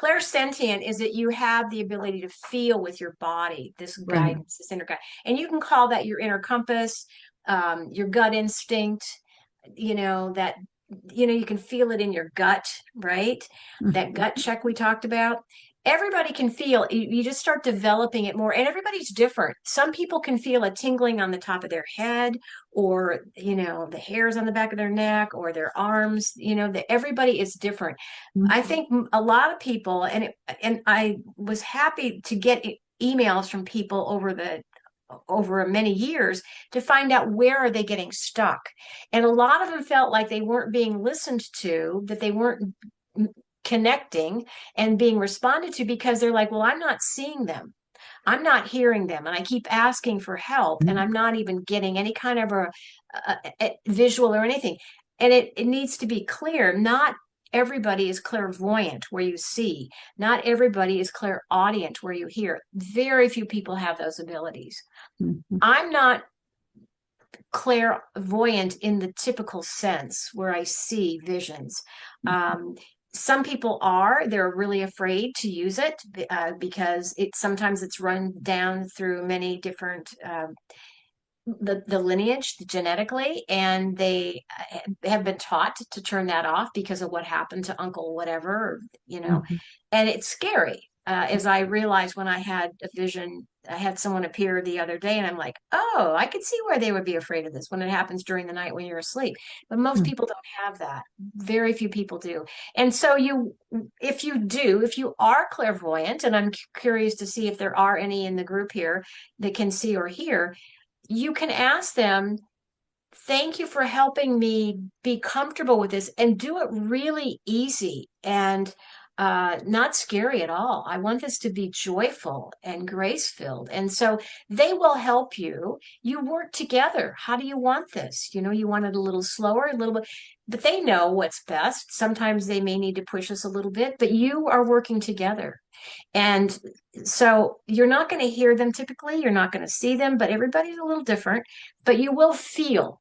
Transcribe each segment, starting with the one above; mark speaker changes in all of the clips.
Speaker 1: Clairsentient is that you have the ability to feel with your body, this
Speaker 2: Right.
Speaker 1: guidance, this inner guide. And you can call that your inner compass, your gut instinct, that, you can feel it in your gut, right? That
Speaker 2: Mhm.
Speaker 1: gut check we talked about. Everybody can feel, you just start developing it more, and everybody's different. Some people can feel a tingling on the top of their head, or, the hairs on the back of their neck, or their arms, everybody is different. I
Speaker 2: Mhm.
Speaker 1: think a lot of people, and I was happy to get emails from people over many years to find out where are they getting stuck. And a lot of them felt like they weren't being listened to, that they weren't connecting and being responded to, because they're like, well, I'm not seeing them. I'm not hearing them. And I keep asking for help, and I'm not even getting any kind of a visual or anything. And it needs to be clear. Not everybody is clairvoyant where you see. Not everybody is clairaudient where you hear. Very few people have those abilities.
Speaker 2: Mhm.
Speaker 1: I'm not clairvoyant in the typical sense where I see visions. Some people they're really afraid to use it, because sometimes it's run down through many different, the lineage genetically, and they have been taught to turn that off because of what happened to uncle whatever,
Speaker 2: Mhm.
Speaker 1: and it's scary. As I realized when I had a vision, I had someone appear the other day, and I'm like, oh, I could see where they would be afraid of this when it happens during the night when you're asleep. But most
Speaker 2: Mhm.
Speaker 1: people don't have that. Very few people do. And so if you are clairvoyant, and I'm curious to see if there are any in the group here that can see or hear, you can ask them, thank you for helping me be comfortable with this, and do it really easy and not scary at all. I want this to be joyful and grace filled. And so they will help you. You work together. How do you want this? You want it a little slower, a little bit, but they know what's best. Sometimes they may need to push us a little bit, but you are working together. And so you're not going to hear them typically, you're not going to see them, but everybody's a little different, but you will feel.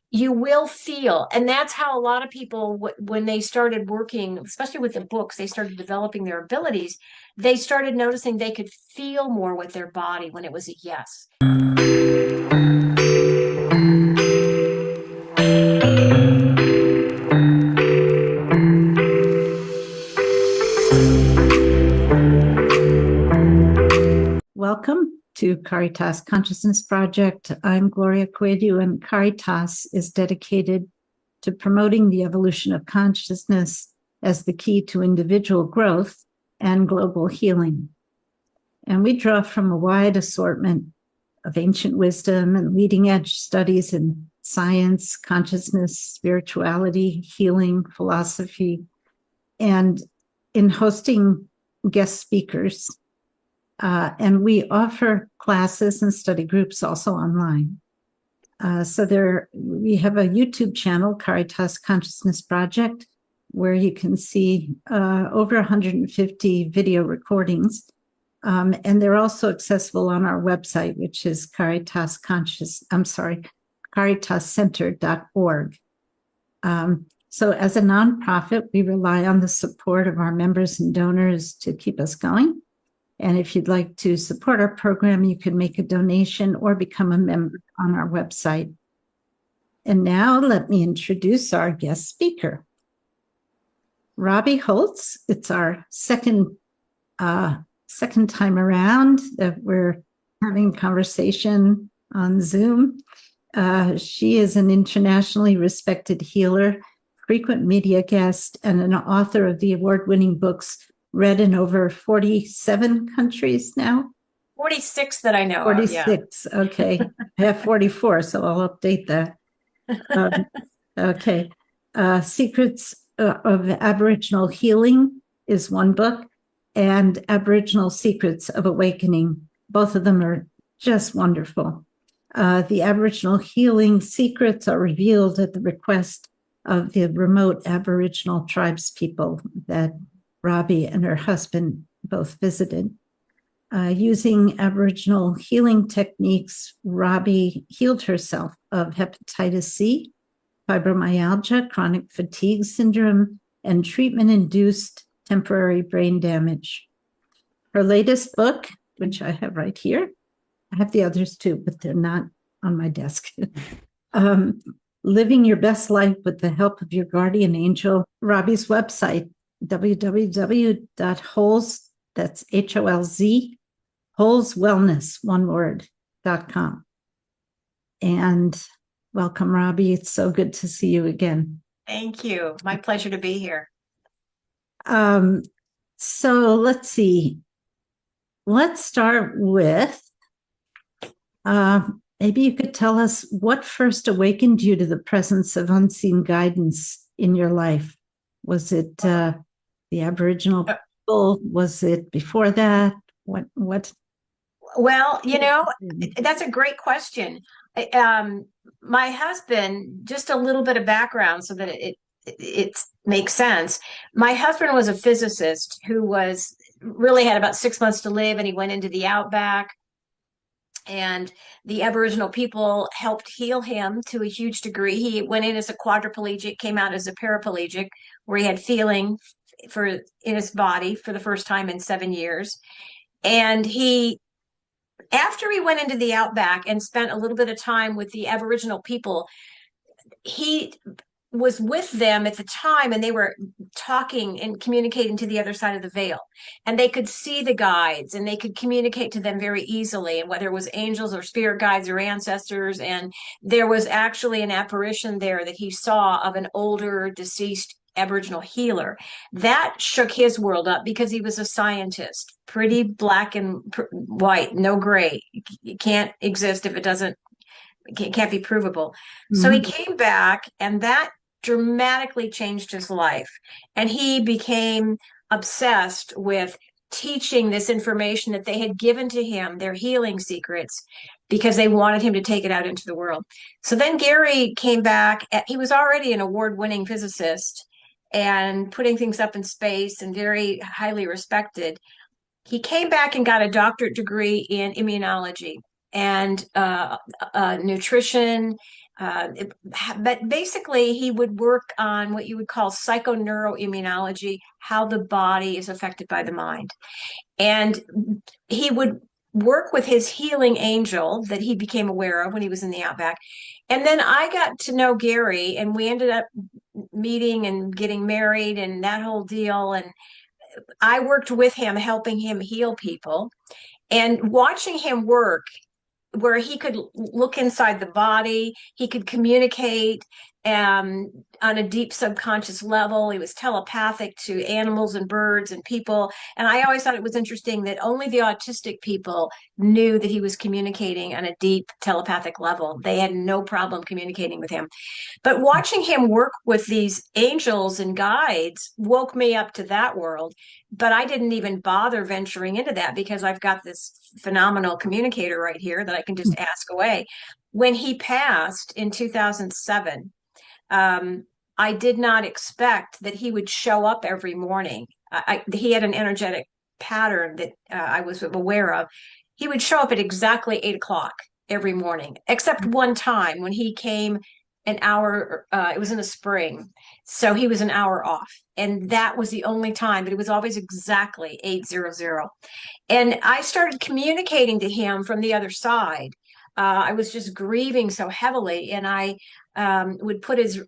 Speaker 1: You will feel. And that's how a lot of people, when they started working, especially with the books, they started developing their abilities. They started noticing they could feel more with their body when it was a yes.
Speaker 2: Welcome to Caritas Consciousness Project. I'm Gloria Coelho, and Caritas is dedicated to promoting the evolution of consciousness as the key to individual growth and global healing. And we draw from a wide assortment of ancient wisdom and leading edge studies in science, consciousness, spirituality, healing, philosophy, and in hosting guest speakers. And we offer classes and study groups also online. We have a YouTube channel, Caritas Consciousness Project, where you can see over 150 video recordings. And they're also accessible on our website, which is caritascenter.org. So as a nonprofit, we rely on the support of our members and donors to keep us going. And if you'd like to support our program, you can make a donation or become a member on our website. And now let me introduce our guest speaker, Robbie Holz. It's our second time around that we're having a conversation on Zoom. She is an internationally respected healer, frequent media guest, and an author of the award-winning books read in over 47 countries now.
Speaker 1: 46 that I know
Speaker 2: 46.
Speaker 1: Of, yeah.
Speaker 2: Okay. I have 44, so I'll update that. Okay. Secrets of Aboriginal Healing is one book, and Aboriginal Secrets of Awakening. Both of them are just wonderful. The Aboriginal Healing Secrets are revealed at the request of the remote Aboriginal tribespeople that Robbie and her husband both visited. Using Aboriginal healing techniques, Robbie healed herself of hepatitis C, fibromyalgia, chronic fatigue syndrome, and treatment-induced temporary brain damage. Her latest book, which I have right here, I have the others too, but they're not on my desk. Living Your Best Life with the Help of Your Guardian Angel. Robbie's website, www.holz, that's HOLZ, holzwellness, one word, .com. And welcome, Robbie. It's so good to see you again.
Speaker 1: Thank you. My pleasure to be here.
Speaker 2: So let's see. Let's start with maybe you could tell us what first awakened you to the presence of unseen guidance in your life. Was it the Aboriginal people? Was it before that? What?
Speaker 1: Well, that's a great question. My husband, just a little bit of background so that it makes sense. My husband was a physicist who really had about 6 months to live, and he went into the outback, and the Aboriginal people helped heal him to a huge degree. He went in as a quadriplegic, came out as a paraplegic, where he had feeling in his body for the first time in 7 years. And after he went into the outback and spent a little bit of time with the Aboriginal people, he was with them at the time, and they were talking and communicating to the other side of the veil, and they could see the guides and they could communicate to them very easily, and whether it was angels or spirit guides or ancestors. And there was actually an apparition there that he saw of an older deceased Aboriginal healer. That shook his world up because he was a scientist, pretty black and white, no gray. It can't exist if it can't be provable. Mm-hmm. So he came back, and that dramatically changed his life. And he became obsessed with teaching this information that they had given to him, their healing secrets, because they wanted him to take it out into the world. So then Gary came back. He was already an award-winning physicist and putting things up in space and very highly respected. He came back and got a doctorate degree in immunology and nutrition. But basically, he would work on what you would call psychoneuroimmunology, how the body is affected by the mind. And he would work with his healing angel that he became aware of when he was in the outback. And then I got to know Gary, and we ended up meeting and getting married and that whole deal. And I worked with him, helping him heal people, and watching him work, where he could look inside the body, he could communicate on a deep subconscious level. He was telepathic to animals and birds and people. And I always thought it was interesting that only the autistic people knew that he was communicating on a deep telepathic level. They had no problem communicating with him. But watching him work with these angels and guides woke me up to that world. But I didn't even bother venturing into that because I've got this phenomenal communicator right here that I can just ask away. When he passed in 2007, I did not expect that he would show up every morning. He had an energetic pattern that I was aware of. He would show up at exactly 8 o'clock every morning, except one time when he came an hour, it was in the spring. So he was an hour off. And that was the only time, but it was always exactly 8:00. And I started communicating to him from the other side. I was just grieving so heavily, and I would put his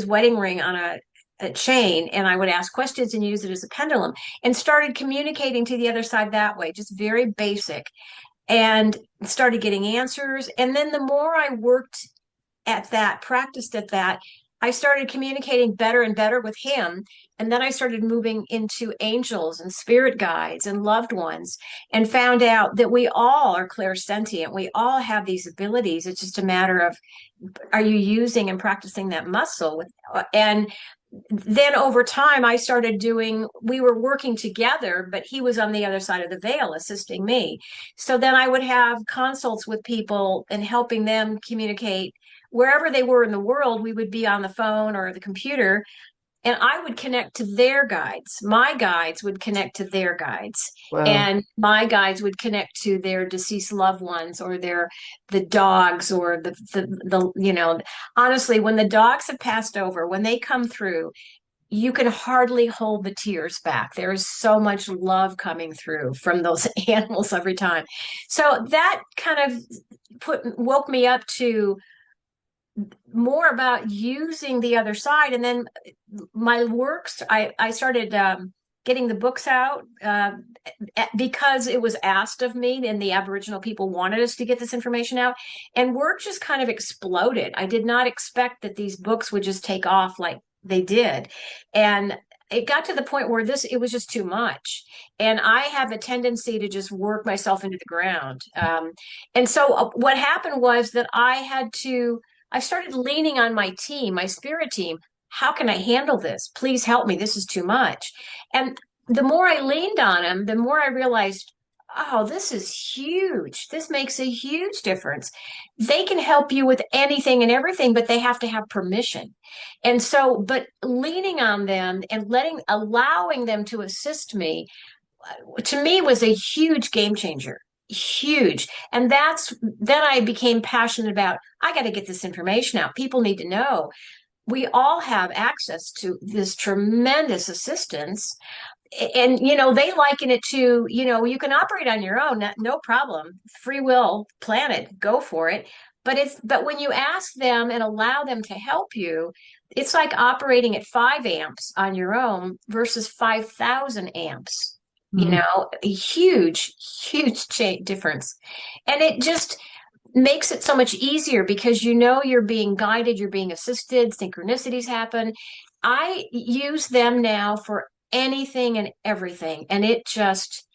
Speaker 1: wedding ring on a chain, and I would ask questions and use it as a pendulum, and started communicating to the other side that way, just very basic, and started getting answers. And then the more I worked at that, practiced at that, I started communicating better and better with him. And then I started moving into angels and spirit guides and loved ones, and found out that we all are clairsentient. We all have these abilities. It's just a matter of, are you using and practicing that muscle? And then over time, I started we were working together, but he was on the other side of the veil assisting me. So then I would have consults with people and helping them communicate. Wherever they were in the world, we would be on the phone or the computer, and I would connect to their guides. My guides would connect to their guides. Wow. And my guides would connect to their deceased loved ones, or the dogs, or the honestly, when the dogs have passed over, when they come through, you can hardly hold the tears back. There is so much love coming through from those animals every time. So that kind of woke me up to more about using the other side. And then my works, I started getting the books out because it was asked of me, and the Aboriginal people wanted us to get this information out. And work just kind of exploded. I did not expect that these books would just take off like they did. And it got to the point where it was just too much. And I have a tendency to just work myself into the ground. And so what happened was that I started leaning on my team, my spirit team. How can I handle this? Please help me. This is too much. And the more I leaned on them, the more I realized, oh, this is huge. This makes a huge difference. They can help you with anything and everything, but they have to have permission. And so, but leaning on them and allowing them to assist me, to me was a huge game changer. Huge. And then I became passionate about, I got to get this information out. People need to know. We all have access to this tremendous assistance. And, they liken it to, you can operate on your own, no problem. Free will, planet, go for it. But when you ask them and allow them to help you, it's like operating at 5 amps on your own versus 5,000 amps. A huge, huge difference. And it just makes it so much easier because you're being guided, you're being assisted, synchronicities happen. I use them now for anything and everything. And it just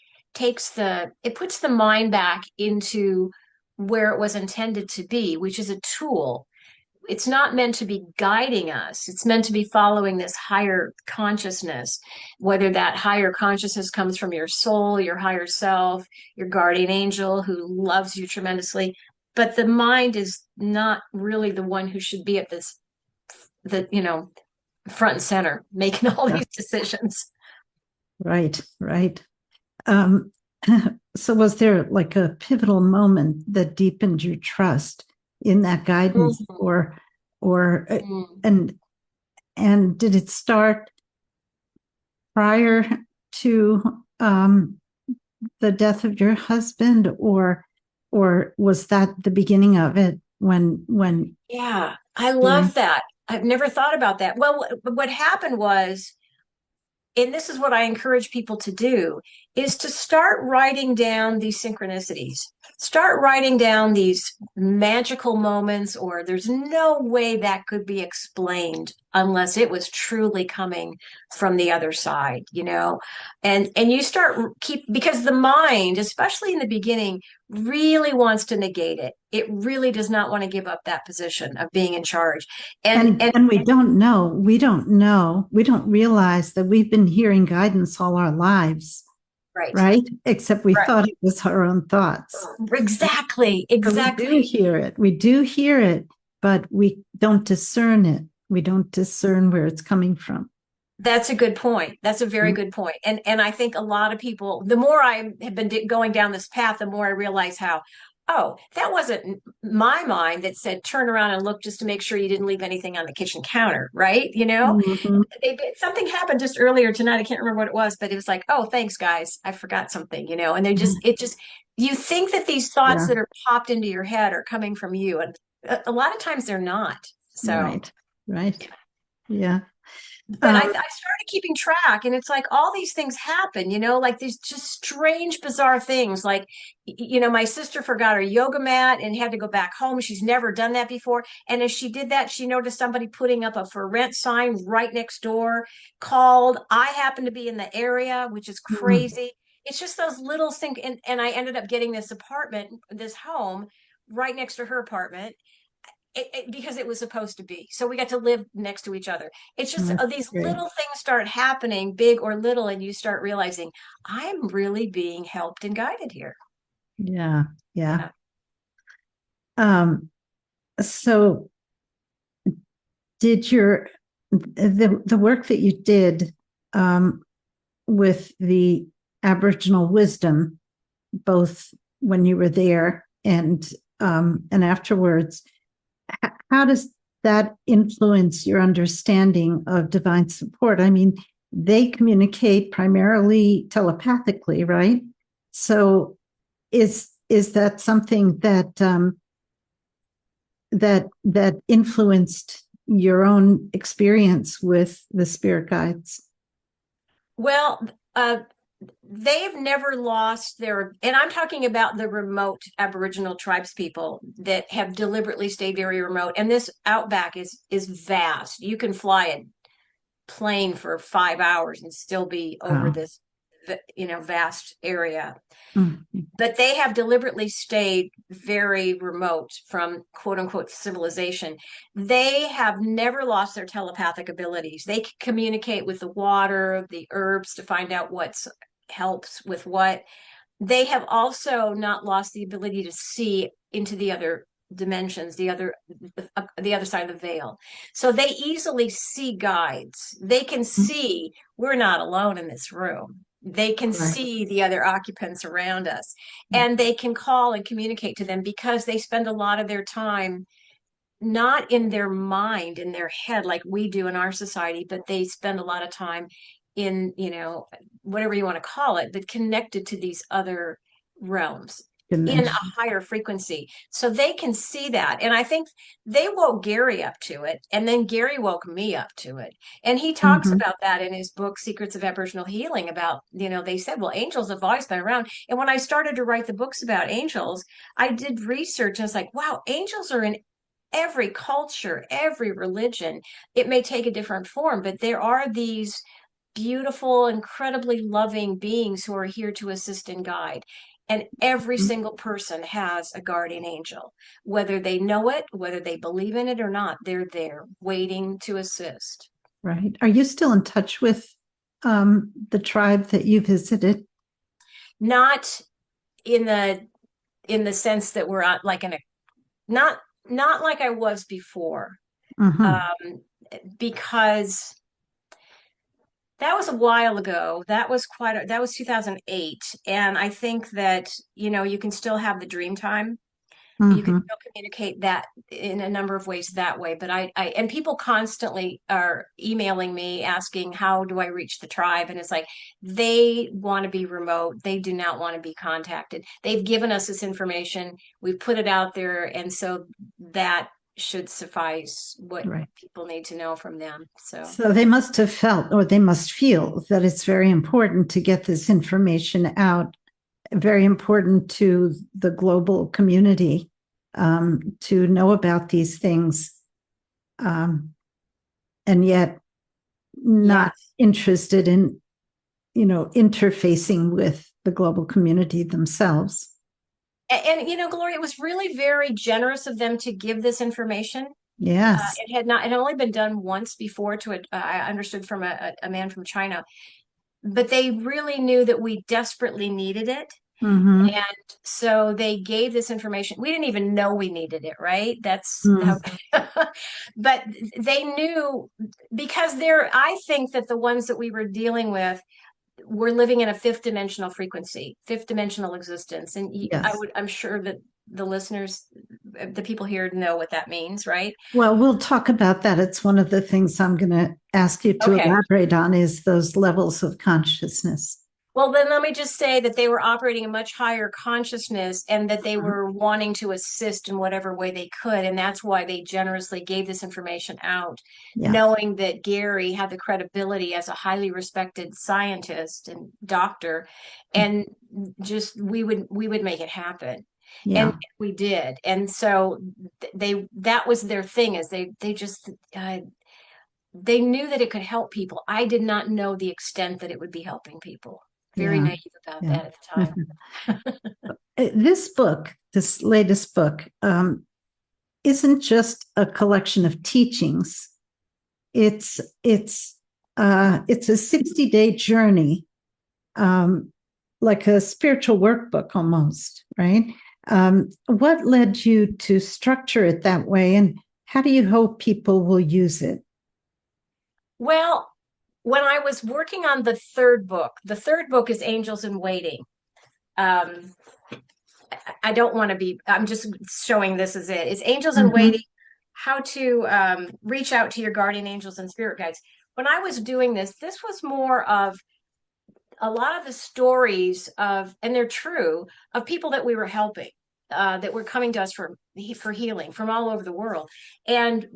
Speaker 1: it puts the mind back into where it was intended to be, which is a tool. It's not meant to be guiding us. It's meant to be following this higher consciousness, whether that higher consciousness comes from your soul, your higher self, your guardian angel who loves you tremendously. But the mind is not really the one who should be at front and center, making all these decisions.
Speaker 2: Right. So was there like a pivotal moment that deepened your trust in that guidance, and did it start prior to the death of your husband, or was that the beginning of it when
Speaker 1: Yeah, I love that. I've never thought about that. Well, what happened was, and this is what I encourage people to do, is to start writing down these synchronicities. Start writing down these magical moments, or there's no way that could be explained unless it was truly coming from the other side, and you because the mind, especially in the beginning, really wants to negate it. It really does not want to give up that position of being in charge. And
Speaker 2: we don't realize that we've been hearing guidance all our lives. Right. Except we thought it was our own thoughts.
Speaker 1: Exactly.
Speaker 2: So we do hear it, but we don't discern it. We don't discern where it's coming from.
Speaker 1: That's a good point. That's a very good point. And I think a lot of people, the more I have been going down this path, the more I realize how, that wasn't my mind that said, turn around and look just to make sure you didn't leave anything on the kitchen counter, right? Something happened just earlier tonight. I can't remember what it was, but it was like, oh, thanks guys. I forgot something, and you think that these thoughts that are popped into your head are coming from you. And a lot of times they're not. So,
Speaker 2: right. Yeah.
Speaker 1: But I started keeping track, and it's like all these things happen, like these just strange, bizarre things. Like, my sister forgot her yoga mat and had to go back home. She's never done that before. And as she did that, she noticed somebody putting up a for rent sign right next door, called. I happened to be in the area, which is crazy. It's just those little things. And I ended up getting this home right next to her apartment. Because it was supposed to be. So we got to live next to each other. It's just these little things start happening, big or little, and you start realizing I'm really being helped and guided here.
Speaker 2: Yeah. So did the work that you did with the Aboriginal wisdom, both when you were there and afterwards, how does that influence your understanding of divine support? I mean, they communicate primarily telepathically, right? So is that something that that influenced your own experience with the spirit guides?
Speaker 1: Well, they've never lost their, and I'm talking about the remote Aboriginal tribes people that have deliberately stayed very remote. And this outback is vast. You can fly a plane for 5 hours and still be over
Speaker 2: Wow.
Speaker 1: this, vast area.
Speaker 2: Mhm.
Speaker 1: But they have deliberately stayed very remote from quote unquote civilization. They have never lost their telepathic abilities. They can communicate with the water, the herbs to find out what helps with what. They have also not lost the ability to see into the other dimensions, the other side of the veil. So they easily see guides. They can see we're not alone in this room. They can
Speaker 2: Right.
Speaker 1: see the other occupants around us, and they can call and communicate to them because they spend a lot of their time not in their mind, in their head, like we do in our society, but they spend a lot of time in, whatever you want to call it, but connected to these other realms in a
Speaker 2: Dimension.
Speaker 1: higher frequency. So they can see that. And I think they woke Gary up to it. And then Gary woke me up to it. And he talks
Speaker 2: Mhm.
Speaker 1: about that in his book, Secrets of Aboriginal Healing, about, they said, well, angels have always been around. And when I started to write the books about angels, I did research and I was like, wow, angels are in every culture, every religion. It may take a different form, but there are these beautiful, incredibly loving beings who are here to assist and guide. And every single person has a guardian angel, whether they know it, whether they believe in it or not, they're there waiting to assist.
Speaker 2: Right. Are you still in touch with the tribe that you visited?
Speaker 1: Not in the sense that we're like in a, not like I was before,
Speaker 2: Mm-hmm.
Speaker 1: um, because that was a while ago. That was 2008. And I think that, you can still have the dream time. You can
Speaker 2: Mm-hmm.
Speaker 1: still communicate that in a number of ways that way. But and people constantly are emailing me asking, how do I reach the tribe? And it's like, they want to be remote. They do not want to be contacted. They've given us this information. We've put it out there. And so that should suffice what
Speaker 2: Right.
Speaker 1: people need to know from them. So.
Speaker 2: So they must have felt, or they must feel, that it's very important to get this information out, very important to the global community to know about these things, and yet not
Speaker 1: Yes.
Speaker 2: interested in, interfacing with the global community themselves.
Speaker 1: And Gloria, it was really very generous of them to give this information.
Speaker 2: Yes.
Speaker 1: It had only been done once before I understood from a man from China, but they really knew that we desperately needed it.
Speaker 2: Mm-hmm.
Speaker 1: And so they gave this information. We didn't even know we needed it, right? That's how,
Speaker 2: Mm.
Speaker 1: but they knew because I think that the ones that we were dealing with we're living in a fifth dimensional frequency, fifth dimensional existence. And
Speaker 2: Yes.
Speaker 1: I'm sure that the listeners, the people here know what that means, right?
Speaker 2: Well, we'll talk about that. It's one of the things I'm going to ask you to
Speaker 1: Okay.
Speaker 2: elaborate on is those levels of consciousness.
Speaker 1: Well, then let me just say that they were operating a much higher consciousness and that they were wanting to assist in whatever way they could. And that's why they generously gave this information out,
Speaker 2: Yeah.
Speaker 1: knowing that Gary had the credibility as a highly respected scientist and doctor. And just we would make it happen. And
Speaker 2: Yeah.
Speaker 1: we did. And so that was their thing is they knew that it could help people. I did not know the extent that it would be helping people. Very
Speaker 2: Yeah.
Speaker 1: naive about
Speaker 2: Yeah.
Speaker 1: that at the time.
Speaker 2: This book, this latest book, isn't just a collection of teachings. It's a 60-day journey, like a spiritual workbook almost, right? What led you to structure it that way, and how do you hope people will use it?
Speaker 1: Well, when I was working on the third book is Angels in Waiting. I don't want to be, I'm just showing this as it. It's Angels in
Speaker 2: Mm-hmm.
Speaker 1: Waiting. reach out to your guardian angels and spirit guides. When I was doing this, this was more of a lot of the stories of, and they're true, of people that we were helping, that were coming to us for healing from all over the world. And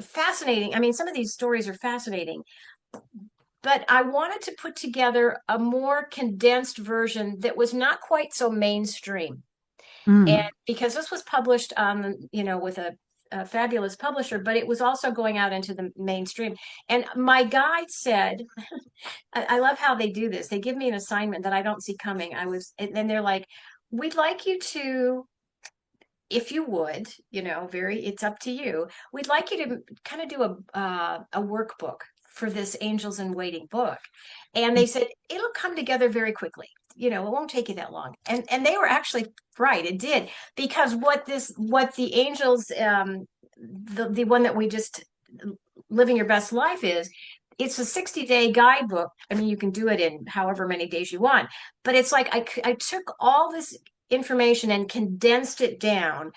Speaker 1: fascinating. I mean, some of these stories are fascinating, but I wanted to put together a more condensed version that was not quite so mainstream. And
Speaker 2: Mm.
Speaker 1: because this was published on, with a fabulous publisher, but it was also going out into the mainstream. And my guide said, I love how they do this. They give me an assignment that I don't see coming. And then they're like, we'd like you to, if you would, it's up to you. We'd like you to kind of do a workbook for this Angels in Waiting book. And they said, it'll come together very quickly. It won't take you that long. And they were actually right. It did. Because what the angels, the one that we just, Living Your Best Life is, it's a 60-day guidebook. I mean, you can do it in however many days you want, but it's like I took all this information and condensed it down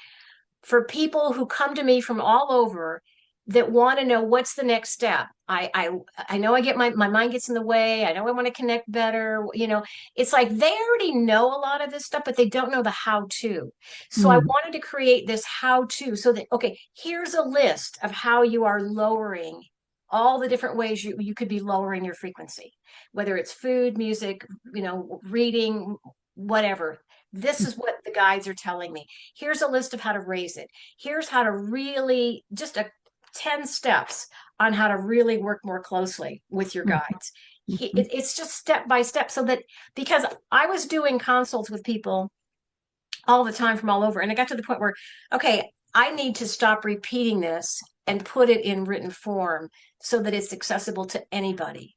Speaker 1: for people who come to me from all over that want to know what's the next step. I know I get my mind gets in the way. I know I want to connect better. It's like they already know a lot of this stuff, but they don't know the how to. So I wanted to create this how to, so that, okay, here's a list of how you are lowering all the different ways you could be lowering your frequency, whether it's food, music, reading, whatever. This is what the guides are telling me. Here's a list of how to raise it. Here's how to really, just 10 steps on how to really work more closely with your guides. It's just step by step, so that, because I was doing consults with people all the time from all over, and I got to the point where, okay, I need to stop repeating this and put it in written form so that it's accessible to anybody,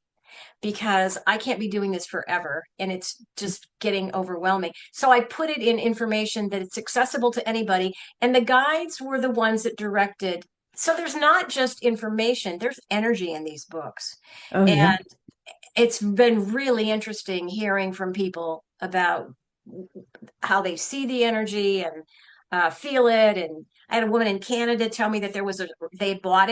Speaker 1: because I can't be doing this forever and it's just getting overwhelming. So I put it in information that it's accessible to anybody. And the guides were the ones that directed. So there's not just information, there's energy in these books.
Speaker 2: Oh,
Speaker 1: and
Speaker 2: yeah.
Speaker 1: it's been really interesting hearing from people about how they see the energy and feel it. And I had a woman in Canada tell me that they bought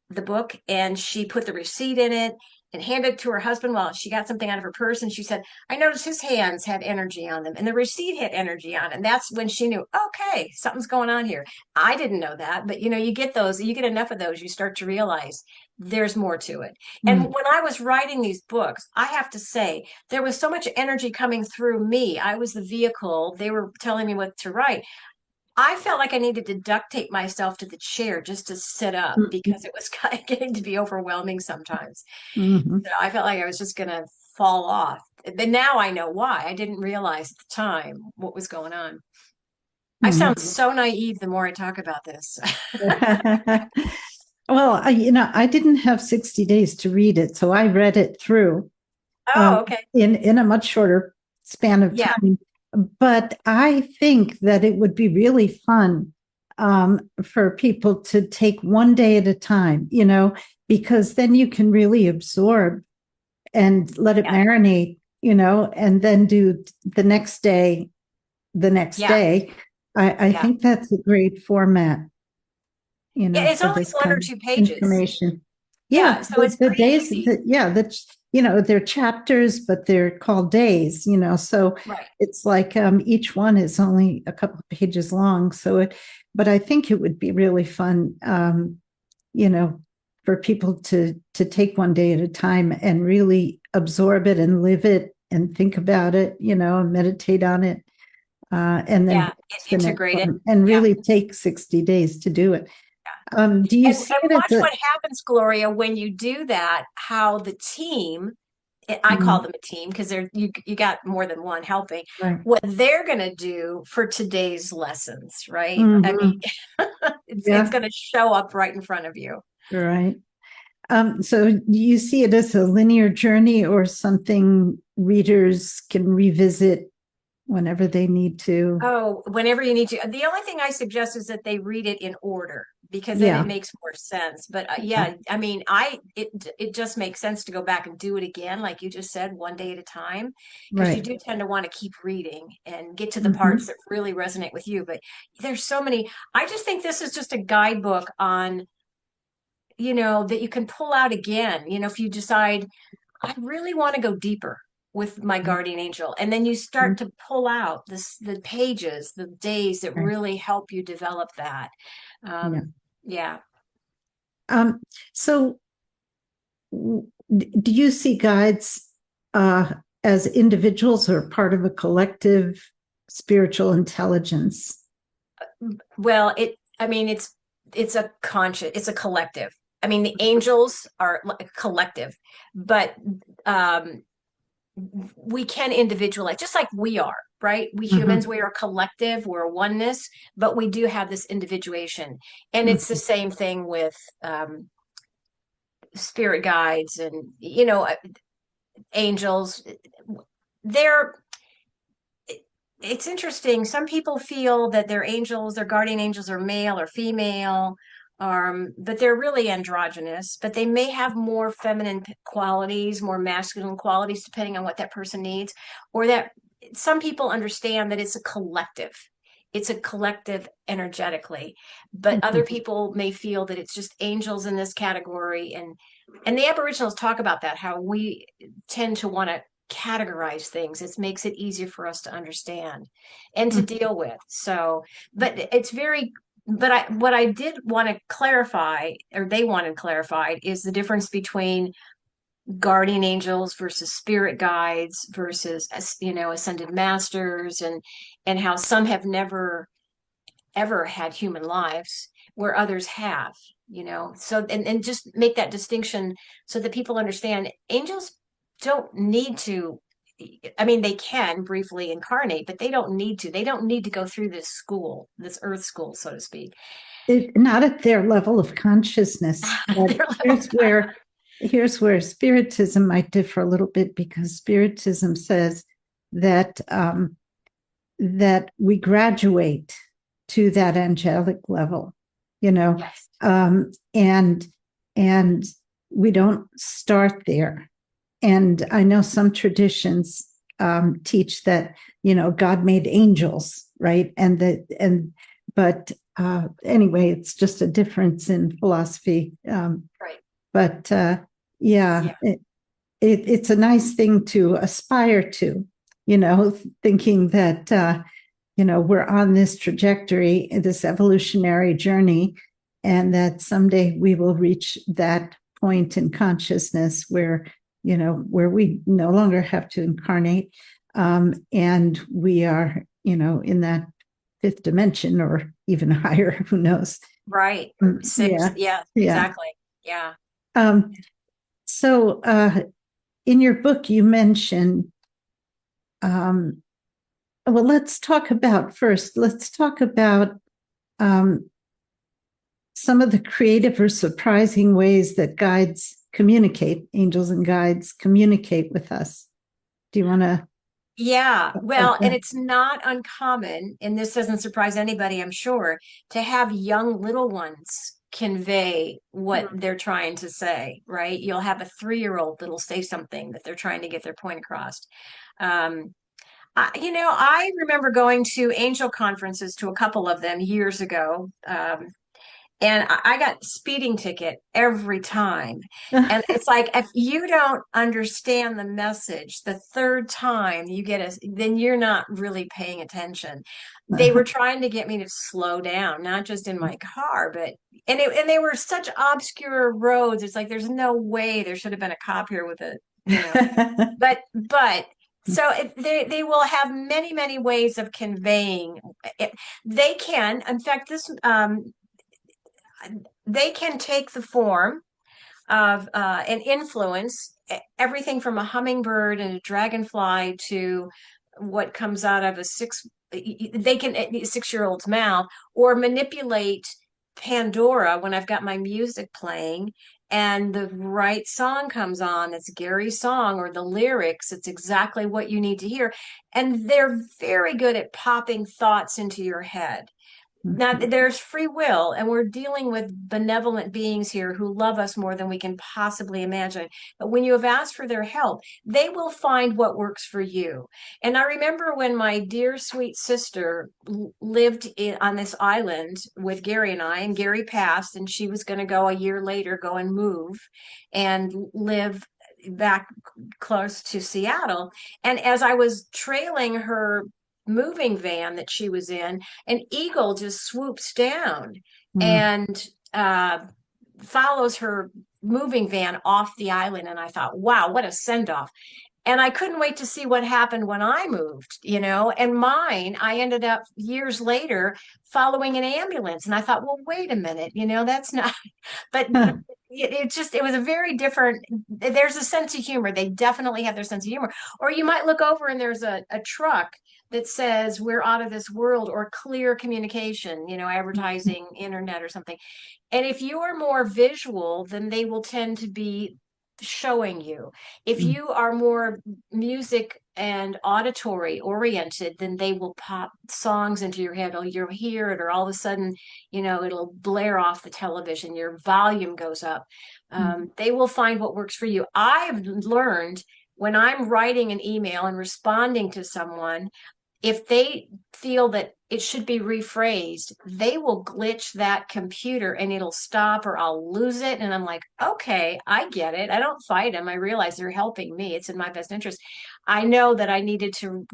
Speaker 1: the book, and she put the receipt in it and handed it to her husband while she got something out of her purse. And she said, I noticed his hands had energy on them, and the receipt had energy on it. And that's when she knew, okay, something's going on here. I didn't know that, but you get enough of those, you start to realize there's more to it. And when I was writing these books, I have to say, there was so much energy coming through me. I was the vehicle. They were telling me what to write. I felt like I needed to duct tape myself to the chair just to sit up, because it was kind of getting to be overwhelming sometimes. So I felt like I was just going to fall off. But now I know why. I didn't realize at the time what was going on. I sound so naive the more I talk about this.
Speaker 2: Well, I didn't have 60 days to read it, so I read it through.
Speaker 1: Okay.
Speaker 2: In a much shorter span of time. But I think that it would be really fun for people to take one day at a time, because then you can really absorb and let it marinate, and then do the next day. I think that's a great format,
Speaker 1: it's only one or two pages.
Speaker 2: Information.
Speaker 1: So it's
Speaker 2: the
Speaker 1: pretty
Speaker 2: days,
Speaker 1: easy.
Speaker 2: that's, they're chapters, but they're called days, so it's like each one is only a couple of pages long. But I think it would be really fun, for people to take one day at a time and really absorb it and live it and think about it, and meditate on it. And then
Speaker 1: integrate it
Speaker 2: and really take 60 days to do it. Do you see it
Speaker 1: watch what happens, Gloria, when you do that, how the team, I call them a team because you got more than one helping, what they're going to do for today's lessons, right? I mean, it's going to show up right in front of you.
Speaker 2: Right. So do you see it as a linear journey or something readers can revisit, whenever they need to.
Speaker 1: Oh, whenever you need to. The only thing I suggest is that they read it in order because then it
Speaker 2: Yeah,
Speaker 1: makes more sense. But
Speaker 2: yeah,
Speaker 1: yeah, I mean, it just makes sense to go back and do it again, like you just said, one day at a time, because you
Speaker 2: right.
Speaker 1: do tend to want to keep reading and get to the parts
Speaker 2: Hmm.
Speaker 1: that really resonate with you. But there's so many. I just think this is just a guidebook on, that you can pull out again. If you decide I really want to go deeper with my guardian angel. And then you start to pull out the pages, the days that
Speaker 2: Right.
Speaker 1: really help you develop that.
Speaker 2: Yeah.
Speaker 1: Yeah.
Speaker 2: Um, so do you see guides uh, as individuals or part of a collective spiritual intelligence?
Speaker 1: Well, I mean, it's it's a collective. I mean, the angels are a collective, but um, we can individualize just like we are, right? We humans,
Speaker 2: Hmm.
Speaker 1: we are collective, we're a oneness, but we do have this individuation. And it's the
Speaker 2: Hmm.
Speaker 1: same thing with spirit guides and angels. They're It's interesting. Some people feel that their angels, their guardian angels, are male or female, but they're really androgynous. But they may have more feminine qualities, more masculine qualities, depending on what that person needs. Or that some people understand that it's a collective. It's a collective energetically, but other
Speaker 2: Hmm.
Speaker 1: people may feel that it's just angels in this category. And the Aboriginals talk about that, how we tend to want to categorize things. It makes it easier for us to understand and to deal with. So, but it's very, but what I did want to clarify, or they wanted clarified, is the difference between guardian angels versus spirit guides versus, ascended masters, and how some have never ever had human lives where others have. So and just make that distinction so that people understand angels don't need to. I mean, they can briefly incarnate, but they don't need to go through this earth school, so to speak.
Speaker 2: Not at their level of consciousness, but
Speaker 1: Their level.
Speaker 2: here's where spiritism might differ a little bit, because spiritism says that that we graduate to that angelic level, you know,
Speaker 1: Yes.
Speaker 2: and we don't start there. And I know some traditions teach that, God made angels, right? But anyway, it's just a difference in philosophy.
Speaker 1: Right.
Speaker 2: But yeah,
Speaker 1: Yeah.
Speaker 2: it's a nice thing to aspire to, thinking that, we're on this trajectory, this evolutionary journey, and that someday we will reach that point in consciousness where we no longer have to incarnate, and we are, in that fifth dimension or even higher. Who knows?
Speaker 1: Right. Six.
Speaker 2: Yeah,
Speaker 1: Yeah,
Speaker 2: yeah.
Speaker 1: exactly. Yeah.
Speaker 2: Um, so, in your book, you mentioned. Um, well, let's talk about um, some of the creative or surprising ways that angels and guides communicate with us. Do you want to
Speaker 1: Yeah,
Speaker 2: talk about
Speaker 1: well, and
Speaker 2: that?
Speaker 1: it's not uncommon, and this doesn't surprise anybody, I'm sure, to have young little ones convey what they're trying to say, right? You'll have a 3-year-old that'll say something that they're trying to get their point across. Um, I remember going to angel conferences, to a couple of them years ago. And I got speeding ticket every time. And it's like, if you don't understand the message the third time then you're not really paying attention. They were trying to get me to slow down, not just in my car, but and they were such obscure roads. It's like there's no way there should have been a cop here with a, but so they will have many, many ways of conveying it. They can, in fact, this they can take the form of an influence, everything from a hummingbird and a dragonfly to what comes out of they can, a 6-year-old's mouth, or manipulate Pandora when I've got my music playing and the right song comes on, it's Gary's song or the lyrics, it's exactly what you need to hear. And they're very good at popping thoughts into your head. Now,
Speaker 2: Mhm.
Speaker 1: there's free will, and we're dealing with benevolent beings here who love us more than we can possibly imagine. But when you have asked for their help, they will find what works for you. And I remember when my dear sweet sister lived on this island with Gary and Gary passed, and she was going to go a year later, go and move and live back close to Seattle. And as I was trailing her moving van that she was in, an eagle just swoops down
Speaker 2: Mm.
Speaker 1: and follows her moving van off the island. And I thought, wow, what a send off. And I couldn't wait to see what happened when I moved, and mine, I ended up years later following an ambulance. And I thought, well, wait a minute, that's not, but it was a very different, there's a sense of humor. They definitely have their sense of humor. Or you might look over and there's a truck that says we're out of this world, or clear communication, advertising internet or something. And if you are more visual, then they will tend to be showing you. If
Speaker 2: Mm.
Speaker 1: you are more music and auditory oriented, then they will pop songs into your head, or you'll hear it, or all of a sudden, it'll blare off the television, your volume goes up.
Speaker 2: Mm.
Speaker 1: They will find what works for you. I've learned when I'm writing an email and responding to someone, if they feel that it should be rephrased, they will glitch that computer and it'll stop, or I'll lose it. And I'm like, okay, I get it. I don't fight them. I realize they're helping me. It's in my best interest. I know that I needed to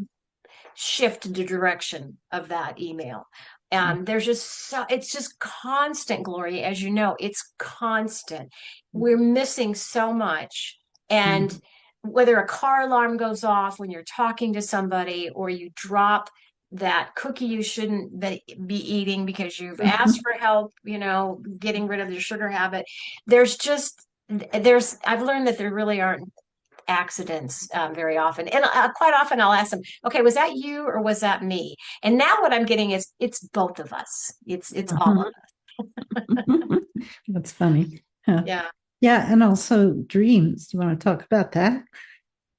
Speaker 1: shift the direction of that email. There's just it's just constant, Gloria, as you know, it's constant. We're missing so much. And
Speaker 2: Mm.
Speaker 1: whether a car alarm goes off when you're talking to somebody, or you drop that cookie you shouldn't be eating because you've asked for help, getting rid of your sugar habit, I've learned that there really aren't accidents very often. And quite often I'll ask them, okay, was that you or was that me? And now what I'm getting is it's both of us. It's all of us.
Speaker 2: That's funny. Huh.
Speaker 1: Yeah.
Speaker 2: Yeah, and also dreams. Do you want to talk about that?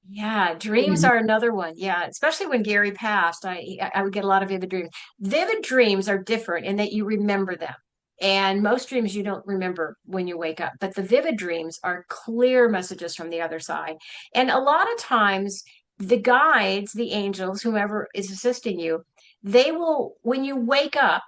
Speaker 1: Yeah, dreams
Speaker 2: Mm.
Speaker 1: are another one. Yeah, especially when Gary passed, I would get a lot of vivid dreams. Vivid dreams are different in that you remember them. And most dreams you don't remember when you wake up, but the vivid dreams are clear messages from the other side. And a lot of times the guides, the angels, whomever is assisting you, they will, when you wake up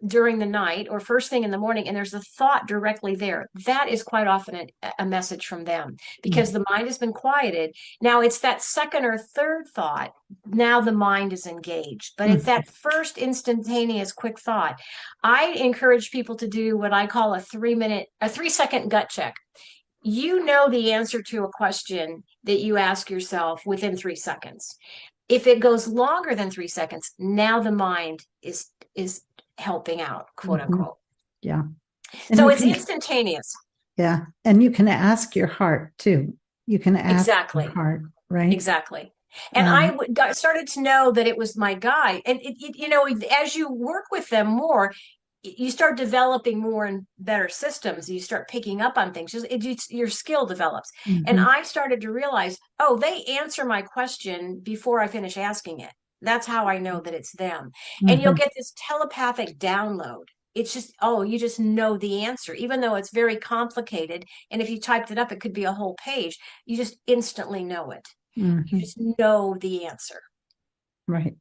Speaker 1: during the night or first thing in the morning, and there's a thought directly there, that is quite often a message from them, because
Speaker 2: Mm.
Speaker 1: the mind has been quieted. Now it's that second or third thought. Now the mind is engaged, but it's
Speaker 2: Mm.
Speaker 1: that first instantaneous quick thought. I encourage people to do what I call a 3-second gut check. You know the answer to a question that you ask yourself within 3 seconds. If it goes longer than 3 seconds, now the mind is helping out, quote
Speaker 2: Mhm.
Speaker 1: unquote.
Speaker 2: Yeah. And
Speaker 1: So
Speaker 2: you
Speaker 1: it's
Speaker 2: can,
Speaker 1: instantaneous.
Speaker 2: yeah. And you can ask your heart too. You can ask your
Speaker 1: Exactly.
Speaker 2: heart, right?
Speaker 1: Exactly. And
Speaker 2: Um,
Speaker 1: started to know that it was my guide. And, as you work with them more, you start developing more and better systems. You start picking up on things. Your skill develops. And
Speaker 2: mhm.
Speaker 1: I started to realize, oh, they answer my question before I finish asking it. That's how I know that it's them. And you'll
Speaker 2: Mhm.
Speaker 1: get this telepathic download. It's just, oh, you just know the answer, even though it's very complicated. And if you typed it up, it could be a whole page. You just instantly know it. You
Speaker 2: Mhm.
Speaker 1: just know the answer.
Speaker 2: Right.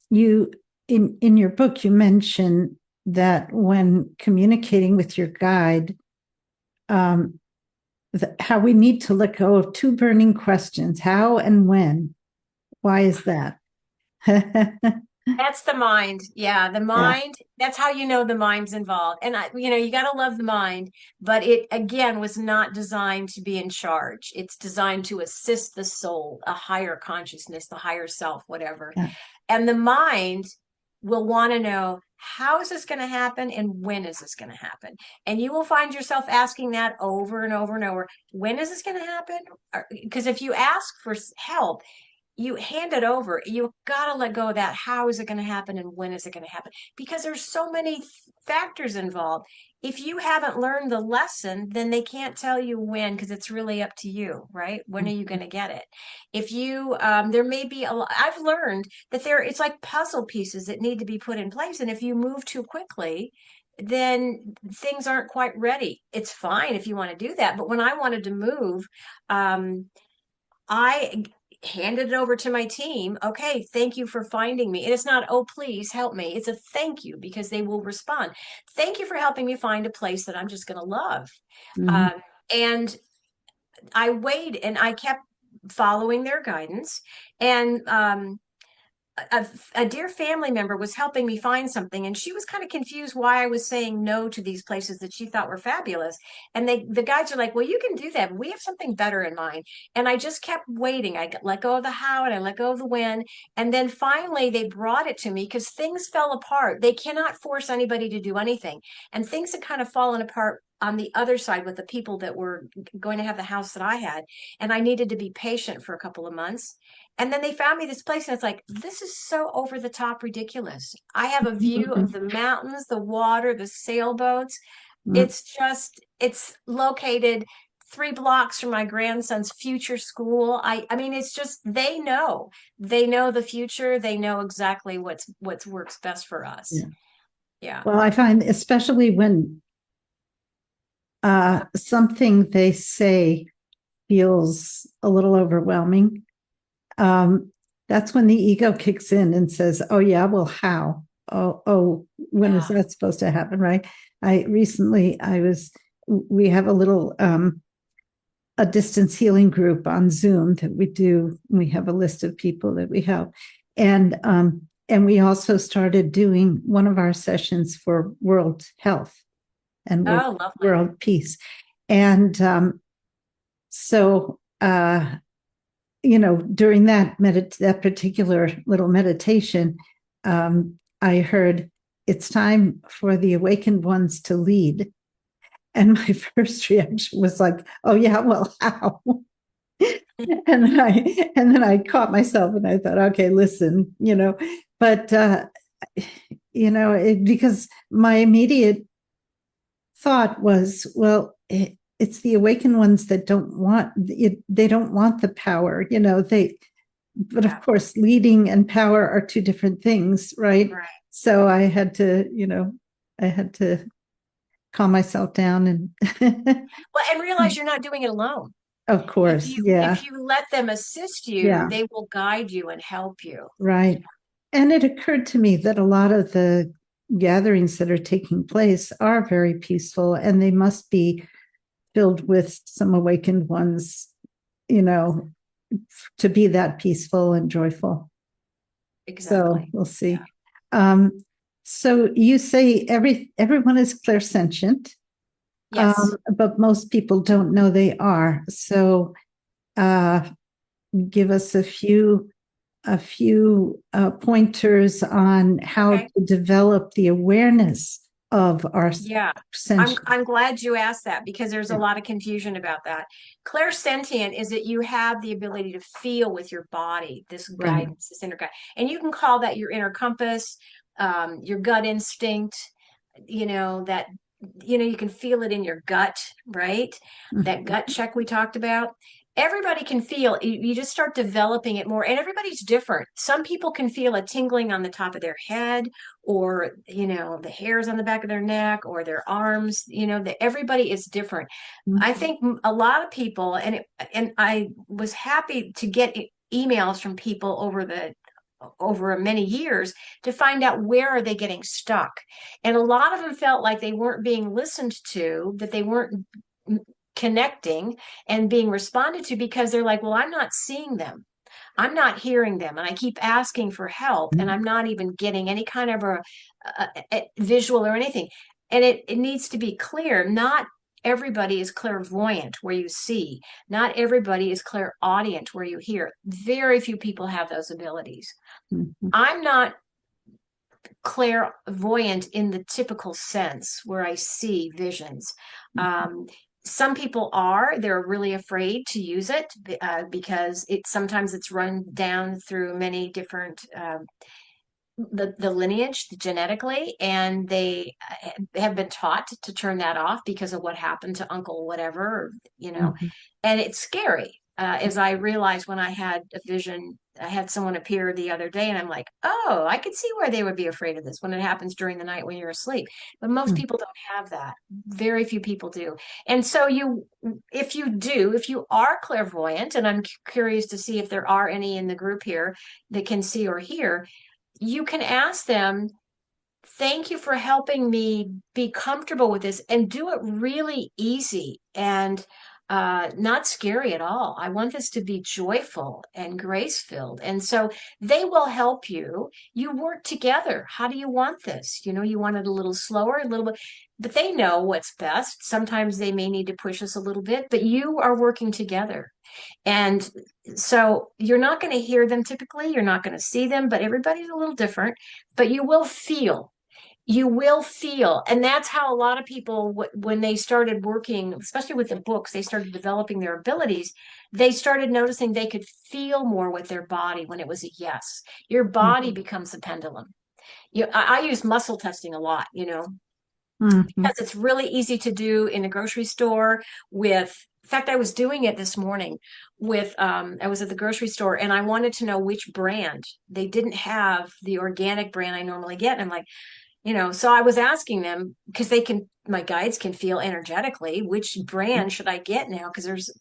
Speaker 2: You in your book, you mention that when communicating with your guide, um, how we need to let go of two burning questions: how and when. Why is that?
Speaker 1: That's the mind. Yeah, the
Speaker 2: Yeah.
Speaker 1: mind. That's how you know the mind's involved. And you got to love the mind, but it again was not designed to be in charge. It's designed to assist the soul, a higher consciousness, the higher self, whatever.
Speaker 2: Yeah.
Speaker 1: And the mind will want to know, how is this going to happen and when is this going to happen? And you will find yourself asking that over and over and over. When is this going to happen? Because if you ask for help, you hand it over. You got to let go of that. How is it going to happen and when is it going to happen? Because there's so many factors involved. if you haven't learned the lesson, then they can't tell you when, because it's really up to you, right? When are you going to get it? If you, there may be I've learned that it's like puzzle pieces that need to be put in place. And if you move too quickly, then things aren't quite ready. It's fine if you want to do that. But when I wanted to move, I handed it over to my team. Okay, thank you for finding me. And it's not, oh, please help me. It's a thank you, because they will respond. Thank you for helping me find a place that I'm just going to love.
Speaker 2: Mhm.
Speaker 1: Um, and I waited and I kept following their guidance. And a dear family member was helping me find something, and she was kind of confused why I was saying no to these places that she thought were fabulous. And the guides are like, well, you can do that, but we have something better in mind. And I just kept waiting. I let go of the how and I let go of the when. And then finally they brought it to me, because things fell apart. They cannot force anybody to do anything. And things had kind of fallen apart on the other side with the people that were going to have the house that I had. And I needed to be patient for a couple of months. And then they found me this place, and it's like, this is so over the top ridiculous. I have a view of the mountains, the water, the sailboats. It's located 3 blocks from my grandson's future school. I mean, it's just, they know the future. They know exactly what works best for us.
Speaker 2: Yeah.
Speaker 1: Yeah.
Speaker 2: Well, I find especially when something they say feels a little overwhelming, that's when the ego kicks in and says, oh yeah, well, how? Oh, when is that supposed to happen? Right. We have a little, a distance healing group on Zoom that we do. We have a list of people that we help. And we also started doing one of our sessions for world health and world peace. And so, during that particular little meditation, I heard, it's time for the awakened ones to lead. And my first reaction was like, oh yeah, well, how? and then I caught myself and I thought, okay, listen, but because my immediate thought was, well, it's the awakened ones that don't want it. They don't want the power, but of course, leading and power are two different things, right? So I had to calm myself down and
Speaker 1: and realize you're not doing it alone.
Speaker 2: Of course,
Speaker 1: if you let them assist you, they will guide you and help you.
Speaker 2: Right. And it occurred to me that a lot of the gatherings that are taking place are very peaceful, and they must be filled with some awakened ones, to be that peaceful and joyful.
Speaker 1: Exactly.
Speaker 2: So we'll see. Yeah. So you say everyone is clairsentient. Yes. But most people don't know they are. So give us a few pointers on how to develop the awareness of our
Speaker 1: I'm glad you asked that, because there's a lot of confusion about that. Clairsentient is that you have the ability to feel with your body, this guidance, this inner guide, and you can call that your inner compass, your gut instinct, that you can feel it in your gut, right? That gut check we talked about. Everybody can feel, you just start developing it more, and everybody's different. Some people can feel a tingling on the top of their head, or the hairs on the back of their neck, or their arms. Everybody is different. I think a lot of people, and I was happy to get emails from people over many years to find out where are they getting stuck. And a lot of them felt like they weren't being listened to, that they weren't connecting and being responded to, because they're like, well, I'm not seeing them, I'm not hearing them, and I keep asking for help, and I'm not even getting any kind of a visual or anything. And it needs to be clear, not everybody is clairvoyant where you see, not everybody is clairaudient where you hear. Very few people have those abilities. I'm not clairvoyant in the typical sense where I see visions. Some people they're really afraid to use it, because sometimes it's run down through many different the lineage genetically, and they have been taught to turn that off because of what happened to uncle whatever,
Speaker 2: Mhm.
Speaker 1: and it's scary. As I realized when I had a vision, I had someone appear the other day, and I'm like, oh, I could see why they would be afraid of this when it happens during the night when you're asleep. But most
Speaker 2: Mhm.
Speaker 1: people don't have that. Very few people do. And so if you are clairvoyant, and I'm curious to see if there are any in the group here that can see or hear, you can ask them, thank you for helping me be comfortable with this, and do it really easy and not scary at all. I want this to be joyful and grace filled. And so they will help you. You work together. How do you want this? You want it a little slower, a little bit, but they know what's best. Sometimes they may need to push us a little bit, but you are working together. And so you're not going to hear them typically, you're not going to see them, but everybody's a little different, but you will feel. You will feel. And that's how a lot of people, when they started working, especially with the books, they started developing their abilities. They started noticing they could feel more with their body when it was a yes. Your body
Speaker 2: Mhm.
Speaker 1: becomes a pendulum. I use muscle testing a lot,
Speaker 2: Mhm.
Speaker 1: because it's really easy to do in a grocery store in fact, I was doing it this morning I was at the grocery store, and I wanted to know which brand. They didn't have the organic brand I normally get. And I'm like, so I was asking them, because my guides can feel energetically, which brand should I get now? Because there's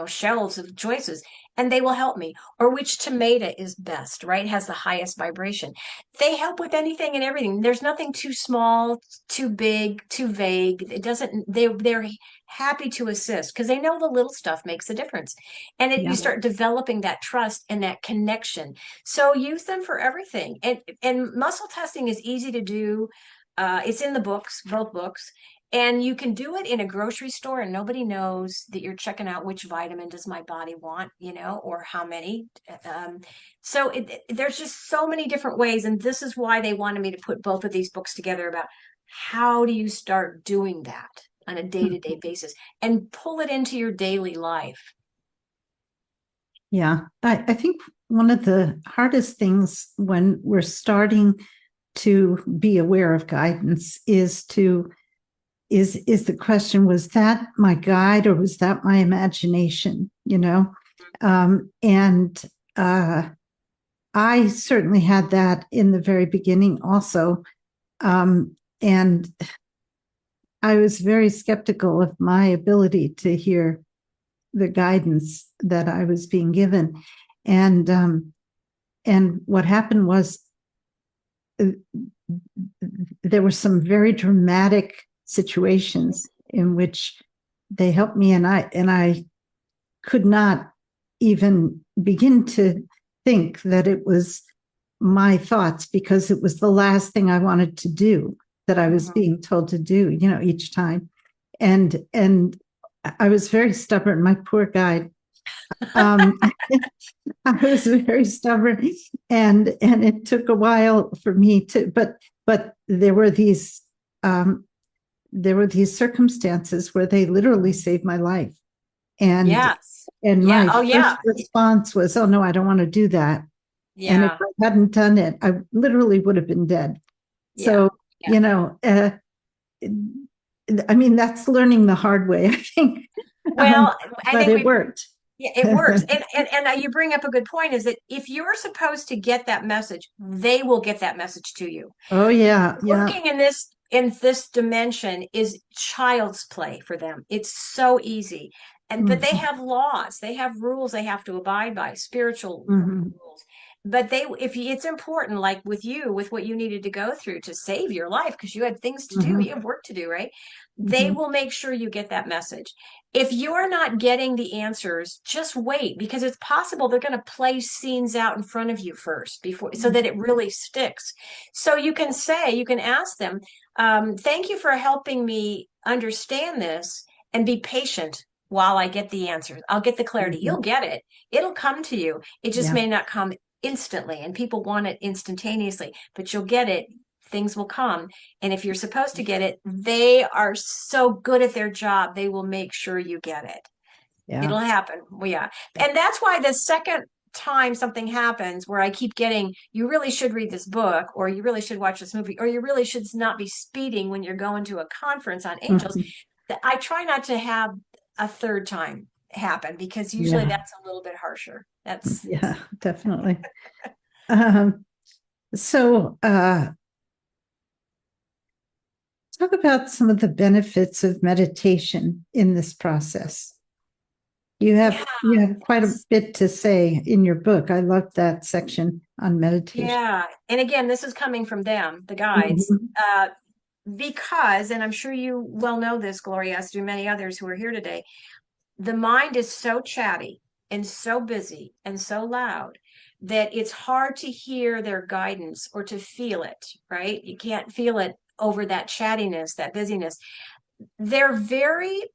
Speaker 1: shelves of choices, and they will help me. Or which tomato is best, right? Has the highest vibration. They help with anything and everything. There's nothing too small, too big, too vague. It doesn't, they're happy to assist because they know the little stuff makes a difference. And you
Speaker 2: Yeah.
Speaker 1: start developing that trust and that connection. So use them for everything. And muscle testing is easy to do. It's in the books, both books. And you can do it in a grocery store, and nobody knows that you're checking out which vitamin does my body want, or how many. So there's just so many different ways. And this is why they wanted me to put both of these books together about how do you start doing that on a day-to-day basis and pull it into your daily life.
Speaker 2: Yeah. I think one of the hardest things when we're starting to be aware of guidance is the question, was that my guide or was that my imagination? And I certainly had that in the very beginning also. And I was very skeptical of my ability to hear the guidance that I was being given. And what happened was uh, there were some very dramatic situations in which they helped me, and I could not even begin to think that it was my thoughts, because it was the last thing I wanted to do, that I was being told to do, each time. And I was very stubborn. My poor guide. Um, I was very stubborn, and it took a while for me to. But um, there were these circumstances where they literally saved my life, and
Speaker 1: Yes.
Speaker 2: and
Speaker 1: Yeah.
Speaker 2: my
Speaker 1: Oh, yeah.
Speaker 2: first response was, "Oh no, I don't want to do that." And if
Speaker 1: Yeah.
Speaker 2: I hadn't done it, I literally would have been dead.
Speaker 1: Yeah.
Speaker 2: So,
Speaker 1: Yeah.
Speaker 2: I mean, that's learning the hard way, I think.
Speaker 1: Well, I
Speaker 2: But
Speaker 1: think
Speaker 2: it worked.
Speaker 1: yeah, it works. And you bring up a good point, is that if you're supposed to get that message, they will get that message to you.
Speaker 2: Oh yeah, yeah.
Speaker 1: Working in this dimension is child's play for them. It's so easy. But they
Speaker 2: Mhm,
Speaker 1: have laws, they have rules they have to abide by, spiritual
Speaker 2: mhm,
Speaker 1: rules. But it's important, like with you, with what you needed to go through to save your life, because you had things to do, you
Speaker 2: mhm,
Speaker 1: have work to do, right? They
Speaker 2: mhm,
Speaker 1: will make sure you get that message. If you're not getting the answers, just wait, because it's possible they're going to play scenes out in front of you first before, so that it really sticks. So you can ask them, thank you for helping me understand this, and be patient while I get the answers. I'll get the clarity.
Speaker 2: mhm.
Speaker 1: You'll get it. It'll come to you. It just
Speaker 2: Yeah,
Speaker 1: may not come instantly, and people want it instantaneously, but you'll get it. Things will come. And if you're supposed to get it, they are so good at their job. They will make sure you get it.
Speaker 2: yeah.
Speaker 1: It'll happen. Well, yeah. And that's why the second time something happens where I keep getting, you really should read this book, or you really should watch this movie, or you really should not be speeding when you're going to a conference on angels,
Speaker 2: Mhm.
Speaker 1: that I try not to have a third time happen, because usually
Speaker 2: Yeah.
Speaker 1: that's a little bit harsher. That's
Speaker 2: Yeah, definitely. Um, so talk about some of the benefits of meditation in this process.
Speaker 1: yeah,
Speaker 2: You have quite a bit to say in your book. I love that section on meditation.
Speaker 1: yeah. And again, this is coming from them, the guides,
Speaker 2: Mhm.
Speaker 1: because, and I'm sure you well know this, Gloria, as do many others who are here today, the mind is so chatty and so busy and so loud that it's hard to hear their guidance or to feel it, right? You can't feel it over that chattiness, that busyness. They're very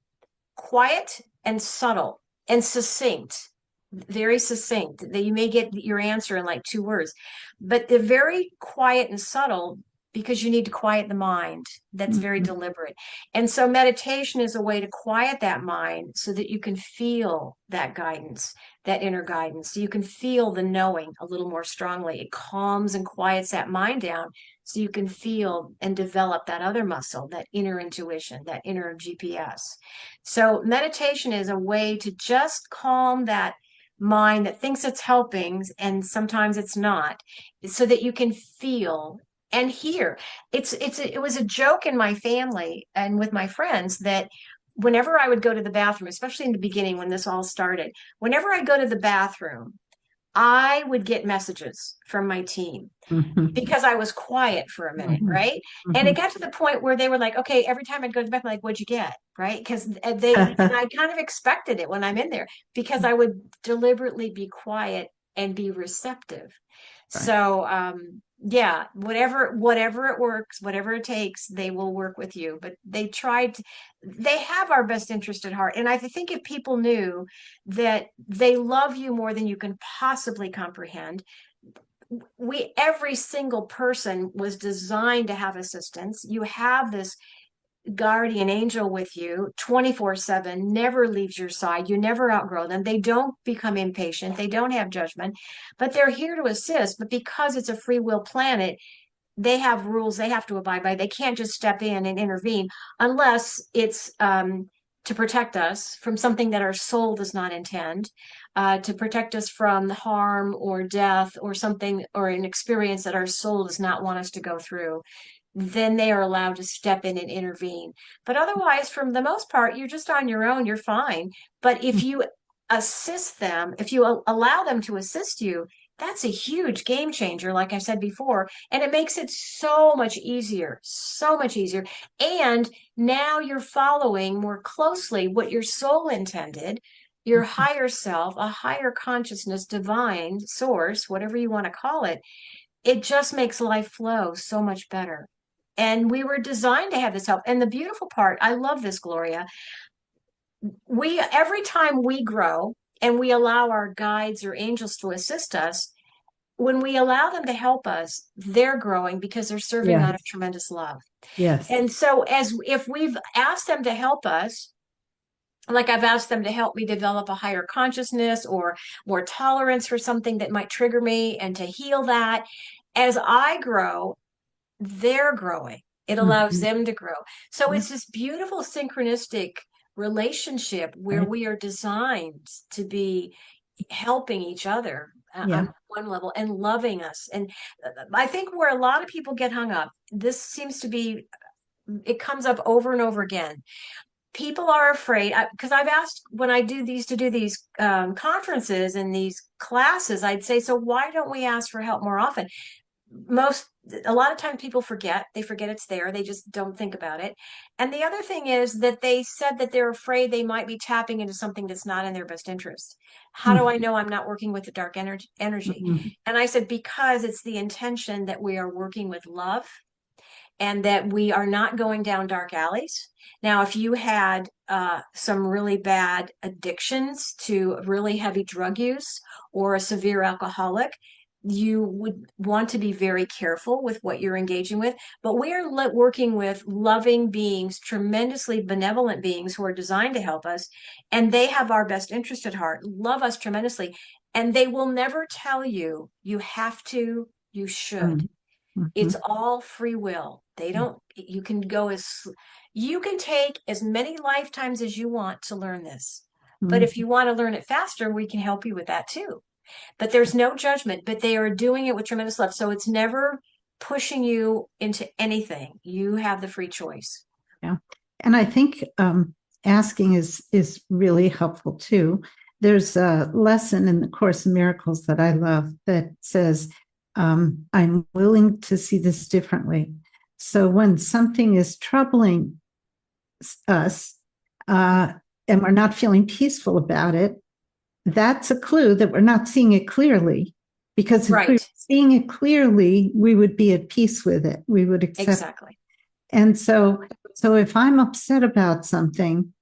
Speaker 1: quiet and subtle and succinct, very succinct, that you may get your answer in like 2 words, but they're very quiet and subtle because you need to quiet the mind. That's very
Speaker 2: Mhm.
Speaker 1: deliberate. And so meditation is a way to quiet that mind so that you can feel that guidance, that inner guidance. So you can feel the knowing a little more strongly. It calms and quiets that mind down so you can feel and develop that other muscle, that inner intuition, that inner GPS. So meditation is a way to just calm that mind that thinks it's helping and sometimes it's not, so that you can feel and hear. It was a joke in my family and with my friends that whenever I would go to the bathroom, especially in the beginning when this all started, whenever I go to the bathroom, I would get messages from my team
Speaker 2: Mhm.
Speaker 1: because I was quiet for a minute,
Speaker 2: Mhm.
Speaker 1: right? And it
Speaker 2: Mhm.
Speaker 1: got to the point where they were like, okay, every time I'd go to the bathroom, like, what'd you get? Right? Because and I kind of expected it when I'm in there, because I would deliberately be quiet and be receptive.
Speaker 2: Right.
Speaker 1: So, yeah, whatever it works, whatever it takes, they will work with you. But they have our best interest at heart. And I think if people knew that they love you more than you can possibly comprehend, every single person was designed to have assistance. You have this guardian angel with you 24/7, never leaves your side. You never outgrow them. They don't become impatient. They don't have judgment, but they're here to assist. But because it's a free will planet, they have rules they have to abide by. They can't just step in and intervene unless it's to protect us from something that our soul does not intend, to protect us from harm or death or something, or an experience that our soul does not want us to go through. Then they are allowed to step in and intervene. But otherwise, from the most part, you're just on your own, you're fine. But if you assist them, if you allow them to assist you, that's a huge game changer, like I said before. And it makes it so much easier, so much easier. And now you're following more closely what your soul intended, your higher self, a higher consciousness, divine source, whatever you want to call it. It just makes life flow so much better. And we were designed to have this help. And the beautiful part, I love this, Gloria. Every time we grow and we allow our guides or angels to assist us, when we allow them to help us, they're growing because they're serving out
Speaker 2: Yes.
Speaker 1: of tremendous love.
Speaker 2: Yes.
Speaker 1: And so, as if we've asked them to help us, like I've asked them to help me develop a higher consciousness or more tolerance for something that might trigger me, and to heal that, as I grow, they're growing. It allows
Speaker 2: Mhm.
Speaker 1: them to grow. So
Speaker 2: Yeah.
Speaker 1: it's this beautiful synchronistic relationship where
Speaker 2: Right.
Speaker 1: we are designed to be helping each other
Speaker 2: Yeah.
Speaker 1: on one level and loving us. And I think where a lot of people get hung up, this seems to be, it comes up over and over again. People are afraid, because I've asked when I do these conferences and these classes, I'd say, so why don't we ask for help more often? most A lot of times people forget it's there, they just don't think about it. And the other thing is that they said that they're afraid they might be tapping into something that's not in their best interest. How do I
Speaker 2: Mhm.
Speaker 1: know I'm not working with the dark energy?
Speaker 2: Mhm.
Speaker 1: And I said, because it's the intention that we are working with love, and that we are not going down dark alleys. Now, if you had some really bad addictions to really heavy drug use or a severe alcoholic, you would want to be very careful with what you're engaging with. But we are working with loving beings, tremendously benevolent beings who are designed to help us, and they have our best interest at heart, love us tremendously. And they will never tell you, you have to, you should. It's
Speaker 2: Mhm.
Speaker 1: all free will. They don't, you can go you can take as many lifetimes as you want to learn this. But if
Speaker 2: Mhm.
Speaker 1: you want to learn it faster, we can help you with that too. But there's no judgment, but they are doing it with tremendous love. So it's never pushing you into anything. You have the free choice.
Speaker 2: Yeah. And I think asking is really helpful too. There's a lesson in the Course in Miracles that I love that says, I'm willing to see this differently. So when something is troubling us and we're not feeling peaceful about it, that's a clue that we're not seeing it clearly. Because if we were
Speaker 1: Right.
Speaker 2: seeing it clearly, we would be at peace with it. We would accept.
Speaker 1: Exactly.
Speaker 2: And so if I'm upset about something,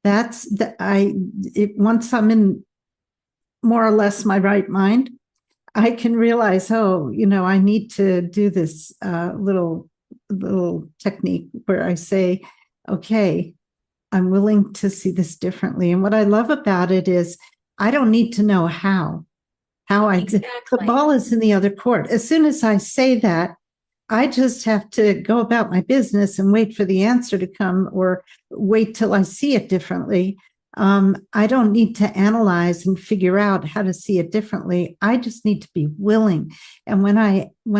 Speaker 2: that's once I'm in more or less my right mind, I can realize, oh, I need to do this little technique where I say, okay, I'm willing to see this differently. And what I love about it is I don't need to know the
Speaker 1: Exactly.
Speaker 2: ball is in the other court. As soon as I say that, I just have to go about my business and wait for the answer to come or wait till I see it differently. I don't need to analyze and figure out how to see it differently. I just need to be willing. And when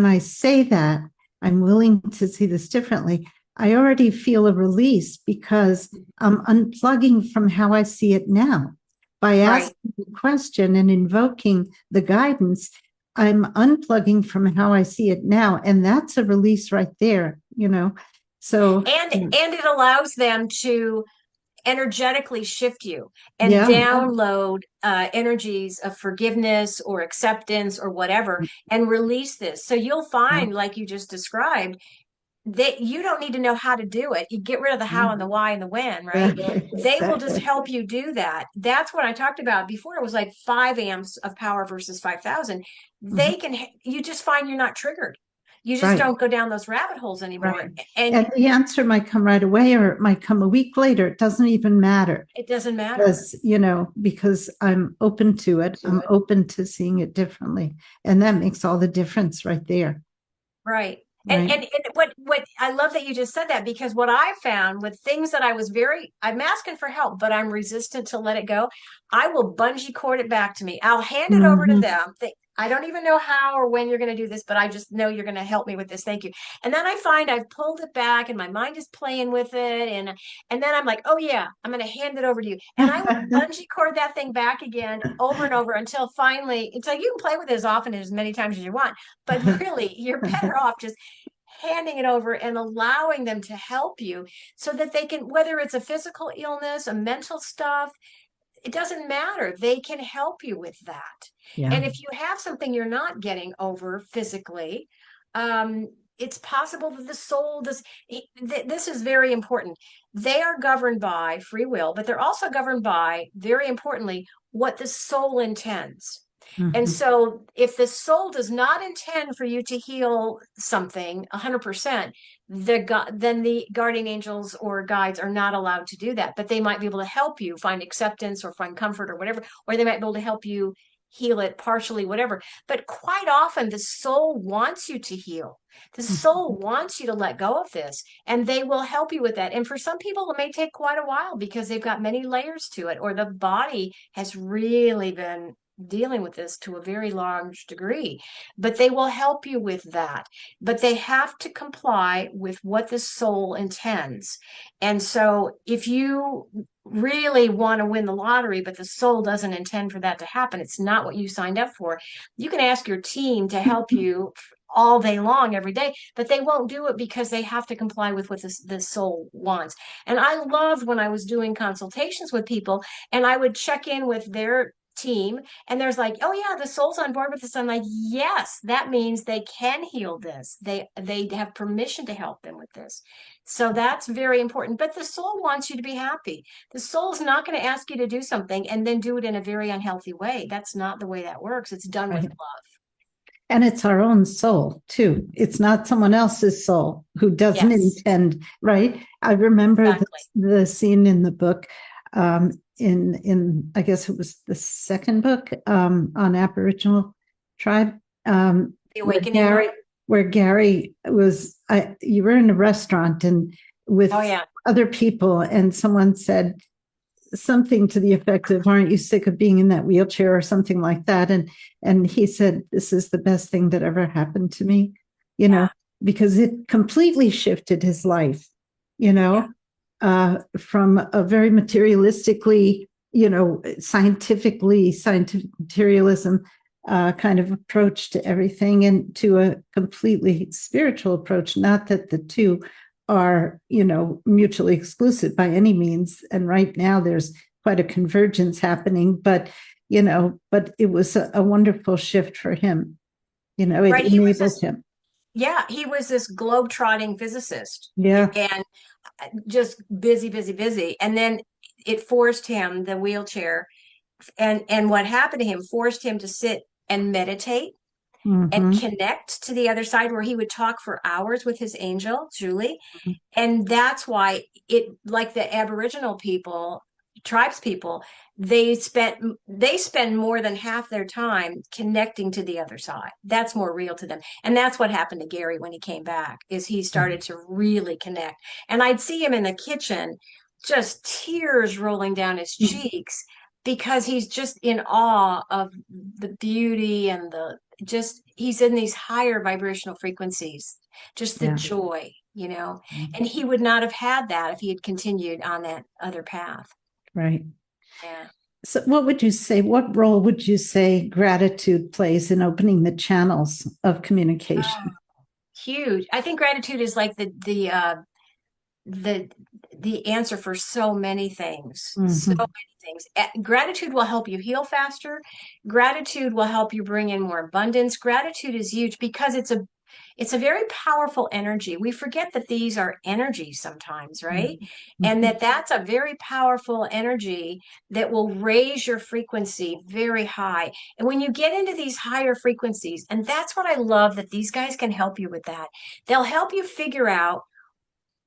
Speaker 2: I say that I'm willing to see this differently, I already feel a release because I'm unplugging from how I see it now. By
Speaker 1: Right.
Speaker 2: asking the question and invoking the guidance, I'm unplugging from how I see it now. And that's a release right there, So,
Speaker 1: And it allows them to energetically shift you and
Speaker 2: yeah.
Speaker 1: download energies of forgiveness or acceptance or whatever and release this. So you'll find, like you just described, that you don't need to know how to do it. You get rid of the how and the why and the when, right? They will just help you do that. That's what I talked about before. It was like 5 amps of power versus 5,000. You just find you're not triggered. You just
Speaker 2: Right.
Speaker 1: don't go down those rabbit holes anymore.
Speaker 2: Right.
Speaker 1: And
Speaker 2: And the answer might come right away or it might come a week later. It doesn't even matter.
Speaker 1: it doesn't matter.
Speaker 2: Because I'm open to it. I'm open to seeing it differently. And that makes all the difference right there.
Speaker 1: Right.
Speaker 2: Right.
Speaker 1: And what I love that you just said that, because what I found with things that I'm asking for help, but I'm resistant to let it go, I will bungee cord it back to me. I'll hand it over to them. I don't even know how or when you're going to do this, but I just know you're going to help me with this. Thank you. And then I find I've pulled it back and my mind is playing with it. And then I'm like, oh yeah, I'm going to hand it over to you. And I will bungee cord that thing back again over and over until finally, it's like you can play with it as often as many times as you want, but really you're better off just handing it over and allowing them to help you so that they can, whether it's a physical illness, a mental stuff, it doesn't matter. They can help you with that.
Speaker 2: Yeah.
Speaker 1: And if you have something you're not getting over physically, it's possible that the soul does. This is very important. They are governed by free will, but they're also governed by, very importantly, what the soul intends. And so if the soul does not intend for you to heal something 100%, then the guardian angels or guides are not allowed to do that. But they might be able to help you find acceptance or find comfort or whatever, or they might be able to help you heal it partially, whatever. But quite often the soul wants you to heal. The soul wants you to let go of this, and they will help you with that. And for some people, it may take quite a while because they've got many layers to it, or the body has really been dealing with this to a very large degree, but they will help you with that. But they have to comply with what the soul intends. And so if you really want to win the lottery, but the soul doesn't intend for that to happen, it's not what you signed up for, you can ask your team to help you all day long, every day, but they won't do it because they have to comply with what the soul wants. And I loved when I was doing consultations with people and I would check in with their team and there's like, oh yeah, the soul's on board with this. I'm like, yes, that means they can heal this. They have permission to help them with this. So that's very important. But the soul wants you to be happy. The soul's not going to ask you to do something and then do it in a very unhealthy way. That's not the way that works. It's done with love.
Speaker 2: And it's our own soul too. It's not someone else's soul who doesn't intend, right? I remember the scene in the book in I guess it was the second book on Aboriginal tribe,
Speaker 1: The
Speaker 2: where
Speaker 1: Awakening book?
Speaker 2: Gary was. You were in a restaurant and with
Speaker 1: Oh yeah.
Speaker 2: other people, and someone said something to the effect of, "Aren't you sick of being in that wheelchair?" or something like that, and he said, "This is the best thing that ever happened to me," you know,
Speaker 1: Yeah.
Speaker 2: because it completely shifted his life, you
Speaker 1: Yeah.
Speaker 2: know, from a very materialistically, scientific materialism kind of approach to everything, and to a completely spiritual approach. Not that the two are, mutually exclusive by any means. And right now there's quite a convergence happening, but it was a wonderful shift for him. It
Speaker 1: Right.
Speaker 2: enabled him.
Speaker 1: Yeah, he was this globe-trotting physicist
Speaker 2: Yeah.
Speaker 1: and just busy, busy, busy. And then it forced him, the wheelchair, and what happened to him forced him to sit and meditate and
Speaker 2: Mm-hmm.
Speaker 1: connect to the other side, where he would talk for hours with his angel, Julie. And that's why it, like the Aboriginal people, tribes people, they spend more than half their time connecting to the other side. That's more real to them. And that's what happened to Gary when he came back, is he started to really connect. And I'd see him in the kitchen, just tears rolling down his cheeks, because he's just in awe of the beauty and he's in these higher vibrational frequencies, just the
Speaker 2: Yeah.
Speaker 1: joy, and he would not have had that if he had continued on that other path.
Speaker 2: Right.
Speaker 1: Yeah.
Speaker 2: So what role would you say gratitude plays in opening the channels of communication?
Speaker 1: Huge. I think gratitude is like the answer for so many things. So
Speaker 2: Mm-hmm.
Speaker 1: many things. Gratitude will help you heal faster. Gratitude will help you bring in more abundance. Gratitude is huge because it's a very powerful energy. We forget that these are energies sometimes, right? And
Speaker 2: Mm-hmm.
Speaker 1: that's a very powerful energy that will raise your frequency very high. And when you get into these higher frequencies, and that's what I love, that these guys can help you with that. They'll help you figure out,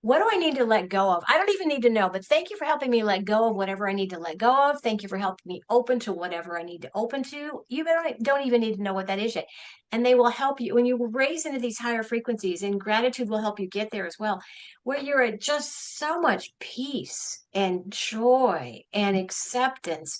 Speaker 1: what do I need to let go of? I don't even need to know, but thank you for helping me let go of whatever I need to let go of. Thank you for helping me open to whatever I need to open to. You don't even need to know what that is yet. And they will help you when you raise into these higher frequencies, and gratitude will help you get there as well, where you're at just so much peace and joy and acceptance.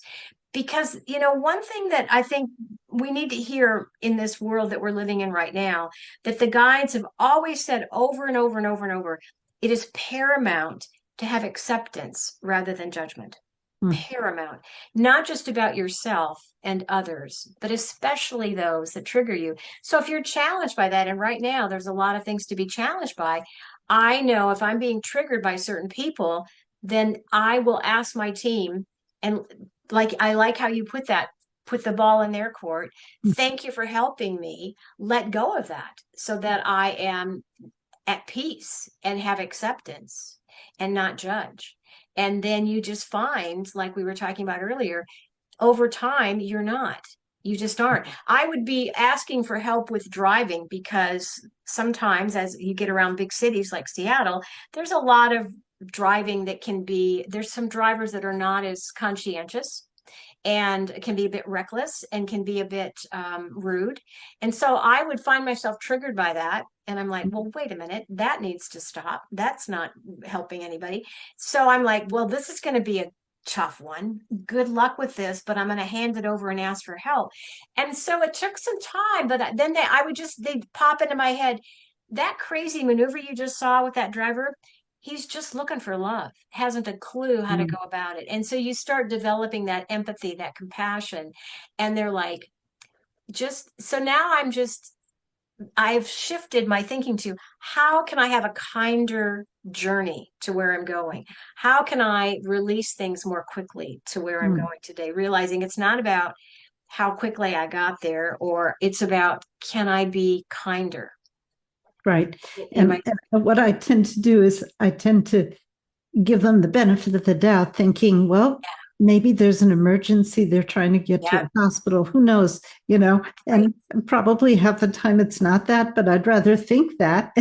Speaker 1: Because, one thing that I think we need to hear in this world that we're living in right now, that the guides have always said over and over and over and over, it is paramount to have acceptance rather than judgment. Paramount, not just about yourself and others, but especially those that trigger you. So if you're challenged by that, and right now there's a lot of things to be challenged by, I know if I'm being triggered by certain people, then I will ask my team, and I like how you put the ball in their court. Thank you for helping me let go of that, so that I am at peace and have acceptance and not judge. And then you just find, like we were talking about earlier, over time, you just aren't. I would be asking for help with driving, because sometimes as you get around big cities like Seattle, there's a lot of driving there's some drivers that are not as conscientious, and can be a bit reckless, and can be a bit rude. And so I would find myself triggered by that. And I'm like, well, wait a minute, that needs to stop. That's not helping anybody. So I'm like, well, this is going to be a tough one. Good luck with this, but I'm going to hand it over and ask for help. And so it took some time, but then they'd pop into my head, that crazy maneuver you just saw with that driver, he's just looking for love, hasn't a clue how to go about it. And so you start developing that empathy, that compassion. And they're like, so now I've shifted my thinking to, how can I have a kinder journey to where I'm going? How can I release things more quickly to where I'm going today? Realizing it's not about how quickly I got there, or it's about, can I be kinder?
Speaker 2: Right. And what I tend to do is I tend to give them the benefit of the doubt, thinking, well, maybe there's an emergency. They're trying to get to a hospital. Who knows, and probably half the time it's not that, but I'd rather think that.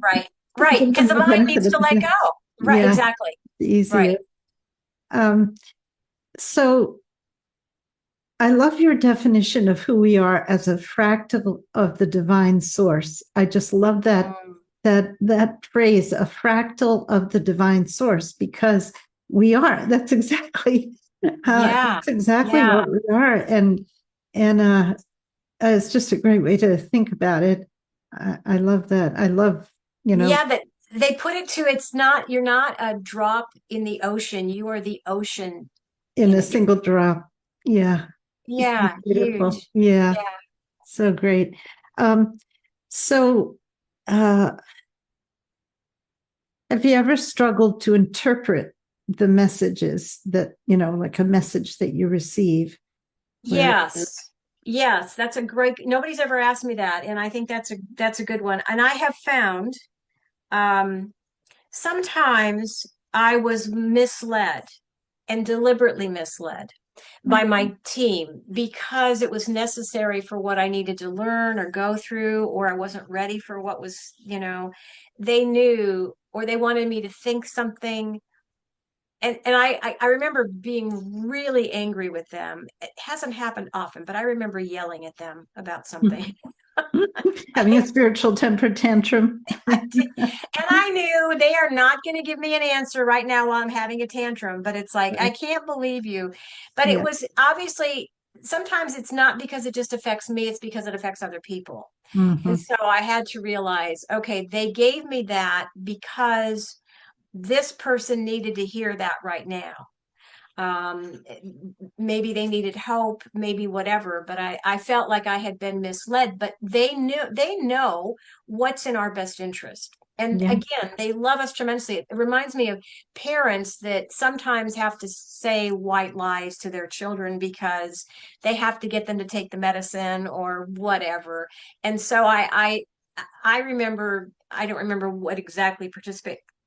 Speaker 1: Right. Because the mind needs to let go. Right.
Speaker 2: Easier.
Speaker 1: Exactly.
Speaker 2: Right. Um, so I love your definition of who we are as a fractal of the divine source. I just love that phrase, a fractal of the divine source, because we are.
Speaker 1: Yeah.
Speaker 2: That's exactly
Speaker 1: Yeah.
Speaker 2: what we are, and it's just a great way to think about it. I love that. I love,
Speaker 1: Yeah, that they put it to it's not you're not a drop in the ocean, you are the ocean
Speaker 2: in
Speaker 1: in
Speaker 2: a
Speaker 1: it.
Speaker 2: single drop. Yeah,
Speaker 1: Yeah,
Speaker 2: beautiful.
Speaker 1: huge.
Speaker 2: Yeah,
Speaker 1: Yeah.
Speaker 2: so great. Um, so, uh, have you ever struggled to interpret the messages that, like a message that you receive where,
Speaker 1: Yes. Yes, that's a great nobody's ever asked me that, and I think that's a good one. And I have found um sometimes I was misled and deliberately misled by my team because it was necessary for what I needed to learn or go through, or I wasn't ready for what was, they knew or they wanted me to think something. And I remember being really angry with them. It hasn't happened often, but I remember yelling at them about something.
Speaker 2: having a spiritual temper tantrum?
Speaker 1: And I knew they are not going to give me an answer right now while I'm having a tantrum, but it's like, I
Speaker 2: Right.
Speaker 1: can't believe you. But it
Speaker 2: Yeah.
Speaker 1: was obviously sometimes it's not because it just affects me, it's because it affects other people. And
Speaker 2: Hmm.
Speaker 1: so I had to realize, okay, they gave me that because this person needed to hear that right now. um Maybe they needed help, maybe whatever, but I felt like I had been misled. But they know what's in our best interest, and
Speaker 2: Yeah.
Speaker 1: again, they love us tremendously. It reminds me of parents that sometimes have to say white lies to their children because they have to get them to take the medicine or whatever. And so I remember, I don't remember what exactly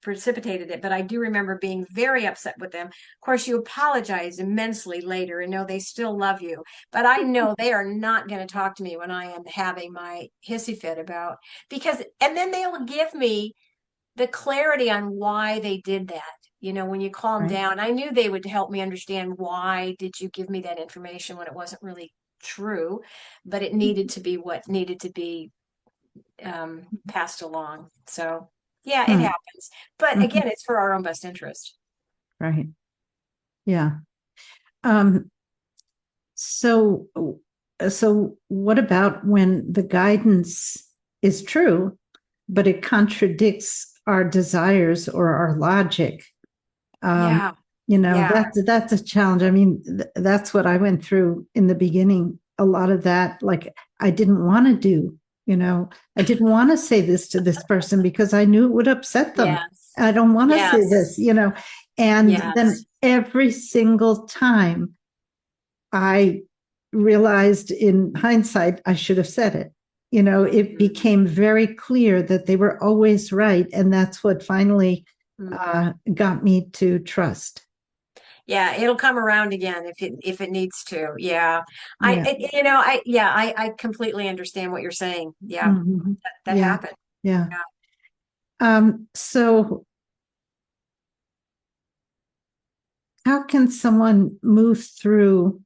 Speaker 1: precipitated it, but I do remember being very upset with them. Of course, you apologize immensely later and know they still love you, but I know they are not going to talk to me when I am having my hissy fit about because, and then they'll give me the clarity on why they did that. When you calm
Speaker 2: Right.
Speaker 1: down, I knew they would help me understand why did you give me that information when it wasn't really true, but it needed to be what needed to be passed along. So yeah, it
Speaker 2: Hmm.
Speaker 1: happens. But
Speaker 2: Mhm.
Speaker 1: again, it's for our own best interest.
Speaker 2: Right. Yeah. Um, so, so what about when the guidance is true, but it contradicts our desires or our logic? Um,
Speaker 1: Yeah. Yeah.
Speaker 2: that's a challenge. I mean, that's what I went through in the beginning. A lot of that, like I didn't want to do, I didn't want to say this to this person because I knew it would upset them.
Speaker 1: Yes.
Speaker 2: I don't want to say
Speaker 1: Yes.
Speaker 2: this. And then
Speaker 1: Yes.
Speaker 2: every single time I realized in hindsight, I should have said it. It
Speaker 1: Mhm.
Speaker 2: became very clear that they were always right. And that's what finally
Speaker 1: Mhm.
Speaker 2: got me to trust.
Speaker 1: Yeah, it'll come around again if it needs to. Yeah.
Speaker 2: Yeah.
Speaker 1: I completely understand what you're saying. Yeah.
Speaker 2: Mhm.
Speaker 1: That
Speaker 2: Yeah.
Speaker 1: happened.
Speaker 2: Yeah.
Speaker 1: Yeah.
Speaker 2: So how can someone move through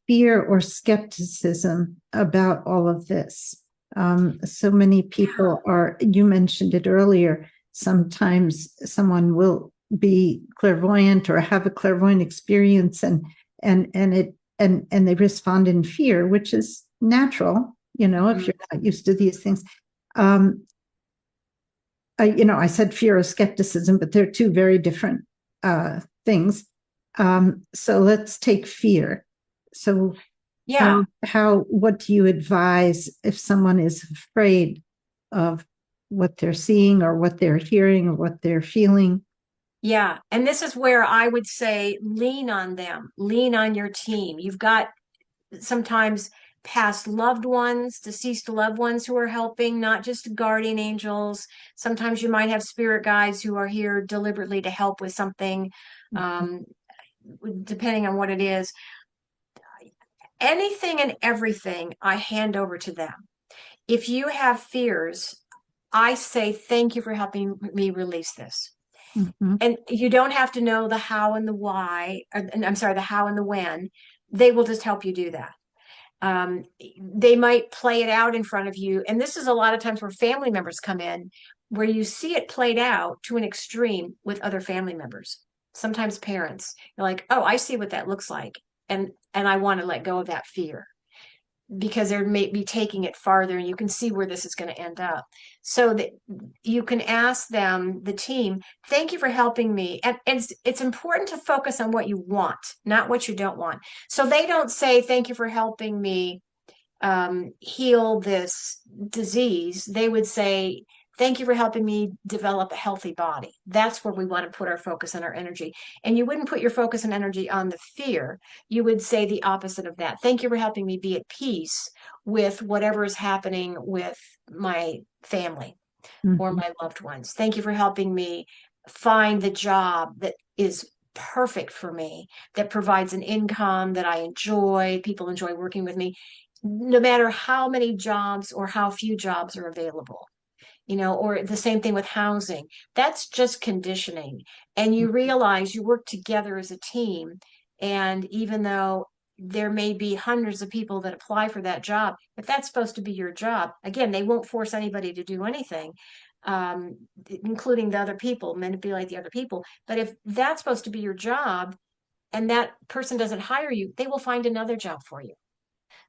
Speaker 2: fear or skepticism about all of this? So many people are, you mentioned it earlier, sometimes someone will be clairvoyant or have a clairvoyant experience and they respond in fear, which is natural, if
Speaker 1: Mhm.
Speaker 2: you're not used to these things. Um, I said fear or skepticism, but they're two very different things. So let's take fear. So
Speaker 1: Yeah.
Speaker 2: what do you advise if someone is afraid of what they're seeing or what they're hearing or what they're feeling?
Speaker 1: Yeah. And this is where I would say lean on them, lean on your team. You've got sometimes past loved ones, deceased loved ones who are helping, not just guardian angels. Sometimes you might have spirit guides who are here deliberately to help with something, um, depending on what it is. Anything and everything I hand over to them. If you have fears, I say, thank you for helping me release this.
Speaker 2: Mhm.
Speaker 1: And you don't have to know the how and the why, and I'm sorry, the how and the when. They will just help you do that. They might play it out in front of you. And this is a lot of times where family members come in, where you see it played out to an extreme with other family members, sometimes parents. You're like, oh, I see what that looks like. And I want to let go of that fear because they're maybe taking it farther and you can see where this is going to end up. So that you can ask them, the team, thank you for helping me. And it's important to focus on what you want, not what you don't want. So they don't say, thank you for helping me heal this disease. They would say, thank you for helping me develop a healthy body. That's where we want to put our focus and our energy. And you wouldn't put your focus and energy on the fear. You would say the opposite of that. Thank you for helping me be at peace with whatever is happening with my family or
Speaker 2: Mhm.
Speaker 1: my loved ones. Thank you for helping me find the job that is perfect for me, that provides an income that I enjoy, people enjoy working with me, no matter how many jobs or how few jobs are available. Or the same thing with housing. That's just conditioning. And you realize you work together as a team. And even though there may be hundreds of people that apply for that job, if that's supposed to be your job, again, they won't force anybody to do anything, um, including the other people, manipulate the other people. But if that's supposed to be your job and that person doesn't hire you, they will find another job for you.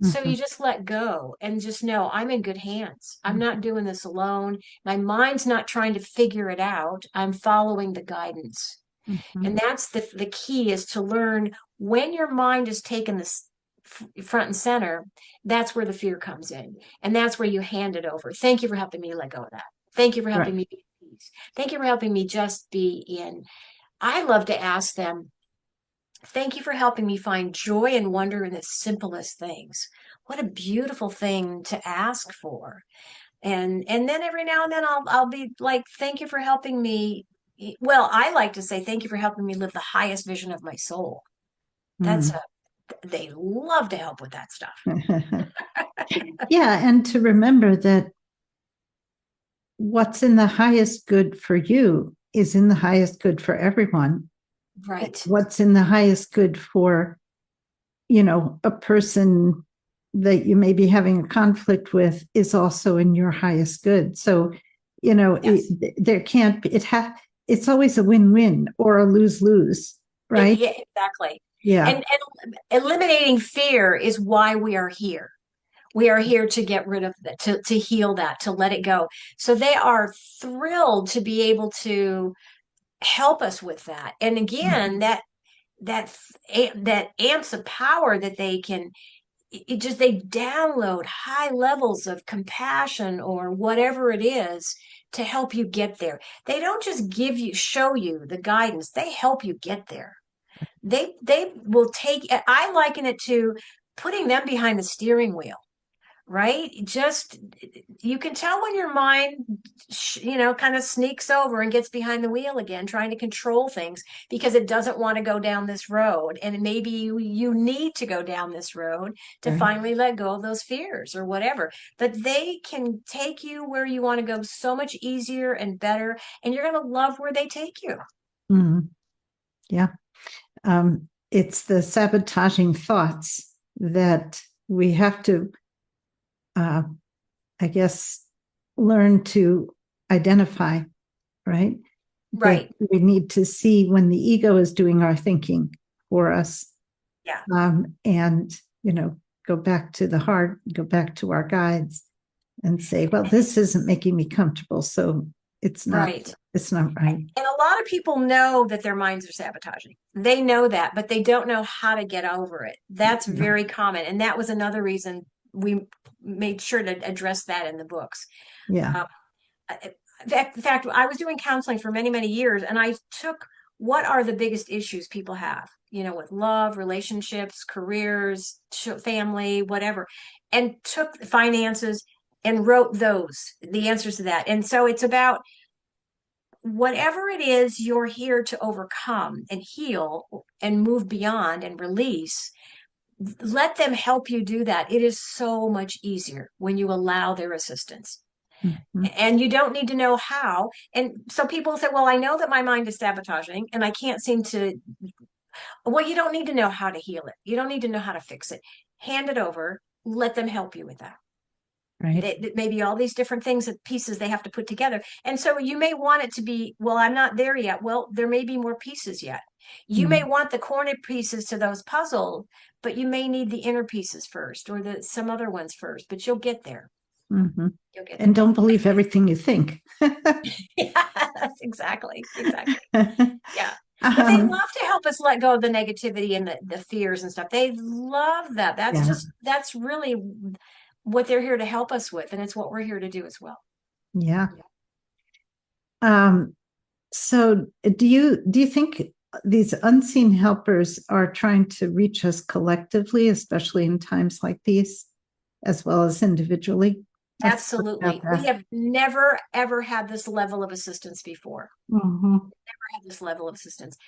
Speaker 1: So
Speaker 2: Mhm.
Speaker 1: you just let go and just know I'm in good hands. I'm not doing this alone. My mind's not trying to figure it out. I'm following the guidance.
Speaker 2: Mhm.
Speaker 1: And that's the key, is to learn when your mind is taken this front and center, that's where the fear comes in. And that's where you hand it over. Thank you for helping me let go of that. Thank you for helping
Speaker 2: Right.
Speaker 1: me be at peace. Thank you for helping me just be in. I love to ask them, thank you for helping me find joy and wonder in the simplest things. What a beautiful thing to ask for. And then every now and then I'll be like, thank you for helping me. Well, I like to say thank you for helping me live the highest vision of my soul. That's
Speaker 2: Mm.
Speaker 1: a They love to help with that stuff.
Speaker 2: Yeah, and to remember that what's in the highest good for you is in the highest good for everyone.
Speaker 1: Right.
Speaker 2: What's in the highest good for, a person that you may be having a conflict with is also in your highest good. So,
Speaker 1: Yes.
Speaker 2: there can't be, it's always a win-win or a lose-lose, right?
Speaker 1: Yeah, exactly.
Speaker 2: Yeah.
Speaker 1: And eliminating fear is why we are here. We are here to get rid of that, to heal that, to let it go. So they are thrilled to be able to help us with that. And again,
Speaker 2: Mhm.
Speaker 1: that amps of power that they can, they download high levels of compassion or whatever it is to help you get there. They don't just show you the guidance, they help you get there. They will take, I liken it to putting them behind the steering wheel, right? Just, you can tell when your mind, kind of sneaks over and gets behind the wheel again, trying to control things because it doesn't want to go down this road. And maybe you need to go down this road to
Speaker 2: Right.
Speaker 1: finally let go of those fears or whatever. But they can take you where you want to go so much easier and better. And you're going to love where they take you.
Speaker 2: Mhm. Yeah. It's the sabotaging thoughts that we have to, uh, I guess, learn to identify, right? That
Speaker 1: Right.
Speaker 2: we need to see when the ego is doing our thinking for us,
Speaker 1: Yeah.
Speaker 2: and, go back to the heart, go back to our guides and say, well, this isn't making me comfortable. So it's not,
Speaker 1: Right.
Speaker 2: it's not right.
Speaker 1: And a lot of people know that their minds are sabotaging. They know that, but they don't know how to get over it. That's
Speaker 2: Yeah.
Speaker 1: very common. And that was another reason we made sure to address that in the books.
Speaker 2: Yeah.
Speaker 1: Uh, in fact, I was doing counseling for many, many years, and I took what are the biggest issues people have, with love, relationships, careers, family, whatever, and took finances and wrote the answers to that. And so it's about whatever it is you're here to overcome and heal and move beyond and release, let them help you do that. It is so much easier when you allow their assistance.
Speaker 2: Mhm.
Speaker 1: And you don't need to know how. And so people say, well, I know that my mind is sabotaging and I can't seem to. Well, you don't need to know how to heal it. You don't need to know how to fix it. Hand it over. Let them help you with that.
Speaker 2: Right.
Speaker 1: Maybe all these different things and pieces they have to put together. And so you may want it to be, well, I'm not there yet. Well, there may be more pieces yet. You may
Speaker 2: Mhm.
Speaker 1: want the corner pieces to those puzzle, but you may need the inner pieces first or some other ones first, but you'll get there.
Speaker 2: Mhm.
Speaker 1: You'll get there.
Speaker 2: And don't believe everything you think.
Speaker 1: Yeah, exactly. Yeah. But they
Speaker 2: Um,
Speaker 1: love to help us let go of the negativity and the fears and stuff. They love that.
Speaker 2: yeah,
Speaker 1: That's really what they're here to help us with. And it's what we're here to do as well.
Speaker 2: yeah. Um, so do you think these unseen helpers are trying to reach us collectively, especially in times like these, as well as individually? Let's talk about
Speaker 1: Absolutely. We
Speaker 2: that.
Speaker 1: have never, ever had this level of assistance before.
Speaker 2: Mhm.
Speaker 1: Never had this level of assistance.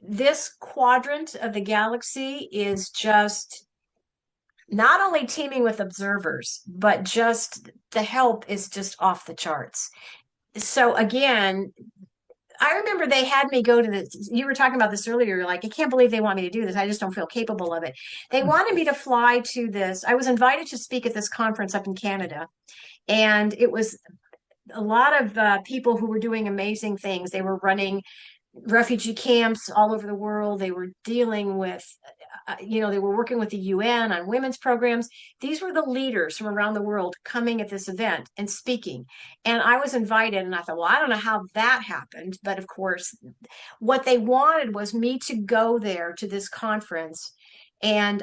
Speaker 1: This quadrant of the galaxy is just not only teeming with observers, but just the help is just off the charts. So again, I remember they had me go to this. You were talking about this earlier. You're like, I can't believe they want me to do this. I just don't feel capable of it. They wanted me to fly to this. I was invited to speak at this conference up in Canada. And it was a lot of people who were doing amazing things. They were running refugee camps all over the world. They were dealing with, they were working with the UN on women's programs. These were the leaders from around the world coming at this event and speaking. And I was invited, and I thought, well, I don't know how that happened. But of course, what they wanted was me to go there to this conference and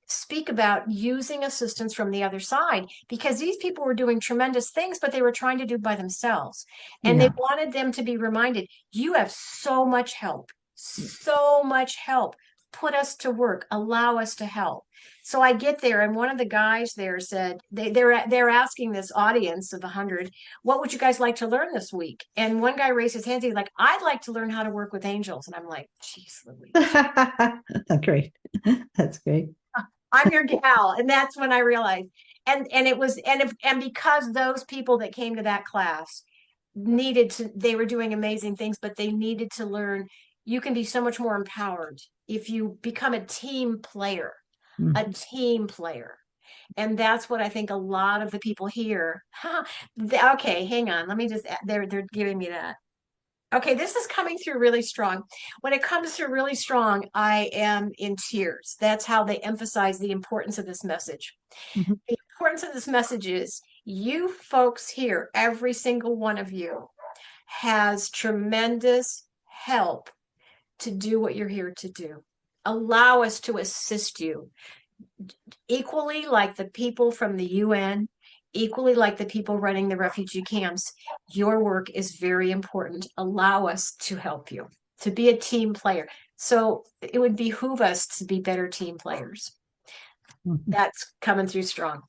Speaker 1: speak about using assistance from the other side, because these people were doing tremendous things, but they were trying to do by themselves. And they
Speaker 2: Yeah.
Speaker 1: wanted them to be reminded, you have so much help, so much help. Put us to work, allow us to help. So I get there, and one of the guys there said, they're asking this audience of 100, what would you guys like to learn this week? And one guy raised his hand. He's like, I'd like to learn how to work with angels. And I'm like, geez Louise,
Speaker 2: Great. That's great.
Speaker 1: I'm your gal. And that's when I realized. And it was, and because those people that came to that class needed to, they were doing amazing things, but they needed to learn you can be so much more empowered if you become a team player, a
Speaker 2: Mhm.
Speaker 1: team player. And that's what I think a lot of the people here. Okay, hang on. Let me just, they're giving me that. Okay, this is coming through really strong. When it comes through really strong, I am in tears. That's how they emphasize the importance of this message.
Speaker 2: Mhm.
Speaker 1: The importance of this message is you folks here, every single one of you, has tremendous help to do what you're here to do. Allow us to assist you equally like the people from the UN, equally like the people running the refugee camps. Your work is very important. Allow us to help you, to be a team player. So it would behoove us to be better team players.
Speaker 2: Mhm.
Speaker 1: That's coming through strong.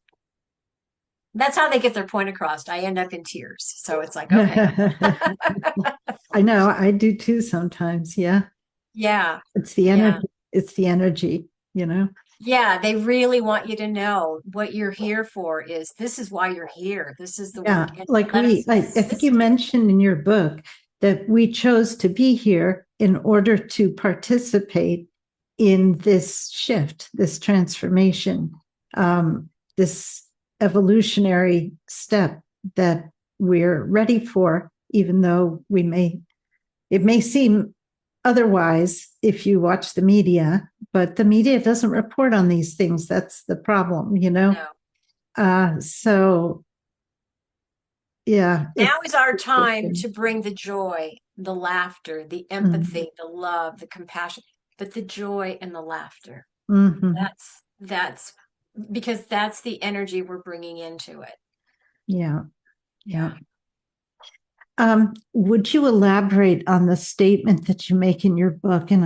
Speaker 1: That's how they get their point across. I end up in tears. So it's like, okay.
Speaker 2: I know, I do too sometimes. Yeah.
Speaker 1: Yeah.
Speaker 2: It's the
Speaker 1: Yeah.
Speaker 2: energy. It's the energy, you know.
Speaker 1: Yeah. They really want you to know what you're here for is this is why you're here. This is the
Speaker 2: Yeah.
Speaker 1: work. And
Speaker 2: Like
Speaker 1: let us
Speaker 2: I think you
Speaker 1: assist you.
Speaker 2: mentioned in your book that we chose to be here in order to participate in this shift, this transformation, this evolutionary step that we're ready for, even though it may seem otherwise if you watch the media, but the media doesn't report on these things. That's the problem, you know?
Speaker 1: No.
Speaker 2: So yeah,
Speaker 1: Now is our time to bring the joy, the laughter, the
Speaker 2: mm-hmm.
Speaker 1: empathy, the love, the compassion, but the joy and the laughter.
Speaker 2: Mm-hmm.
Speaker 1: That's because that's the energy we're bringing into it.
Speaker 2: Yeah.
Speaker 1: Yeah.
Speaker 2: Yeah. Would you elaborate on the statement that you make in your book? And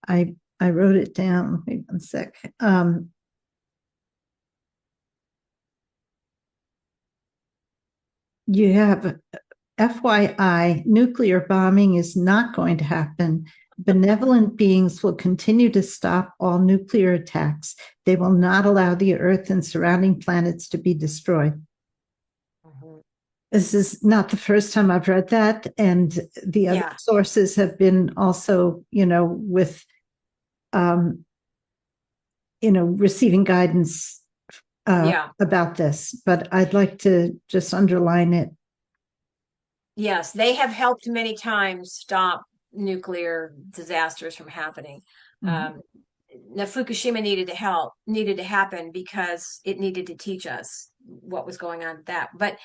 Speaker 2: I wrote it down. Wait one sec. You have FYI, nuclear bombing is not going to happen. Benevolent beings will continue to stop all nuclear attacks. They will not allow the Earth and surrounding planets to be destroyed.
Speaker 1: Mhm.
Speaker 2: This is not the first time I've read that. And the other
Speaker 1: Yeah.
Speaker 2: sources have been also, with, um, receiving guidance
Speaker 1: Yeah.
Speaker 2: about this. But I'd like to just underline it.
Speaker 1: Yes, they have helped many times stop nuclear disasters from happening.
Speaker 2: Mhm.
Speaker 1: Um, Now, Fukushima needed to happen because it needed to teach us what was going on with that. But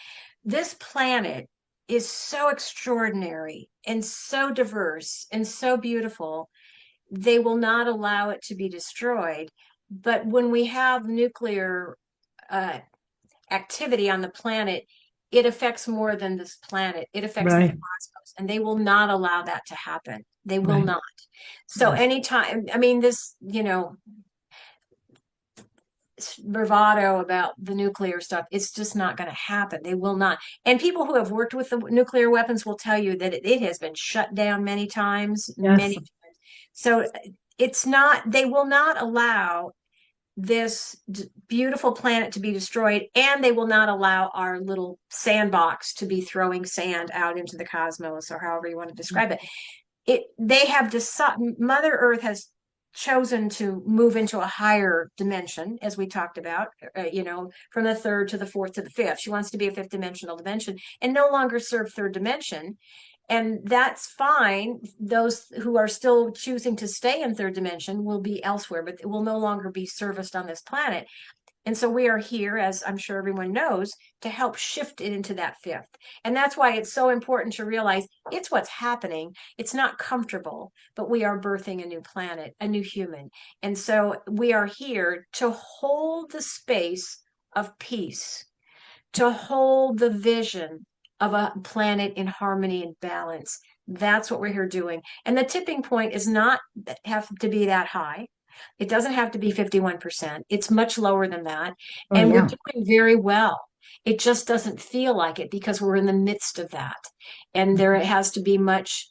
Speaker 1: this planet is so extraordinary and so diverse and so beautiful. They will not allow it to be destroyed. But when we have nuclear uh, activity on the planet, it affects more than this planet. It affects the
Speaker 2: Right,
Speaker 1: cosmos, and they will not allow that to happen. They will
Speaker 2: right,
Speaker 1: not. So
Speaker 2: right,
Speaker 1: anytime, I mean, this, bravado about the nuclear stuff, it's just not going to happen. They will not. And people who have worked with the nuclear weapons will tell you that it has been shut down many times, many
Speaker 2: yes,
Speaker 1: times. So it's not, they will not allow this beautiful planet to be destroyed, and they will not allow our little sandbox to be throwing sand out into the cosmos, or however you want to describe it. They have decided, Mother Earth has chosen to move into a higher dimension, as we talked about, from the third to the fourth to the fifth. She wants to be a fifth dimensional dimension and no longer serve third dimension. And that's fine. Those who are still choosing to stay in third dimension will be elsewhere, but it will no longer be serviced on this planet. And so we are here, as I'm sure everyone knows, to help shift it into that fifth. And that's why it's so important to realize it's what's happening. It's not comfortable, but we are birthing a new planet, a new human. And so we are here to hold the space of peace, to hold the vision of a planet in harmony and balance. That's what we're here doing. And the tipping point is not have to be that high. It doesn't have to be 51%. It's much lower than that.
Speaker 2: oh
Speaker 1: And we're
Speaker 2: yeah.
Speaker 1: doing very well. It just doesn't feel like it because we're in the midst of that. And there has to be much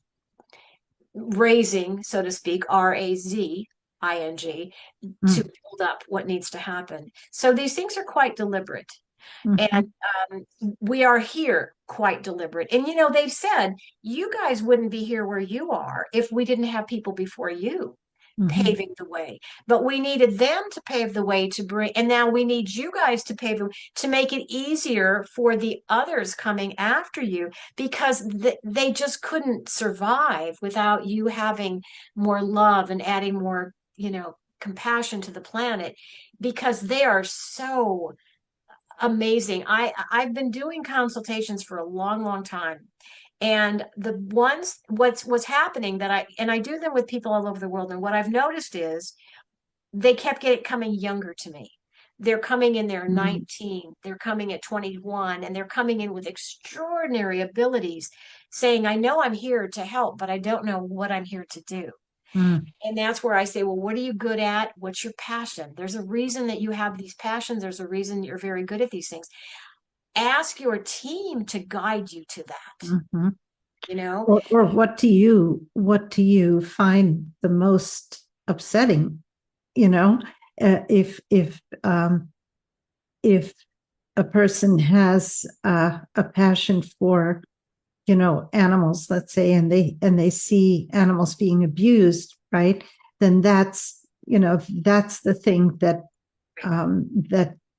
Speaker 1: raising, so to speak, RAZING, to
Speaker 2: Mm,
Speaker 1: build up what needs to happen. So these things are quite deliberate.
Speaker 2: mhm,
Speaker 1: And we are here quite deliberate. And, they've said, you guys wouldn't be here where you are if we didn't have people before you
Speaker 2: mhm,
Speaker 1: paving the way. But we needed them to pave the way to bring, and now we need you guys to pave the way to make it easier for the others coming after you, because they just couldn't survive without you having more love and adding more, compassion to the planet, because they are so amazing. I've been doing consultations for a long, long time. And the ones what's happening that I do them with people all over the world. And what I've noticed is they kept coming younger to me. They're coming in, they're
Speaker 2: mm,
Speaker 1: 19, they're coming at 21, and they're coming in with extraordinary abilities, saying, I know I'm here to help, but I don't know what I'm here to do.
Speaker 2: mm.
Speaker 1: And that's where I say, well, what are you good at? What's your passion? There's a reason that you have these passions. There's a reason you're very good at these things. Ask your team to guide you to that,
Speaker 2: Mhm.
Speaker 1: you know?
Speaker 2: Or what do you find the most upsetting? You know, if a person has a passion for animals, let's say, and they see animals being abused, right? Then that's the thing that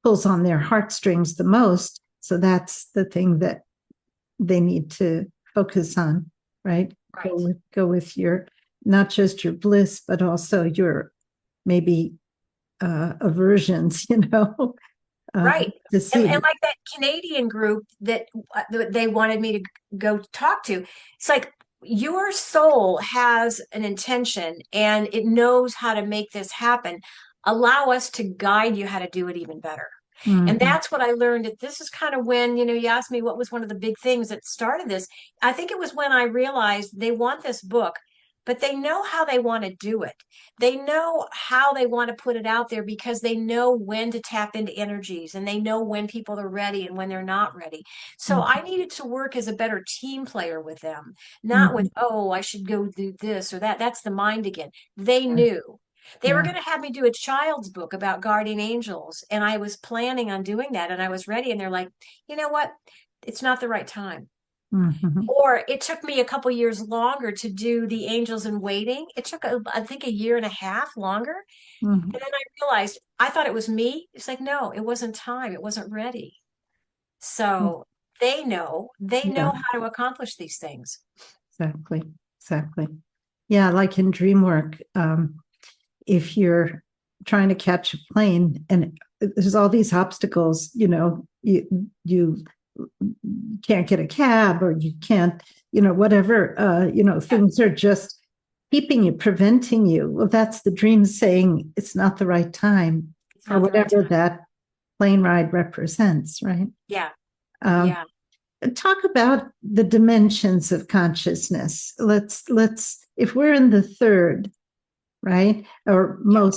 Speaker 2: pulls on their heartstrings the most. So that's the thing that they need to focus on, right? Go
Speaker 1: Right.
Speaker 2: with go with your not just your bliss, but also your maybe aversions,
Speaker 1: Right.
Speaker 2: to
Speaker 1: And
Speaker 2: see.
Speaker 1: like that Canadian group that they wanted me to go talk to, it's like your soul has an intention and it knows how to make this happen. Allow us to guide you how to do it even better. And
Speaker 2: Mhm,
Speaker 1: that's what I learned. That this is kind of when, you asked me what was one of the big things that started this. I think it was when I realized they want this book, but they know how they want to do it. They know how they want to put it out there because they know when to tap into energies, and they know when people are ready and when they're not ready. So
Speaker 2: mhm,
Speaker 1: I needed to work as a better team player with them, not
Speaker 2: mhm.
Speaker 1: with, oh, I should go do this or that. That's the mind again. They
Speaker 2: Yeah,
Speaker 1: knew. They were
Speaker 2: yeah.
Speaker 1: going to have me do a child's book about guardian angels, and I was planning on doing that, and I was ready. And they're like, you know what? it's not the right time.
Speaker 2: Mhm.
Speaker 1: Or it took me a couple years longer to do the angels in waiting. It took, I think, a year and a half longer. And
Speaker 2: Mhm.
Speaker 1: then I realized I thought it was me. It's like, no, it wasn't time. It wasn't ready. So they
Speaker 2: Yeah,
Speaker 1: know how to accomplish these things.
Speaker 2: exactly. Exactly. Yeah, like in dream work, if you're trying to catch a plane and there's all these obstacles, you can't get a cab or you can't, whatever,
Speaker 1: Yeah,
Speaker 2: things are just keeping you, preventing you. Well, that's the dream saying it's not the right time
Speaker 1: it's
Speaker 2: for
Speaker 1: not the right
Speaker 2: whatever
Speaker 1: time.
Speaker 2: that plane ride represents, right?
Speaker 1: Yeah,
Speaker 2: Um,
Speaker 1: yeah.
Speaker 2: talk about the dimensions of consciousness. Let's if we're in the third, right? Or
Speaker 1: Yeah.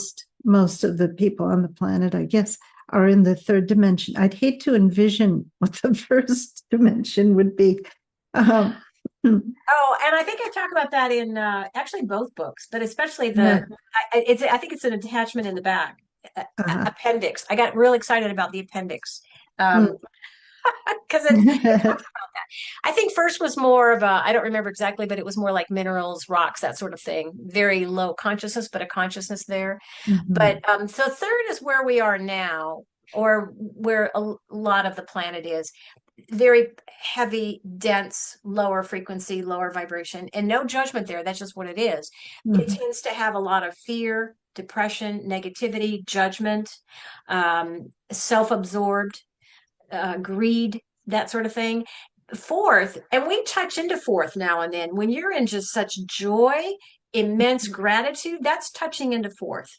Speaker 2: most of the people on the planet, I guess, are in the third dimension. I'd hate to envision what the first dimension would be. Um,
Speaker 1: Oh, and I think I talk about that in actually both books, but especially
Speaker 2: yeah.
Speaker 1: I think it's an attachment in the back,
Speaker 2: Uh,
Speaker 1: appendix. I got real excited about the appendix.
Speaker 2: mm.
Speaker 1: Because it talks about that. I think first was more of a, I don't remember exactly, but it was more like minerals, rocks, that sort of thing. Very low consciousness, but a consciousness there.
Speaker 2: Mhm.
Speaker 1: But so third is where we are now, or where a lot of the planet is. Very heavy, dense, lower frequency, lower vibration, and no judgment there. That's just what it is. It
Speaker 2: Mhm.
Speaker 1: tends to have a lot of fear, depression, negativity, judgment, self-absorbed, greed, that sort of thing. Fourth, and we touch into fourth now and then, when you're in just such joy, immense gratitude, that's touching into fourth.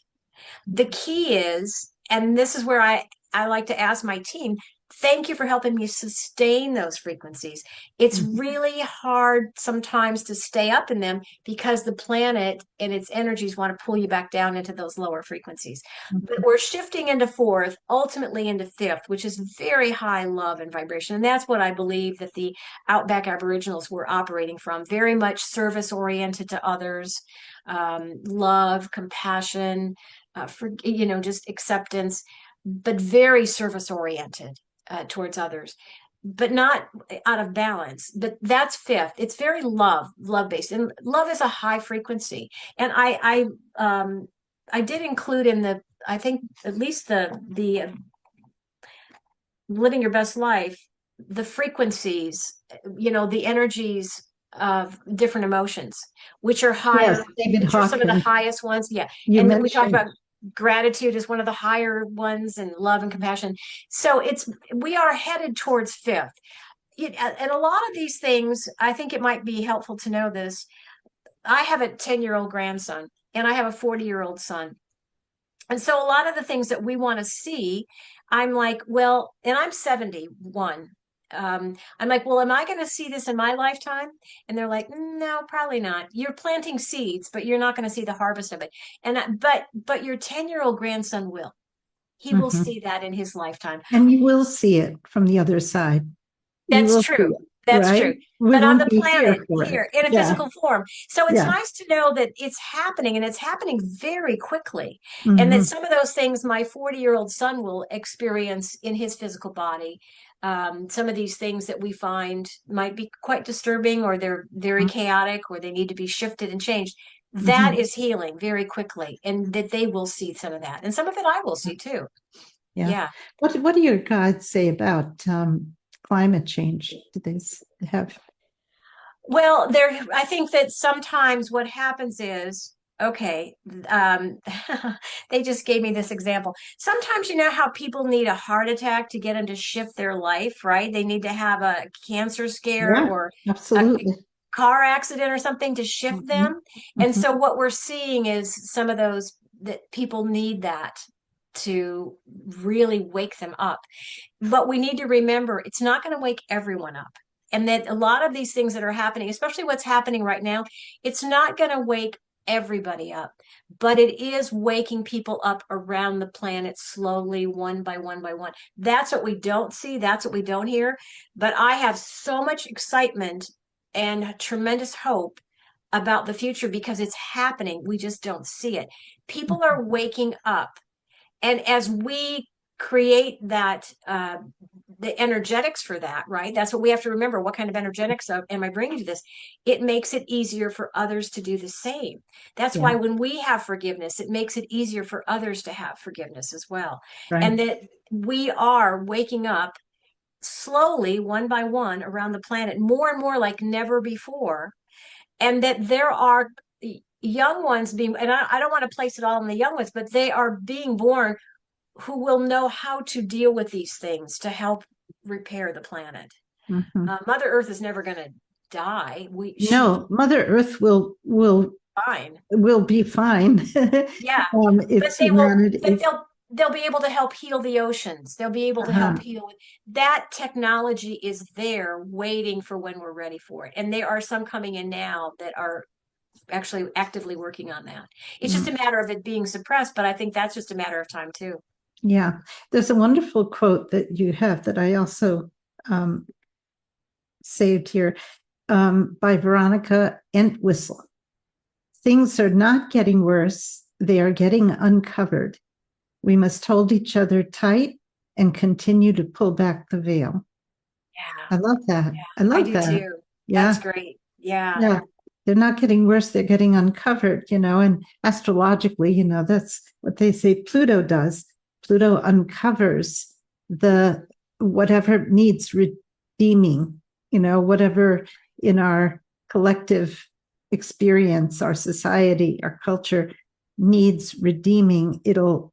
Speaker 1: The key is, and this is where I like to ask my team, thank you for helping me sustain those frequencies. It's
Speaker 2: Mhm.
Speaker 1: really hard sometimes to stay up in them because the planet and its energies want to pull you back down into those lower frequencies. But
Speaker 2: Mhm.
Speaker 1: we're shifting into fourth, ultimately into fifth, which is very high love and vibration. And that's what I believe that the Outback Aboriginals were operating from, very much service oriented to others, love, compassion, for just acceptance, but very service oriented towards others, but not out of balance. But that's fifth. It's very love based, and love is a high frequency. And I did include in the, I think at least the living your best life, the frequencies, the energies of different emotions, which are
Speaker 2: Yes,
Speaker 1: higher,
Speaker 2: David
Speaker 1: which are some of the
Speaker 2: Hawkins.
Speaker 1: highest ones. Yeah.
Speaker 2: You
Speaker 1: And then we talked
Speaker 2: mentioned,
Speaker 1: about gratitude is one of the higher ones, and love and compassion. So we are headed towards fifth. And a lot of these things, I think it might be helpful to know this. I have a 10-year-old grandson and I have a 40-year-old son. And so a lot of the things that we want to see, I'm like, well, and I'm 71. I'm like, well, am I going to see this in my lifetime? And they're like, no, probably not. You're planting seeds, but you're not going to see the harvest of it. And but your 10-year-old grandson will. He will
Speaker 2: mhm.
Speaker 1: see that in his lifetime.
Speaker 2: And you will see it from the other side. You
Speaker 1: That's
Speaker 2: will see
Speaker 1: true.
Speaker 2: it,
Speaker 1: That's
Speaker 2: right?
Speaker 1: true.
Speaker 2: We
Speaker 1: But on
Speaker 2: won't
Speaker 1: the
Speaker 2: be here
Speaker 1: planet
Speaker 2: for it.
Speaker 1: here in a
Speaker 2: Yeah,
Speaker 1: physical form. So it's
Speaker 2: yeah.
Speaker 1: nice to know that it's happening, and it's happening very quickly. And that
Speaker 2: Mhm.
Speaker 1: some of those things my 40-year-old son will experience in his physical body. Some of these things that we find might be quite disturbing, or they're very chaotic, or they need to be shifted and changed. That
Speaker 2: Mhm.
Speaker 1: is healing very quickly, and that they will see some of that. And some of it I will see too.
Speaker 2: Yeah.
Speaker 1: Yeah.
Speaker 2: What do your guides say about climate change? Do they have?
Speaker 1: Well, I think that sometimes what happens is, okay, they just gave me this example. Sometimes you know how people need a heart attack to get them to shift their life, right? They need to have a cancer scare
Speaker 2: Yeah,
Speaker 1: or a
Speaker 2: absolutely.
Speaker 1: car accident or something to shift
Speaker 2: Mhm.
Speaker 1: them. And
Speaker 2: Mhm.
Speaker 1: so what we're seeing is some of those that people need that to really wake them up. But we need to remember it's not going to wake everyone up. And that a lot of these things that are happening, especially what's happening right now, it's not going to wake everybody up, but it is waking people up around the planet slowly, one by one by one. That's what we don't see. That's what we don't hear. But I have so much excitement and tremendous hope about the future because it's happening. We just don't see it. People are waking up. And as we create that the energetics for that, right? That's what we have to remember. What kind of energetics am I bringing to this? It makes it easier for others to do the same. That's
Speaker 2: Yeah.
Speaker 1: why when we have forgiveness, it makes it easier for others to have forgiveness as well.
Speaker 2: Right.
Speaker 1: And that we are waking up slowly, one by one, around the planet, more and more like never before. And that there are young ones being, and I don't want to place it all on the young ones, but they are being born who will know how to deal with these things to help repair the planet.
Speaker 2: Mhm.
Speaker 1: Mother Earth is never going to die. She's
Speaker 2: No, Mother Earth
Speaker 1: fine.
Speaker 2: will be fine.
Speaker 1: Yeah, but
Speaker 2: It's
Speaker 1: but
Speaker 2: humanity.
Speaker 1: they'll be able to help heal the oceans. They'll be able to help
Speaker 2: Uh-huh.
Speaker 1: heal. That technology is there waiting for when we're ready for it. And there are some coming in now that are actually actively working on that. It's just
Speaker 2: Mm.
Speaker 1: a matter of it being suppressed, but I think that's just a matter of time too.
Speaker 2: Yeah, there's a wonderful quote that you have that I also um, saved here by Veronica Entwistle. Things are not getting worse, they are getting uncovered. We must hold each other tight and continue to pull back the veil.
Speaker 1: Yeah,
Speaker 2: I love that. I
Speaker 1: I
Speaker 2: love
Speaker 1: do
Speaker 2: that.
Speaker 1: too. That's
Speaker 2: Yeah.
Speaker 1: great. Yeah.
Speaker 2: Yeah. They're not getting worse, they're getting uncovered, and astrologically, that's what they say Pluto does. Pluto uncovers the whatever needs redeeming, whatever in our collective experience, our society, our culture needs redeeming. It'll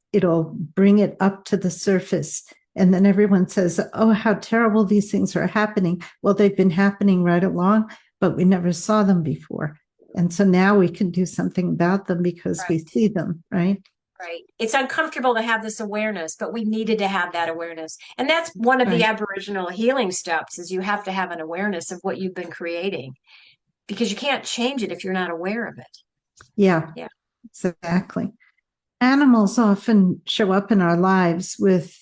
Speaker 2: bring it up to the surface. And then everyone says, oh, how terrible these things are happening. Well, they've been happening right along, but we never saw them before. And so now we can do something about them because we
Speaker 1: Right.
Speaker 2: see them, right?
Speaker 1: Right. It's uncomfortable to have this awareness, but we needed to have that awareness. And that's one of the
Speaker 2: Right.
Speaker 1: Aboriginal healing steps is you have to have an awareness of what you've been creating because you can't change it if you're not aware of it.
Speaker 2: Yeah,
Speaker 1: Yeah.
Speaker 2: exactly. Animals often show up in our lives with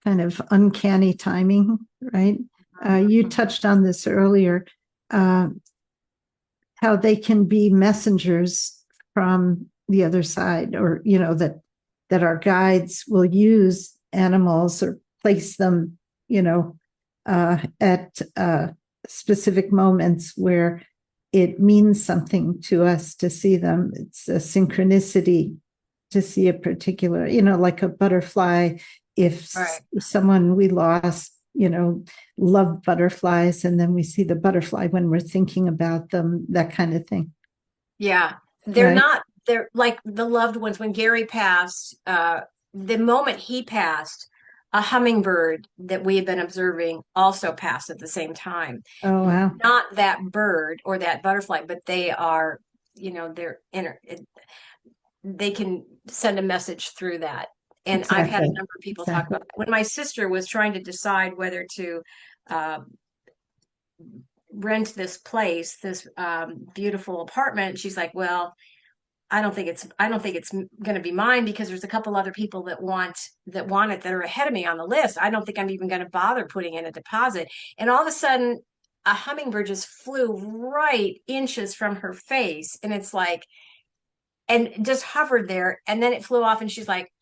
Speaker 2: kind of uncanny timing, right? You
Speaker 1: Mhm.
Speaker 2: touched on this earlier, uh, how they can be messengers from the other side, or that our guides will use animals or place them, at specific moments where it means something to us to see them. It's a synchronicity to see a particular, like a butterfly. If
Speaker 1: Right.
Speaker 2: someone we lost, love butterflies, and then we see the butterfly when we're thinking about them, that kind of thing.
Speaker 1: Yeah.
Speaker 2: Right.
Speaker 1: They're like the loved ones. When Gary passed, the moment he passed, a hummingbird that we had been observing also passed at the same time.
Speaker 2: Oh, wow.
Speaker 1: Not that bird or that butterfly, but they are, they can send a message through that. And I've had a
Speaker 2: Exactly.
Speaker 1: number of people talk
Speaker 2: Exactly.
Speaker 1: about that. When my sister was trying to decide whether to uh, rent this place, this beautiful apartment, she's like, "Well, I don't think it's going to be mine because there's a couple other people that want it that are ahead of me on the list. I don't think I'm even going to bother putting in a deposit." And all of a sudden, a hummingbird just flew right inches from her face, and it's like, and just hovered there, and then it flew off, and she's like,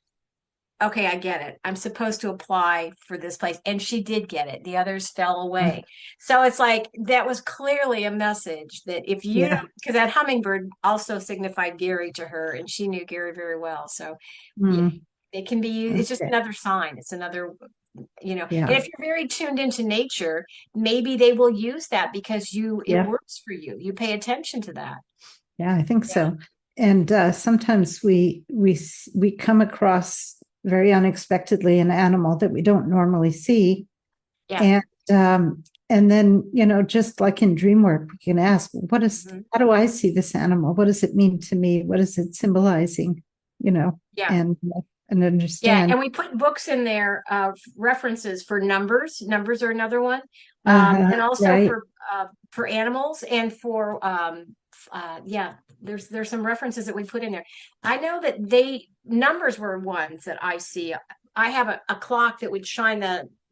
Speaker 1: okay, I get it. I'm supposed to apply for this place. And she did get it. The others fell away. So it's like that was clearly a message that if you
Speaker 2: Yeah.
Speaker 1: don't, because that hummingbird also signified Gary to her, and she knew Gary very well. So yeah,
Speaker 2: Mm,
Speaker 1: it can be used. It's just
Speaker 2: okay.
Speaker 1: another sign. It's another, and
Speaker 2: Yeah.
Speaker 1: if you're very tuned into nature, maybe they will use that because it
Speaker 2: Yeah.
Speaker 1: works for you. You pay attention to that.
Speaker 2: Yeah, I think
Speaker 1: Yeah.
Speaker 2: so. And sometimes we come across very unexpectedly an animal that we don't normally see,
Speaker 1: Yeah.
Speaker 2: and and then just like in dream work, we can ask,
Speaker 1: Mhm.
Speaker 2: how do I see this animal? What does it mean to me? What is it symbolizing?
Speaker 1: Yeah.
Speaker 2: And
Speaker 1: Yeah,
Speaker 2: understand.
Speaker 1: and we put books in there of references for numbers. Numbers are another one, and also
Speaker 2: Right.
Speaker 1: for animals and for yeah. There's some references that we put in there. I know that numbers were ones that I see. I have a clock that would shine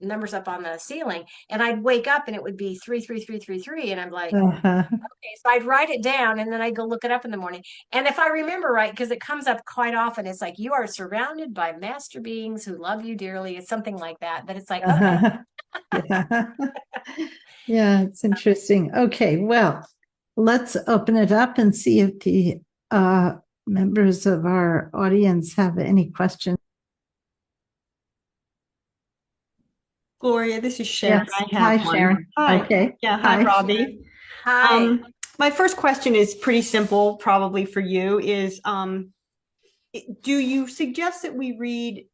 Speaker 1: numbers up on the ceiling, and I'd wake up and it would be 33333, and I'm like,
Speaker 2: Uh-huh.
Speaker 1: okay, so I'd write it down and then I'd go look it up in the morning. And if I remember right, because it comes up quite often, it's like, you are surrounded by master beings who love you dearly. It's something like that. But it's like, okay.
Speaker 2: Uh-huh. Yeah. Yeah, it's interesting. Okay, well, let's open it up and see if the members of our audience have any questions.
Speaker 3: Gloria, this is Sharon.
Speaker 2: Yes.
Speaker 3: I
Speaker 2: Hi,
Speaker 3: have one.
Speaker 2: Sharon.
Speaker 3: Hi.
Speaker 2: Okay.
Speaker 3: Yeah, hi,
Speaker 2: Hi.
Speaker 3: Robbie.
Speaker 1: Hi.
Speaker 3: My first question is pretty simple, probably for you, is do you suggest that we read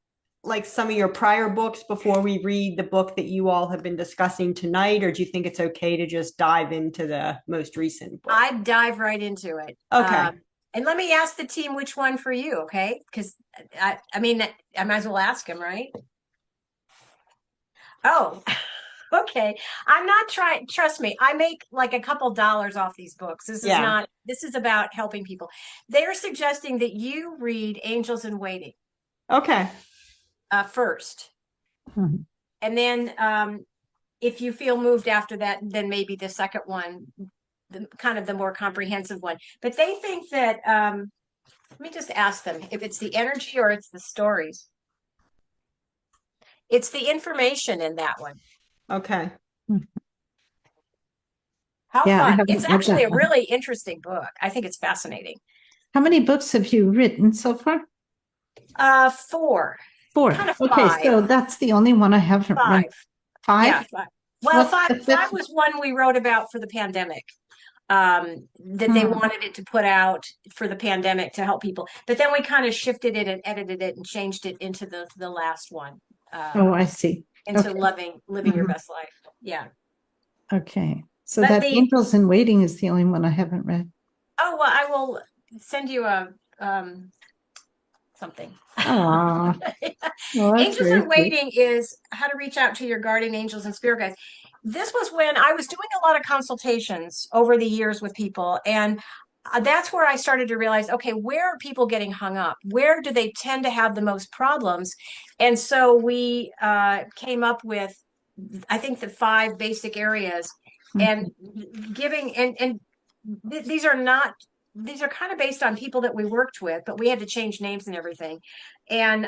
Speaker 3: like some of your prior books before we read the book that you all have been discussing tonight, or do you think it's okay to just dive into the most recent book?
Speaker 1: I'd dive right into it.
Speaker 3: Okay.
Speaker 1: And let me ask the team which one for you, okay? Because I mean, I might as well ask them, right? Oh, okay. I'm not trying, trust me, I make like a couple dollars off these books. This is
Speaker 3: Yeah.
Speaker 1: not, this is about helping people. They're suggesting that you read Angels in Waiting
Speaker 3: Okay.
Speaker 1: first.
Speaker 2: Mhm.
Speaker 1: And then if you feel moved after that, then maybe the second one, kind of the more comprehensive one. But they think that, let me just ask them if it's the energy or it's the stories. It's the information in that one.
Speaker 3: Okay.
Speaker 1: How
Speaker 2: Yeah, I
Speaker 1: fun.
Speaker 2: haven't
Speaker 1: It's
Speaker 2: read
Speaker 1: actually
Speaker 2: that
Speaker 1: a
Speaker 2: one.
Speaker 1: really interesting book. I think it's fascinating.
Speaker 2: How many books have you written so far?
Speaker 1: 4.
Speaker 2: Four.
Speaker 1: Kind of
Speaker 2: Okay,
Speaker 1: 5.
Speaker 2: so that's the only one I haven't read.
Speaker 1: 5. Yeah,
Speaker 2: 5?
Speaker 1: 5. Well,
Speaker 2: What's the
Speaker 1: 5
Speaker 2: fifth?
Speaker 1: was one we wrote about for the pandemic. That they wanted it to put out for the pandemic to help people. But then we kind of shifted it and edited it and changed it into the last one.
Speaker 2: Oh, I see.
Speaker 1: Into
Speaker 2: Okay.
Speaker 1: living your
Speaker 2: Mhm.
Speaker 1: best life. Yeah.
Speaker 2: Okay. So
Speaker 1: But
Speaker 2: that
Speaker 1: the
Speaker 2: Angels in Waiting is the only one I haven't read.
Speaker 1: oh well, I will send you a something.
Speaker 2: Oh, well, that's
Speaker 1: Angels
Speaker 2: very
Speaker 1: in
Speaker 2: sweet.
Speaker 1: Waiting is how to reach out to your guardian angels and spirit guides. This was when I was doing a lot of consultations over the years with people, and that's where I started to realize, okay, where are people getting hung up? Where do they tend to have the most problems? And so we came up with, I think, the 5 basic areas, and giving and these are not, these are kind of based on people that we worked with, but we had to change names and everything, and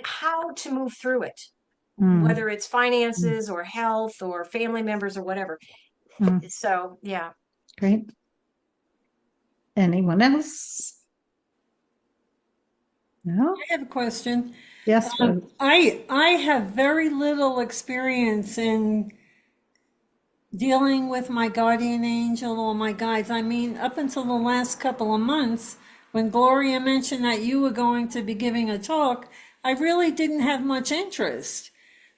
Speaker 1: how to move through it, whether it's finances or health or family members or whatever. So yeah.
Speaker 2: Great. Anyone else? No?
Speaker 4: I have a question.
Speaker 2: Yes, Rose.
Speaker 4: I have very little experience in dealing with my guardian angel or my guides. I mean, up until the last couple of months, when Gloria mentioned that you were going to be giving a talk, I really didn't have much interest.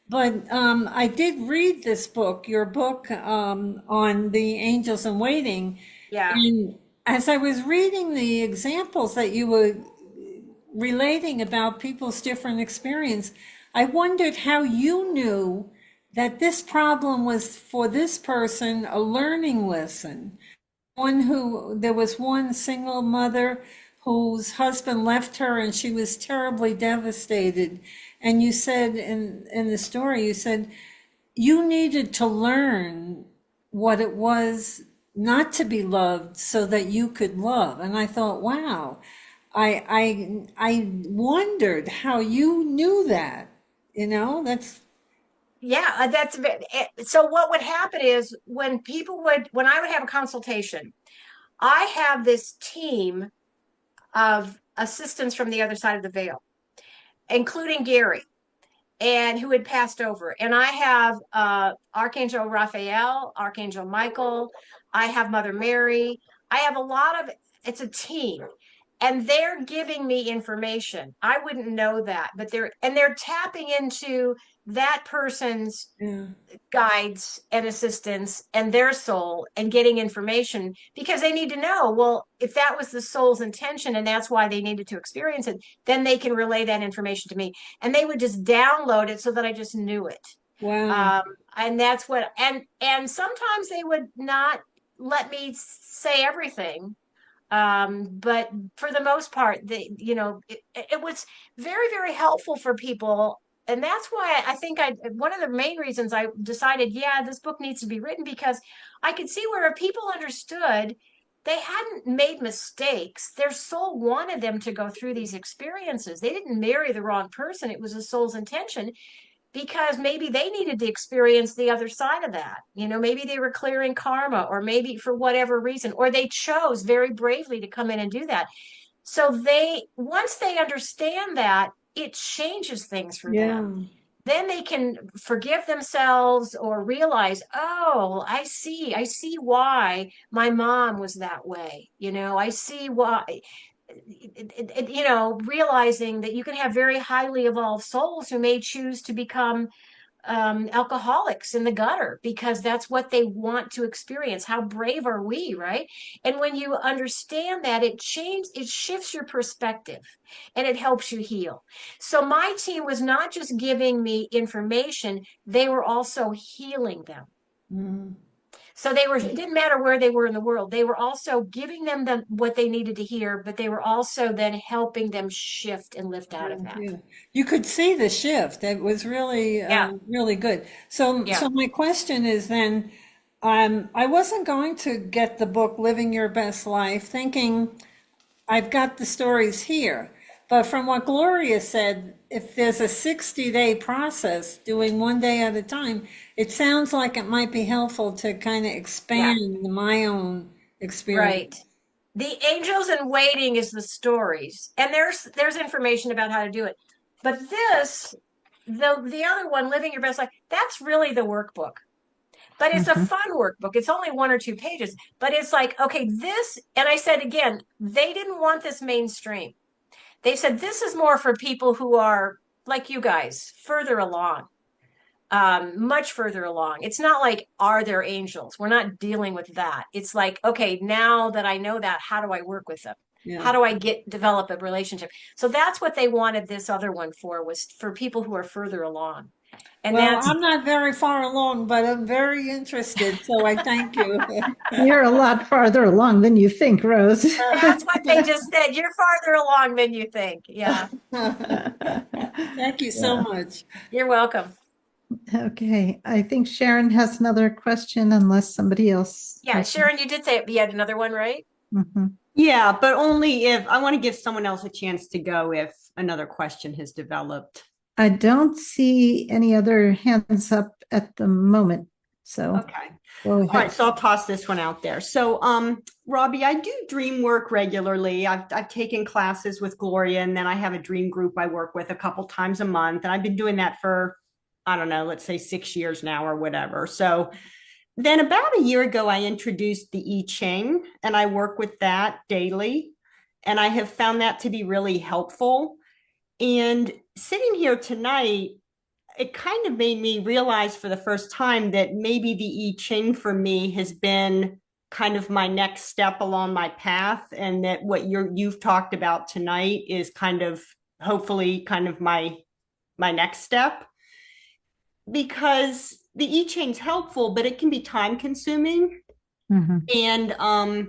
Speaker 4: But I did read this book, your book on the angels in waiting.
Speaker 1: Yeah.
Speaker 4: And as I was reading the examples that you were relating about people's different experience, I wondered how you knew that this problem was for this person a learning lesson. There was one single mother whose husband left her and she was terribly devastated. And you said in the story, you said you needed to learn what it was not to be loved so that you could love. And I thought, wow, I wondered how you knew that. That's
Speaker 1: Yeah, so what would happen is when I would have a consultation, I have this team of assistants from the other side of the veil, including Gary, and who had passed over. And I have Archangel Raphael, Archangel Michael, I have Mother Mary. I have it's a team. And they're giving me information. I wouldn't know that, but they're tapping into that person's guides and assistants and their soul and getting information, because they need to know, well, if that was the soul's intention and that's why they needed to experience it, then they can relay that information to me, and they would just download it so that I just knew it.
Speaker 4: wow.
Speaker 1: And that's what, and sometimes they would not let me say everything, but for the most part, it was very, very helpful for people, and that's why I think one of the main reasons I decided, yeah, this book needs to be written, because I could see where people understood they hadn't made mistakes. Their soul wanted them to go through these experiences. They didn't marry the wrong person. It was the soul's intention, because maybe they needed to experience the other side of that. Maybe they were clearing karma, or maybe for whatever reason, or they chose very bravely to come in and do that. So once they understand that, it changes things for them. Then they can forgive themselves or realize, oh, I see why my mom was that way. I see why, realizing that you can have very highly evolved souls who may choose to become alcoholics in the gutter because that's what they want to experience. How brave are we, right? And when you understand that, it shifts your perspective and it helps you heal. So my team was not just giving me information, they were also healing them.
Speaker 4: Mm.
Speaker 1: So it didn't matter where they were in the world. They were also giving them what they needed to hear, but they were also then helping them shift and lift out of that.
Speaker 4: Yeah. You could see the shift. It was really, really good. So my question is then, I wasn't going to get the book Living Your Best Life thinking I've got the stories here. But from what Gloria said, if there's a 60-day process, doing one day at a time, it sounds like it might be helpful to kind of expand my own experience.
Speaker 1: Right. The angels in waiting is the stories, and there's information about how to do it. But the other one, Living Your Best Life, that's really the workbook. But it's a fun workbook. It's only 1 or 2 pages, but it's like, okay, and I said again, they didn't want this mainstream. They said, this is more for people who are like you guys, further along, much further along. It's not like, are there angels? We're not dealing with that. It's like, okay, now that I know that, how do I work with them? Yeah. How do I develop a relationship? So that's what they wanted this other one for, was for people who are further along. And
Speaker 4: I'm not very far along, but I'm very interested. So I thank you.
Speaker 2: You're a lot farther along than you think, Rose.
Speaker 1: That's what they just said. You're farther along than you think. Yeah.
Speaker 4: Thank you so much.
Speaker 1: You're welcome.
Speaker 2: Okay. I think Sharon has another question, unless somebody else.
Speaker 1: Yeah, Sharon, you did say you had another one, right?
Speaker 2: Mm-hmm.
Speaker 3: Yeah, but only if I want to give someone else a chance to go if another question has developed.
Speaker 2: I don't see any other hands up at the moment. So,
Speaker 3: okay. All right. So I'll toss this one out there. So, Robbie, I do dream work regularly. I've taken classes with Gloria, and then I have a dream group I work with a couple times a month. And I've been doing that for, I don't know, let's say 6 years now or whatever. So then about a year ago, I introduced the I Ching, and I work with that daily. And I have found that to be really helpful. And sitting here tonight, it kind of made me realize for the first time that maybe the I Ching for me has been kind of my next step along my path, and that what you've talked about tonight is kind of hopefully kind of my next step, because the I Ching's helpful, but it can be time consuming. Mm-hmm. And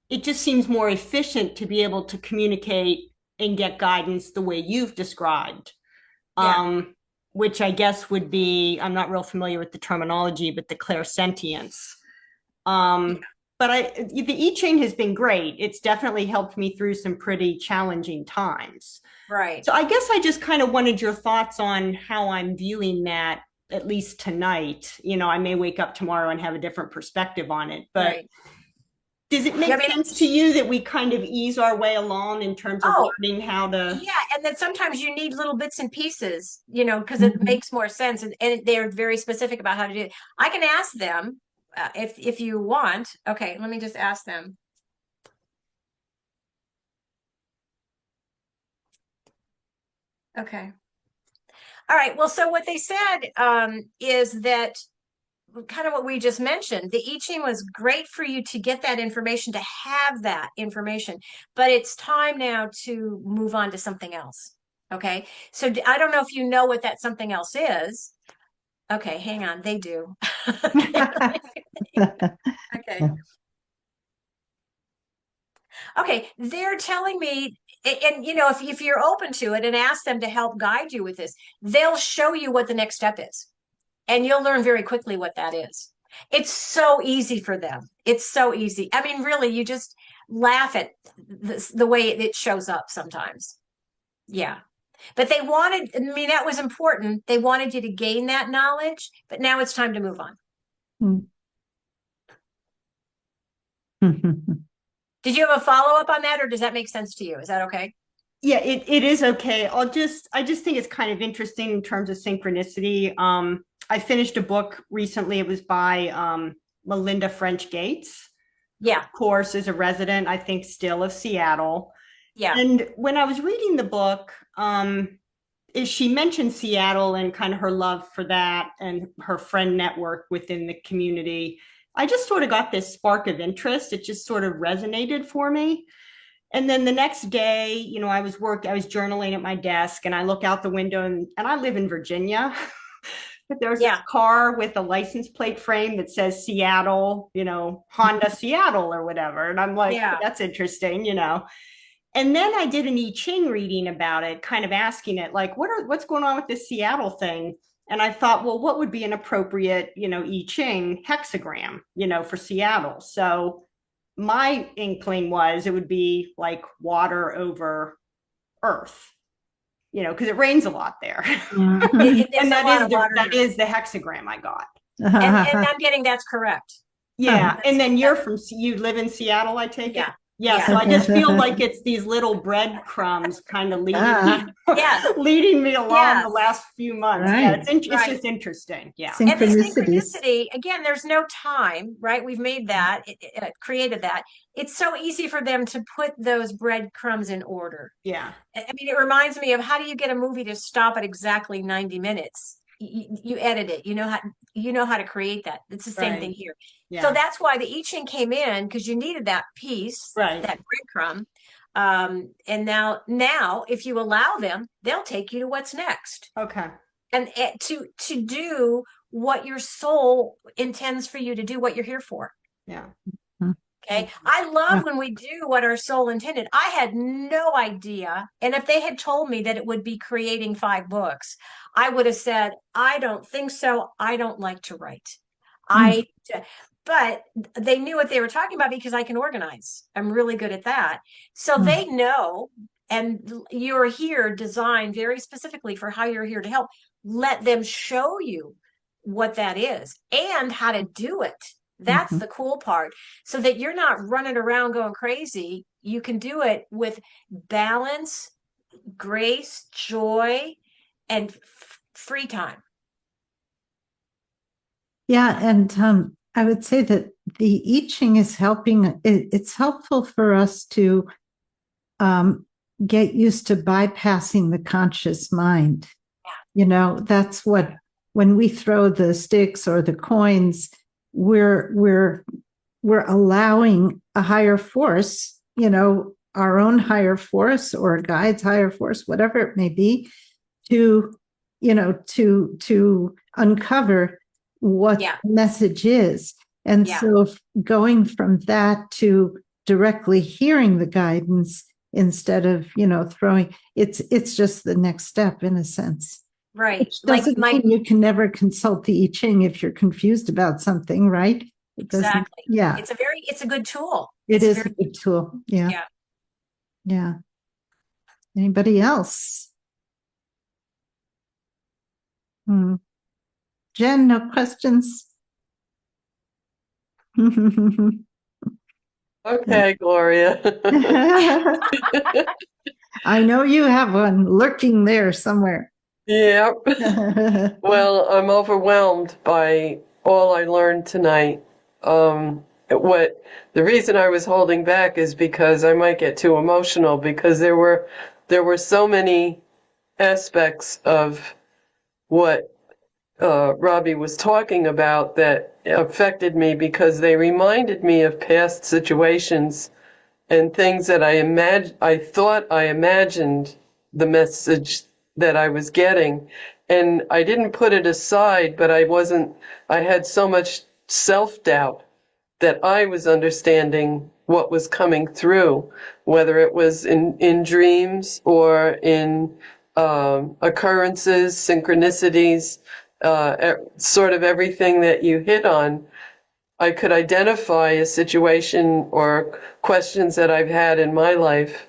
Speaker 3: it just seems more efficient to be able to communicate and get guidance the way you've described. Which I guess would be, I'm not real familiar with the terminology, but the clairsentience. But the I Ching has been great. It's definitely helped me through some pretty challenging times.
Speaker 1: Right.
Speaker 3: So I guess I just kind of wanted your thoughts on how I'm viewing that, at least tonight. I may wake up tomorrow and have a different perspective on it, but right. Does it make sense to you that we kind of ease our way along in terms of learning how to? Yeah,
Speaker 1: and then sometimes you need little bits and pieces, because it makes more sense, and they're very specific about how to do it. I can ask them if you want. Okay, let me just ask them. Okay. All right. Well, so what they said is that, kind of what we just mentioned, the I Ching was great for you to get that information, to have that information, but it's time now to move on to something else. Okay. So I don't know if you know what that something else is. Okay. Hang on. They do. Okay. Okay. They're telling me And you know, if you're open to it and ask them to help guide you with this, they'll show you what the next step is. And you'll learn very quickly what that is. It's so easy for them. It's so easy. I mean, really, you just laugh at the way it shows up sometimes. Yeah. But they wanted, I mean, that was important. They wanted you to gain that knowledge, but now it's time to move on. Did you have a follow-up on that, or does that make sense to you? Is that okay?
Speaker 3: Yeah, it is okay. I just think it's kind of interesting in terms of synchronicity. I finished a book recently. It was by Melinda French Gates.
Speaker 1: Yeah.
Speaker 3: Of course, is a resident, I think, still of Seattle.
Speaker 1: Yeah.
Speaker 3: And when I was reading the book, she mentioned Seattle and kind of her love for that and her friend network within the community. I just sort of got this spark of interest. It just sort of resonated for me. And then the next day, you know, I was journaling at my desk, and I look out the window, and I live in Virginia. But there's a car with a license plate frame that says Seattle, you know, Honda Seattle or whatever. And I'm like, that's interesting, you know. And then I did an I Ching reading about it, kind of asking it, like, what's going on with this Seattle thing? And I thought, well, what would be an appropriate, you know, I Ching hexagram, you know, for Seattle? So my inkling was it would be like water over earth, you know, because it rains a lot there. And that is the hexagram I got.
Speaker 1: And I'm getting that's correct.
Speaker 3: Yeah. And then you live in Seattle, I take it? Yeah, so I just feel like it's these little breadcrumbs kind of leading me along the last few months.
Speaker 2: Right.
Speaker 3: Yeah, it's just interesting. Yeah.
Speaker 1: And the synchronicity, again, there's no time, right? We've made that, created that. It's so easy for them to put those breadcrumbs in order.
Speaker 3: Yeah.
Speaker 1: I mean, it reminds me of, how do you get a movie to stop at exactly 90 minutes? You edit it. You know how to create that. It's the same thing here. Yeah. So that's why the I Ching came in, because you needed that piece, that breadcrumb. And now, if you allow them, they'll take you to what's next.
Speaker 3: Okay.
Speaker 1: And to do what your soul intends for you to do, what you're here for.
Speaker 3: Yeah.
Speaker 1: Okay. I love when we do what our soul intended. I had no idea. And if they had told me that it would be creating 5 books, I would have said, I don't think so. I don't like to write. But they knew what they were talking about, because I can organize. I'm really good at that. So they know, and you're here designed very specifically for how you're here to help. Let them show you what that is and how to do it. That's the cool part, so that you're not running around going crazy. You can do it with balance, grace, joy, and free time.
Speaker 2: Yeah. And I would say that the I Ching is helping. It's helpful for us to get used to bypassing the conscious mind.
Speaker 1: Yeah.
Speaker 2: You know, that's what, when we throw the sticks or the coins, we're allowing a higher force, you know, our own higher force or a guide's higher force, whatever it may be, to, you know, to uncover what the message is. And so going from that to directly hearing the guidance instead of, you know, throwing, it's just the next step in a sense.
Speaker 1: Right.
Speaker 2: Which doesn't mean you can never consult the I Ching if you're confused about something, right?
Speaker 1: Exactly.
Speaker 2: Yeah.
Speaker 1: It's a good tool.
Speaker 2: It is a good tool. Yeah.
Speaker 1: Yeah.
Speaker 2: Yeah. Anybody else? Jen, no questions?
Speaker 5: Okay, Gloria.
Speaker 2: I know you have one lurking there somewhere.
Speaker 5: Yep. Well, I'm overwhelmed by all I learned tonight. The reason I was holding back is because I might get too emotional, because there were so many aspects of what Robbie was talking about that affected me, because they reminded me of past situations and things that I thought I imagined the message that I was getting, and I didn't put it aside, but I had so much self-doubt that I was understanding what was coming through, whether it was in dreams or in occurrences, synchronicities, sort of everything that you hit on. I could identify a situation or questions that I've had in my life,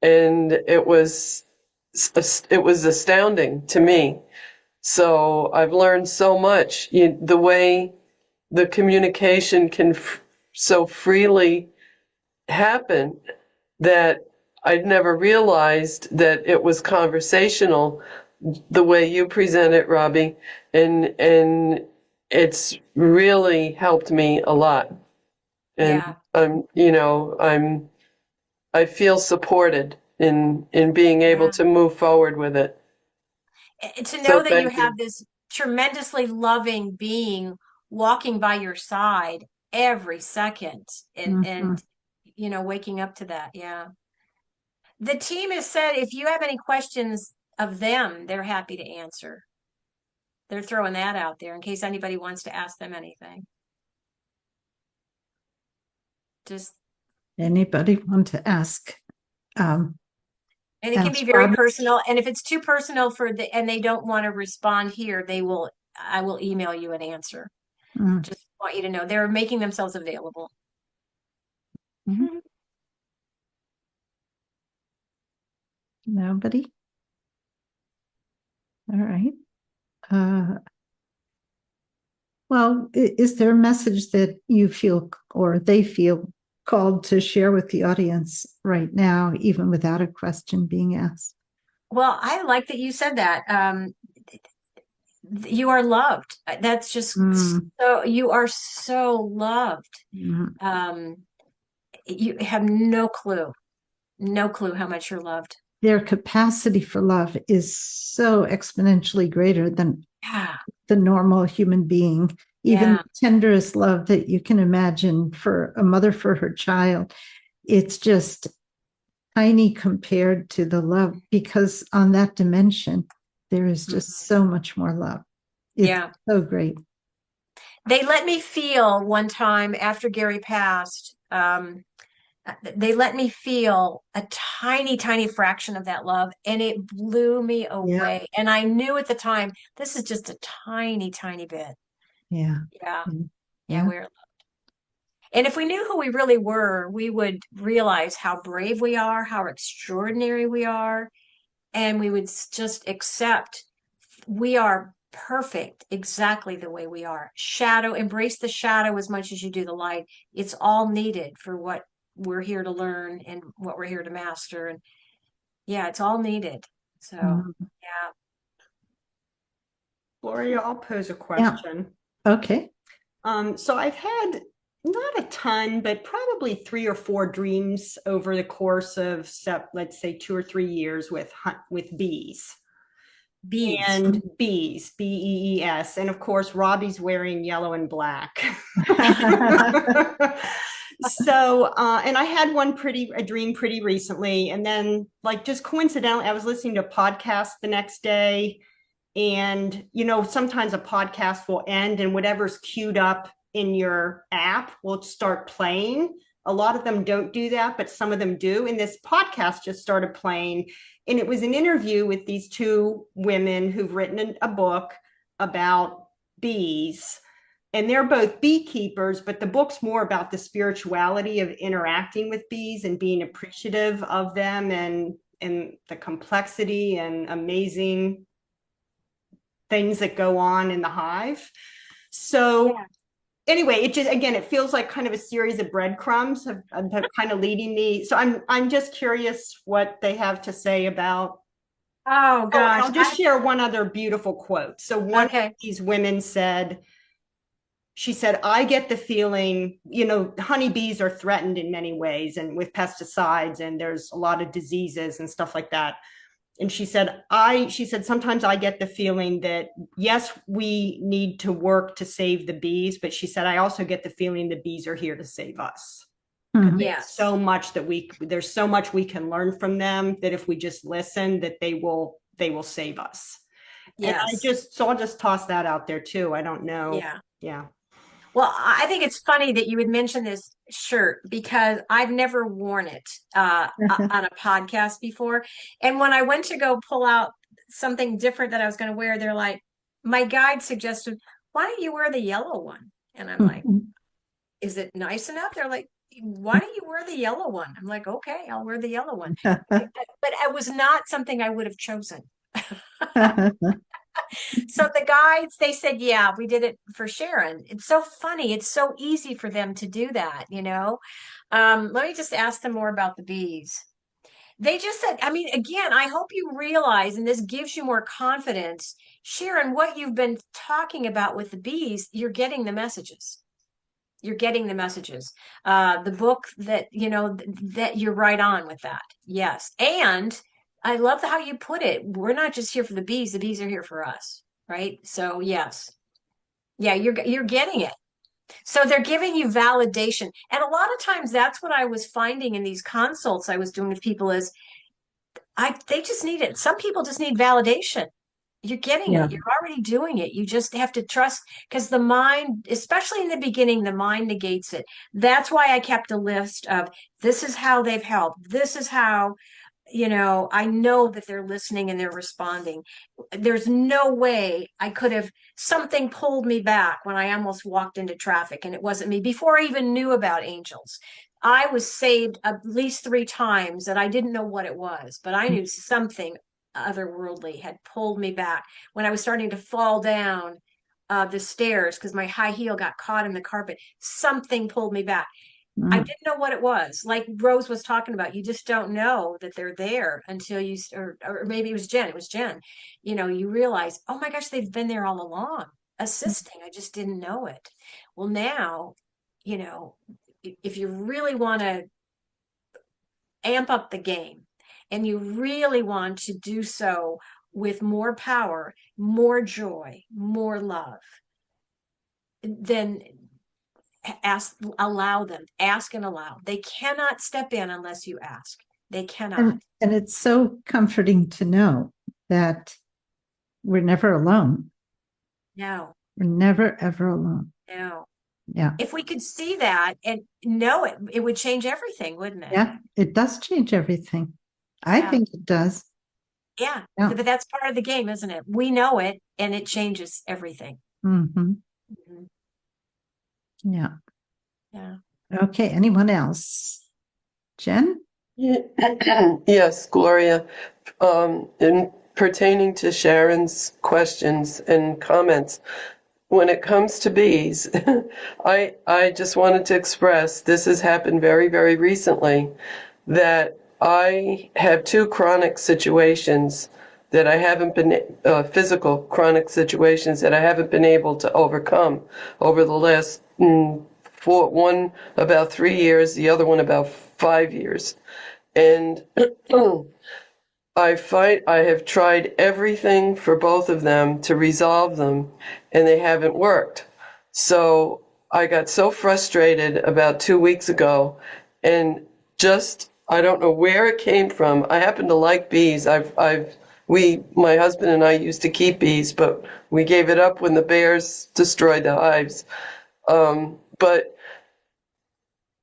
Speaker 5: and it was astounding to me. So I've learned so much. The way the communication can so freely happen that I'd never realized that it was conversational the way you present it, Robbie, and it's really helped me a lot. And
Speaker 1: Yeah.
Speaker 5: I feel supported in being able
Speaker 1: Yeah.
Speaker 5: to move forward with it.
Speaker 1: To
Speaker 5: So
Speaker 1: know that you
Speaker 5: thank
Speaker 1: have
Speaker 5: you.
Speaker 1: this tremendously loving being walking by your side every second and
Speaker 2: Mhm.
Speaker 1: waking up to that. Yeah. The team has said if you have any questions of them, they're happy to answer. They're throwing that out there in case anybody wants to ask them anything. Just
Speaker 2: Anybody want to ask?
Speaker 1: And it can be
Speaker 2: Ask
Speaker 1: very
Speaker 2: Robbie.
Speaker 1: personal. And if it's too personal and they don't want to respond here, I will email you an answer.
Speaker 2: Mm.
Speaker 1: Just want you to know they're making themselves available.
Speaker 2: Mhm. Nobody? All right. Well, is there a message that you feel or they feel called to share with the audience right now, even without a question being asked?
Speaker 1: Well, I like that you said that. You are loved. That's just so, you are so loved.
Speaker 2: Mm.
Speaker 1: You have no clue how much you're loved.
Speaker 2: Their capacity for love is so exponentially greater than
Speaker 1: Yeah.
Speaker 2: the normal human being. Even
Speaker 1: Yeah.
Speaker 2: the tenderest love that you can imagine for a mother for her child, it's just tiny compared to the love, because on that dimension, there is just so much more love. It's
Speaker 1: Yeah.
Speaker 2: so great.
Speaker 1: They let me feel one time after Gary passed, they let me feel a tiny, tiny fraction of that love, and it blew me away. And I knew at the time, this is just a tiny, tiny bit.
Speaker 2: Yeah.
Speaker 1: Yeah.
Speaker 2: Yeah.
Speaker 1: Yeah, we're loved. And if we knew who we really were, we would realize how brave we are, how extraordinary we are, and we would just accept we are perfect exactly the way we are. Embrace the shadow as much as you do the light. It's all needed for what we're here to learn and what we're here to master. And yeah, it's all needed. So, yeah.
Speaker 3: Gloria, I'll pose a question.
Speaker 2: Okay.
Speaker 3: So I've had not a ton, but probably 3 or 4 dreams over the course of, let's say, 2 or 3 years with bees.
Speaker 1: Bees.
Speaker 3: And bees, B-E-E-S. And of course, Robbie's wearing yellow and black. So, and I had a dream pretty recently. And then, like, just coincidentally, I was listening to a podcast the next day. And, sometimes a podcast will end and whatever's queued up in your app will start playing. A lot of them don't do that, but some of them do. And this podcast just started playing. And it was an interview with these 2 women who've written a book about bees. And they're both beekeepers, but the book's more about the spirituality of interacting with bees and being appreciative of them and the complexity and amazing things that go on in the hive. So anyway, it feels like kind of a series of breadcrumbs of kind of leading me. So I'm just curious what they have to say about.
Speaker 1: Oh gosh.
Speaker 3: I'll just share one other beautiful quote. So one of these women she said, I get the feeling, honeybees are threatened in many ways and with pesticides, and there's a lot of diseases and stuff like that. And she said, sometimes I get the feeling that, yes, we need to work to save the bees. But she said, I also get the feeling the bees are here to save us.
Speaker 1: Yes.
Speaker 3: So much there's so much we can learn from them that if we just listen, that they will save us. Yes. And I'll just toss that out there too. I don't know.
Speaker 1: Yeah.
Speaker 3: Yeah.
Speaker 1: Well, I think it's funny that you would mention this shirt because I've never worn it on a podcast before. And when I went to go pull out something different that I was going to wear, they're like, my guide suggested, why don't you wear the yellow one? And I'm like, is it nice enough? They're like, why don't you wear the yellow one? I'm like, okay, I'll wear the yellow one. But it was not something I would have chosen. So the guides, they said, yeah, we did it for Sharon. It's so funny. It's so easy for them to do that, you know? Let me just ask them more about the bees. They just said, I mean, again, I hope you realize, and this gives you more confidence, Sharon, what you've been talking about with the bees, you're getting the messages. You're getting the messages. The book that, you know, that you're right on with that. Yes. And I love how you put it. We're not just here for the bees are here for us. Right. So yes. Yeah, you're getting it. So they're giving you validation. And a lot of times that's what I was finding in these consults I was doing with people is they just need it. Some people just need validation. You're getting
Speaker 2: Yeah.
Speaker 1: it. You're already doing it. You just have to trust because the mind, especially in the beginning, the mind negates it. That's why I kept a list of this is how they've helped. This is how, you know, I know that they're listening and they're responding. There's no way I could have, something pulled me back when I almost walked into traffic and it wasn't me before I even knew about angels. I was saved at least 3 times that I didn't know what it was, but I knew something otherworldly had pulled me back when I was starting to fall down the stairs because my high heel got caught in the carpet. Something pulled me back. I didn't know what it was. Like Rose was talking about, you just don't know that they're there until you, or maybe it was Jen. It was Jen. You know, you realize, oh my gosh, they've been there all along, assisting. I just didn't know it. Well, now, you know, if you really want to amp up the game and you really want to do so with more power, more joy, more love, then allow them, ask and allow. They cannot step in unless you ask. They cannot.
Speaker 2: And it's so comforting to know that we're never alone.
Speaker 1: No,
Speaker 2: We're never, ever alone.
Speaker 1: no.
Speaker 2: Yeah.
Speaker 1: If we could see that and know it, it would change everything, wouldn't it?
Speaker 2: Yeah. It does change everything. I
Speaker 1: Yeah.
Speaker 2: think it does.
Speaker 1: Yeah.
Speaker 2: Yeah.
Speaker 1: But that's part of the game, isn't it? We know it and it changes everything.
Speaker 2: Mm-hmm.
Speaker 1: Mhm.
Speaker 2: Yeah.
Speaker 1: Yeah.
Speaker 2: Okay. Anyone else? Jen?
Speaker 5: Yes, Gloria. In pertaining to Sharon's questions and comments, when it comes to bees, I just wanted to express this has happened very, very recently that I have 2 chronic situations that I haven't been physical chronic situations that I haven't been able to overcome over the last one about 3 years, the other one about 5 years. And I have tried everything for both of them to resolve them, and they haven't worked. So I got so frustrated about 2 weeks ago, and just I don't know where it came from. I happen to like bees. My husband and I used to keep bees, but we gave it up when the bears destroyed the hives. But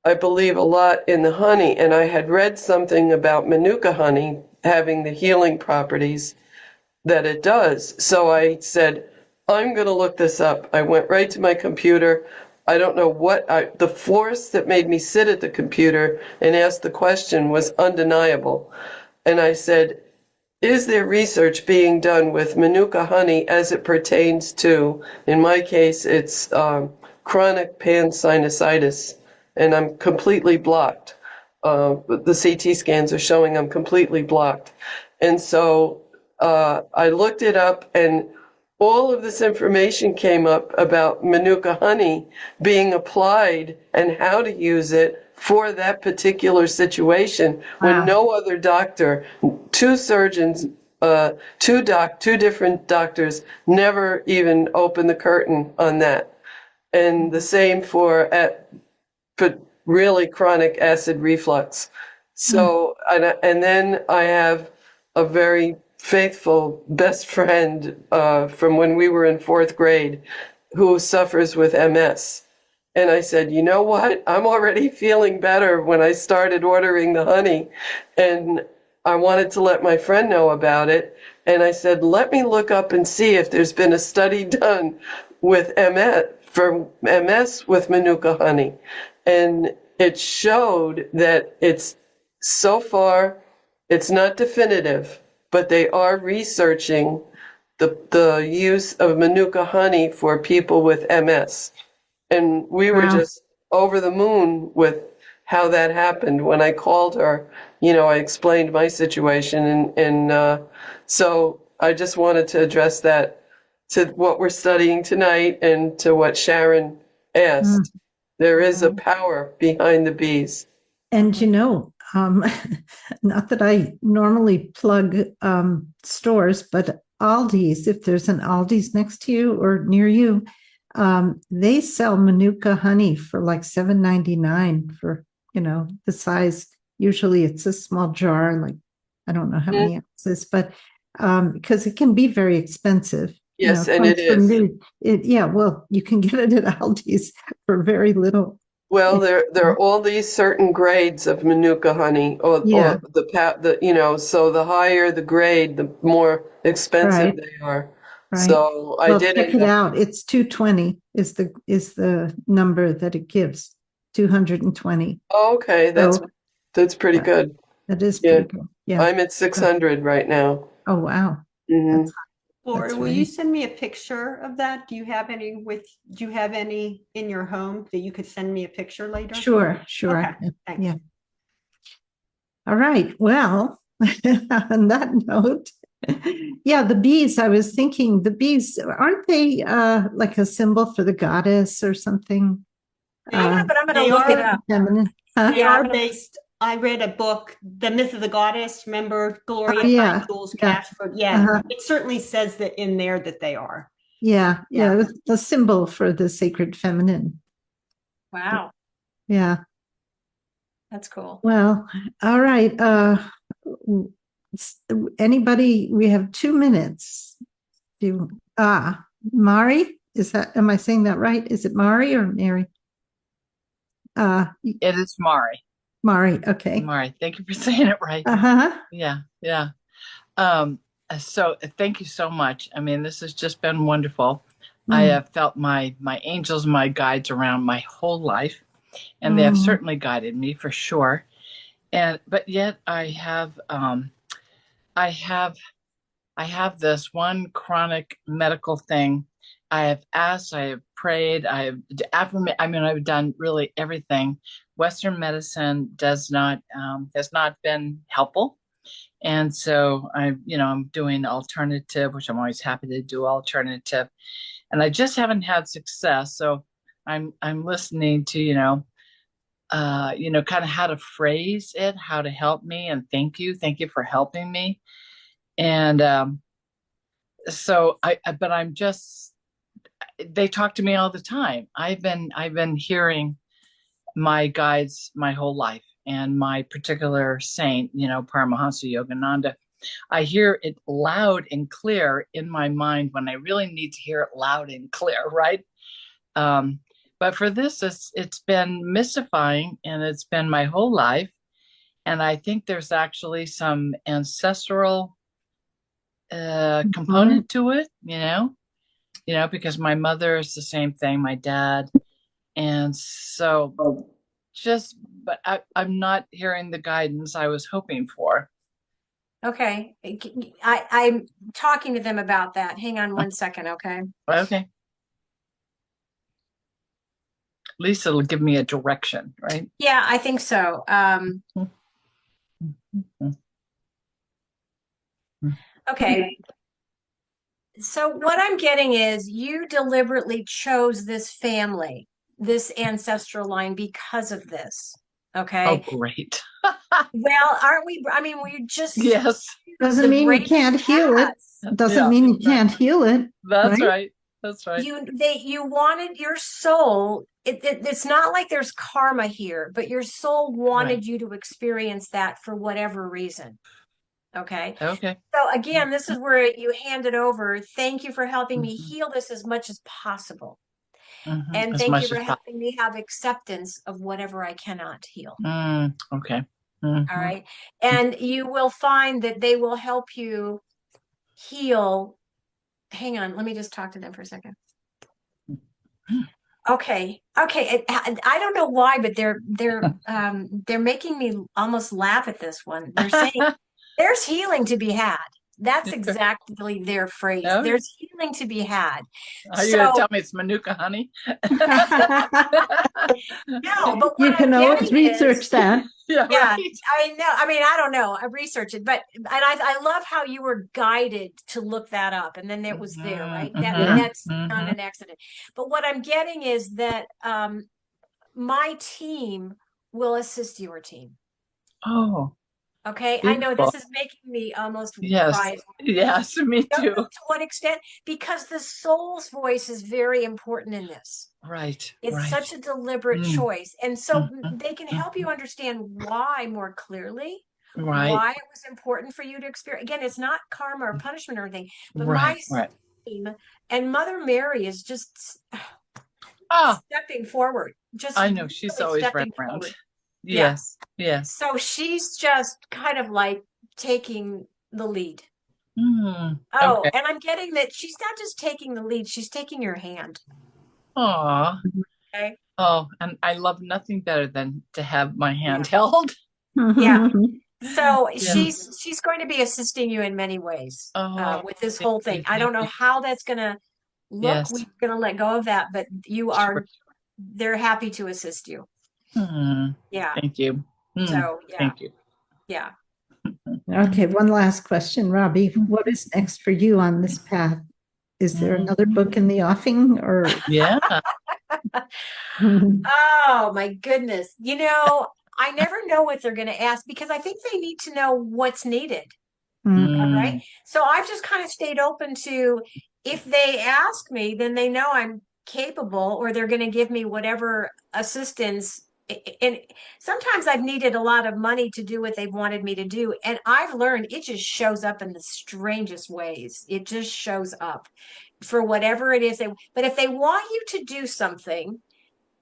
Speaker 5: I believe a lot in the honey, and I had read something about Manuka honey having the healing properties that it does. So I said, I'm going to look this up. I went right to my computer. I don't know the force that made me sit at the computer and ask the question was undeniable. And I said, is there research being done with Manuka honey as it pertains to, in my case, it's chronic pansinusitis, and I'm completely blocked. The CT scans are showing I'm completely blocked. And so I looked it up, and all of this information came up about Manuka honey being applied and how to use it for that particular situation when no other doctor, 2 surgeons, 2 different doctors never even opened the curtain on that. And the same for really chronic acid reflux. So, and then I have a very faithful best friend from when we were in 4th grade who suffers with MS. And I said, you know what? I'm already feeling better when I started ordering the honey. And I wanted to let my friend know about it. And I said, let me look up and see if there's been a study done with MS with Manuka honey. And it showed that so far, it's not definitive, but they are researching the use of Manuka honey for people with MS. And we were
Speaker 2: Wow.
Speaker 5: just over the moon with how that happened. When I called her, I explained my situation. And so I just wanted to address that to what we're studying tonight and to what Sharon asked. There is a power behind the bees.
Speaker 2: And not that I normally plug stores, but Aldi's, if there's an Aldi's next to you or near you, they sell Manuka honey for like $7.99 for, the size. Usually it's a small jar, like I don't know how many ounces, but because it can be very expensive.
Speaker 5: Yes, and it is.
Speaker 2: Well, you can get it at Aldi's for very little.
Speaker 5: Well, there are all these certain grades of Manuka honey, or so the higher the grade, the more expensive
Speaker 2: Right.
Speaker 5: they are.
Speaker 2: Right.
Speaker 5: So I did
Speaker 2: check it out. It's 220 is the number that it gives. 220.
Speaker 5: Oh, okay, that's pretty good.
Speaker 2: That is pretty good. Yeah.
Speaker 5: I'm at 600 right now.
Speaker 2: Oh wow.
Speaker 5: Mhm.
Speaker 3: Laura, will you send me a picture of that? Do you have any in your home that you could send me a picture later?
Speaker 2: Sure.
Speaker 3: Okay, thanks.
Speaker 2: Yeah. All right. Well, on that note, yeah, the bees, I was thinking the bees, aren't they like a symbol for the goddess or something?
Speaker 1: I know, but I'm going
Speaker 3: They
Speaker 1: to look it
Speaker 3: are-
Speaker 1: up.
Speaker 2: Feminine. Huh?
Speaker 3: They are based. I read a book, The Myth of the Goddess. Remember Gloria
Speaker 2: yeah.
Speaker 3: Feingold's
Speaker 2: Yeah.
Speaker 3: Cashford? Yeah, it certainly says that in there that they are.
Speaker 2: Yeah. It was the symbol for the sacred feminine.
Speaker 1: Wow,
Speaker 2: Yeah.
Speaker 1: that's cool.
Speaker 2: Well, all right. Anybody? We have 2 minutes. Mari, am I saying that right? Is it Mari or Mary?
Speaker 6: It is Mari.
Speaker 2: Mari, okay.
Speaker 6: Mari, thank you for saying it right. Yeah. So thank you so much. I mean, this has just been wonderful. I have felt my angels, my guides around my whole life, and they have certainly guided me for sure. But yet I have this one chronic medical thing. I have asked, I have prayed, I've done really everything. Western medicine has not been helpful. And so I'm doing alternative, which I'm always happy to do alternative. And I just haven't had success. So I'm listening to, kind of how to phrase it, how to help me. And thank you for helping me. And but I'm just, they talk to me all the time. I've been hearing my guides my whole life, and my particular saint, Paramahansa Yogananda. I hear it loud and clear in my mind when I really need to hear it loud and clear, right? But for this, it's been mystifying, and it's been my whole life. And I think there's actually some ancestral component to it, because my mother is the same thing, my dad. And so but I'm not hearing the guidance I was hoping for.
Speaker 1: Okay. I'm talking to them about that. Hang on 1 second, okay?
Speaker 6: Okay. At least it'll give me a direction, right?
Speaker 1: Yeah, I think so. Okay. So what I'm getting is you deliberately chose this family, this ancestral line because of this. Okay.
Speaker 6: Oh, great.
Speaker 1: Well, aren't we? I mean, we just
Speaker 6: Yes.
Speaker 2: Doesn't mean you can't heal it. Doesn't mean you can't heal it.
Speaker 6: That's right. That's right.
Speaker 1: You wanted your soul. It's not like there's karma here, but your soul wanted you to experience that for whatever reason. Okay.
Speaker 6: Okay.
Speaker 1: So again, this is where you hand it over. Thank you for helping me heal this as much as possible. And
Speaker 6: As
Speaker 1: thank
Speaker 6: much
Speaker 1: you for
Speaker 6: as possible.
Speaker 1: helping me have acceptance of whatever I cannot heal.
Speaker 6: Okay.
Speaker 1: All right. And you will find that they will help you heal. Hang on, let me just talk to them for a second. Okay. I don't know why, but they're making me almost laugh at this one. They're saying there's healing to be had. That's exactly their phrase.
Speaker 6: No?
Speaker 1: There's healing to be had.
Speaker 6: Are you gonna
Speaker 1: So
Speaker 6: tell me it's Manuka honey?
Speaker 1: no, but
Speaker 2: You
Speaker 1: what
Speaker 2: can
Speaker 1: I'm
Speaker 2: always
Speaker 1: getting
Speaker 2: research
Speaker 1: is,
Speaker 2: that.
Speaker 1: yeah,
Speaker 6: Right.
Speaker 1: I know. I mean, I don't know. I researched it, but and I love how you were guided to look that up, and then it was there, right? That's not an accident. But what I'm getting is that my team will assist your team.
Speaker 6: Oh,
Speaker 1: Okay, I know
Speaker 6: beautiful.
Speaker 1: this is making me almost
Speaker 6: Yes.
Speaker 1: cry.
Speaker 6: Yes, me
Speaker 1: Don't
Speaker 6: too.
Speaker 1: know to what extent, because the soul's voice is very important in this.
Speaker 6: Right.
Speaker 1: It's
Speaker 6: Right.
Speaker 1: such a deliberate
Speaker 6: Mm.
Speaker 1: choice. And so
Speaker 6: Mhm.
Speaker 1: they can help you understand why more clearly,
Speaker 6: Right.
Speaker 1: why it was important for you to experience. Again, it's not karma or punishment or anything, but
Speaker 6: Right.
Speaker 1: my
Speaker 6: Right.
Speaker 1: team and Mother Mary is just
Speaker 6: Ah,
Speaker 1: stepping forward. Just
Speaker 6: I know she's
Speaker 1: really
Speaker 6: always right
Speaker 1: stepping
Speaker 6: around.
Speaker 1: forward.
Speaker 6: Yes. Yes.
Speaker 1: So she's just kind of like taking the lead.
Speaker 6: Mm.
Speaker 1: Oh,
Speaker 6: Okay.
Speaker 1: and I'm getting that she's not just taking the lead, she's taking your hand.
Speaker 6: Aw.
Speaker 1: Okay.
Speaker 6: Oh, and I love nothing better than to have my hand held.
Speaker 1: Yeah. So
Speaker 6: Yeah.
Speaker 1: she's going to be assisting you in many ways
Speaker 6: Oh,
Speaker 1: with this
Speaker 6: thank
Speaker 1: whole thing.
Speaker 6: you,
Speaker 1: I don't
Speaker 6: thank
Speaker 1: know
Speaker 6: you.
Speaker 1: how that's going to look.
Speaker 6: Yes.
Speaker 1: We're going to let go of that, but you are,
Speaker 6: Sure.
Speaker 1: they're happy to assist you. Yeah.
Speaker 6: Thank you.
Speaker 1: So yeah,
Speaker 6: Thank you.
Speaker 1: yeah.
Speaker 2: Okay, one last question, Robbie. What is next for you on this path? Is there another book in the offing or?
Speaker 6: Yeah.
Speaker 1: Oh my goodness. You know, I never know what they're going to ask because I think they need to know what's needed.
Speaker 2: Mm.
Speaker 1: All right. So I've just kind of stayed open to, if they ask me, then they know I'm capable, or they're going to give me whatever assistance. And sometimes I've needed a lot of money to do what they've wanted me to do. And I've learned it just shows up in the strangest ways. It just shows up for whatever it is. But if they want you to do something,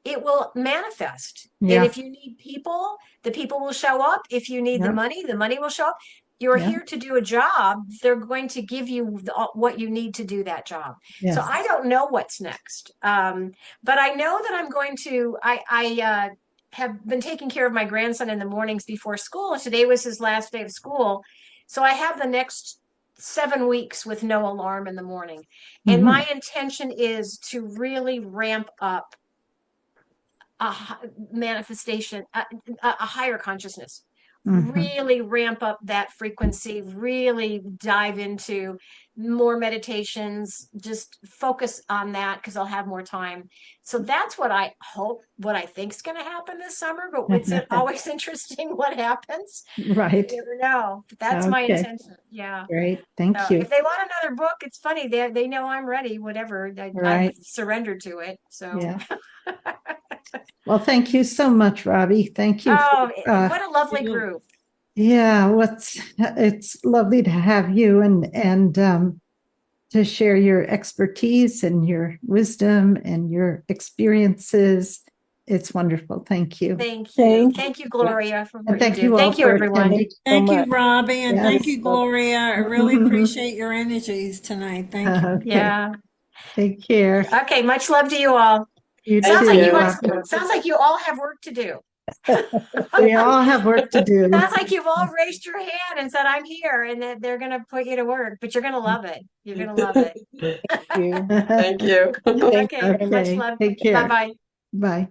Speaker 1: it will manifest.
Speaker 2: Yeah.
Speaker 1: And if you need people, the people will show up. If you need the money will show up. You're here to do a job. They're going to give you what you need to do that job.
Speaker 2: Yes.
Speaker 1: So I don't know what's next. But I know that I'm going to, I have been taking care of my grandson in the mornings before school. Today was his last day of school. So I have the next 7 weeks with no alarm in the morning. And my intention is to really ramp up a manifestation, a higher consciousness. Really ramp up that frequency, really dive into more meditations, just focus on that because I'll have more time. So that's what I hope, what I think is going to happen this summer, but it's always interesting what happens.
Speaker 2: Right.
Speaker 1: You never know. But that's my intention. Yeah.
Speaker 2: Great. Thank
Speaker 1: So
Speaker 2: you.
Speaker 1: if they want another book, it's funny. They know I'm ready, whatever. I've surrendered to it. So
Speaker 2: yeah. Well, thank you so much, Robbie. Thank you.
Speaker 1: Oh, what a lovely group.
Speaker 2: Yeah, it's lovely to have you and to share your expertise and your wisdom and your experiences. It's wonderful. Thank you.
Speaker 1: Thank you. Thank you, Gloria, for what
Speaker 2: thank
Speaker 1: you do. Thank you, everyone.
Speaker 4: Thank you, Robbie, and thank you,
Speaker 2: Yes.
Speaker 4: Gloria. I really appreciate your energies tonight. Thank you.
Speaker 2: Okay.
Speaker 1: Yeah.
Speaker 2: Take care.
Speaker 1: Okay. Much love to you all.
Speaker 2: You
Speaker 1: Sounds
Speaker 2: too.
Speaker 1: like you all have work to do.
Speaker 2: We all have work to do.
Speaker 1: Sounds like you've all raised your hand and said, I'm here, and that they're going to put you to work, but you're going to love it. You're going to love it.
Speaker 5: Thank you.
Speaker 1: Okay. Much love.
Speaker 2: Take care.
Speaker 1: Bye-bye.
Speaker 2: Bye.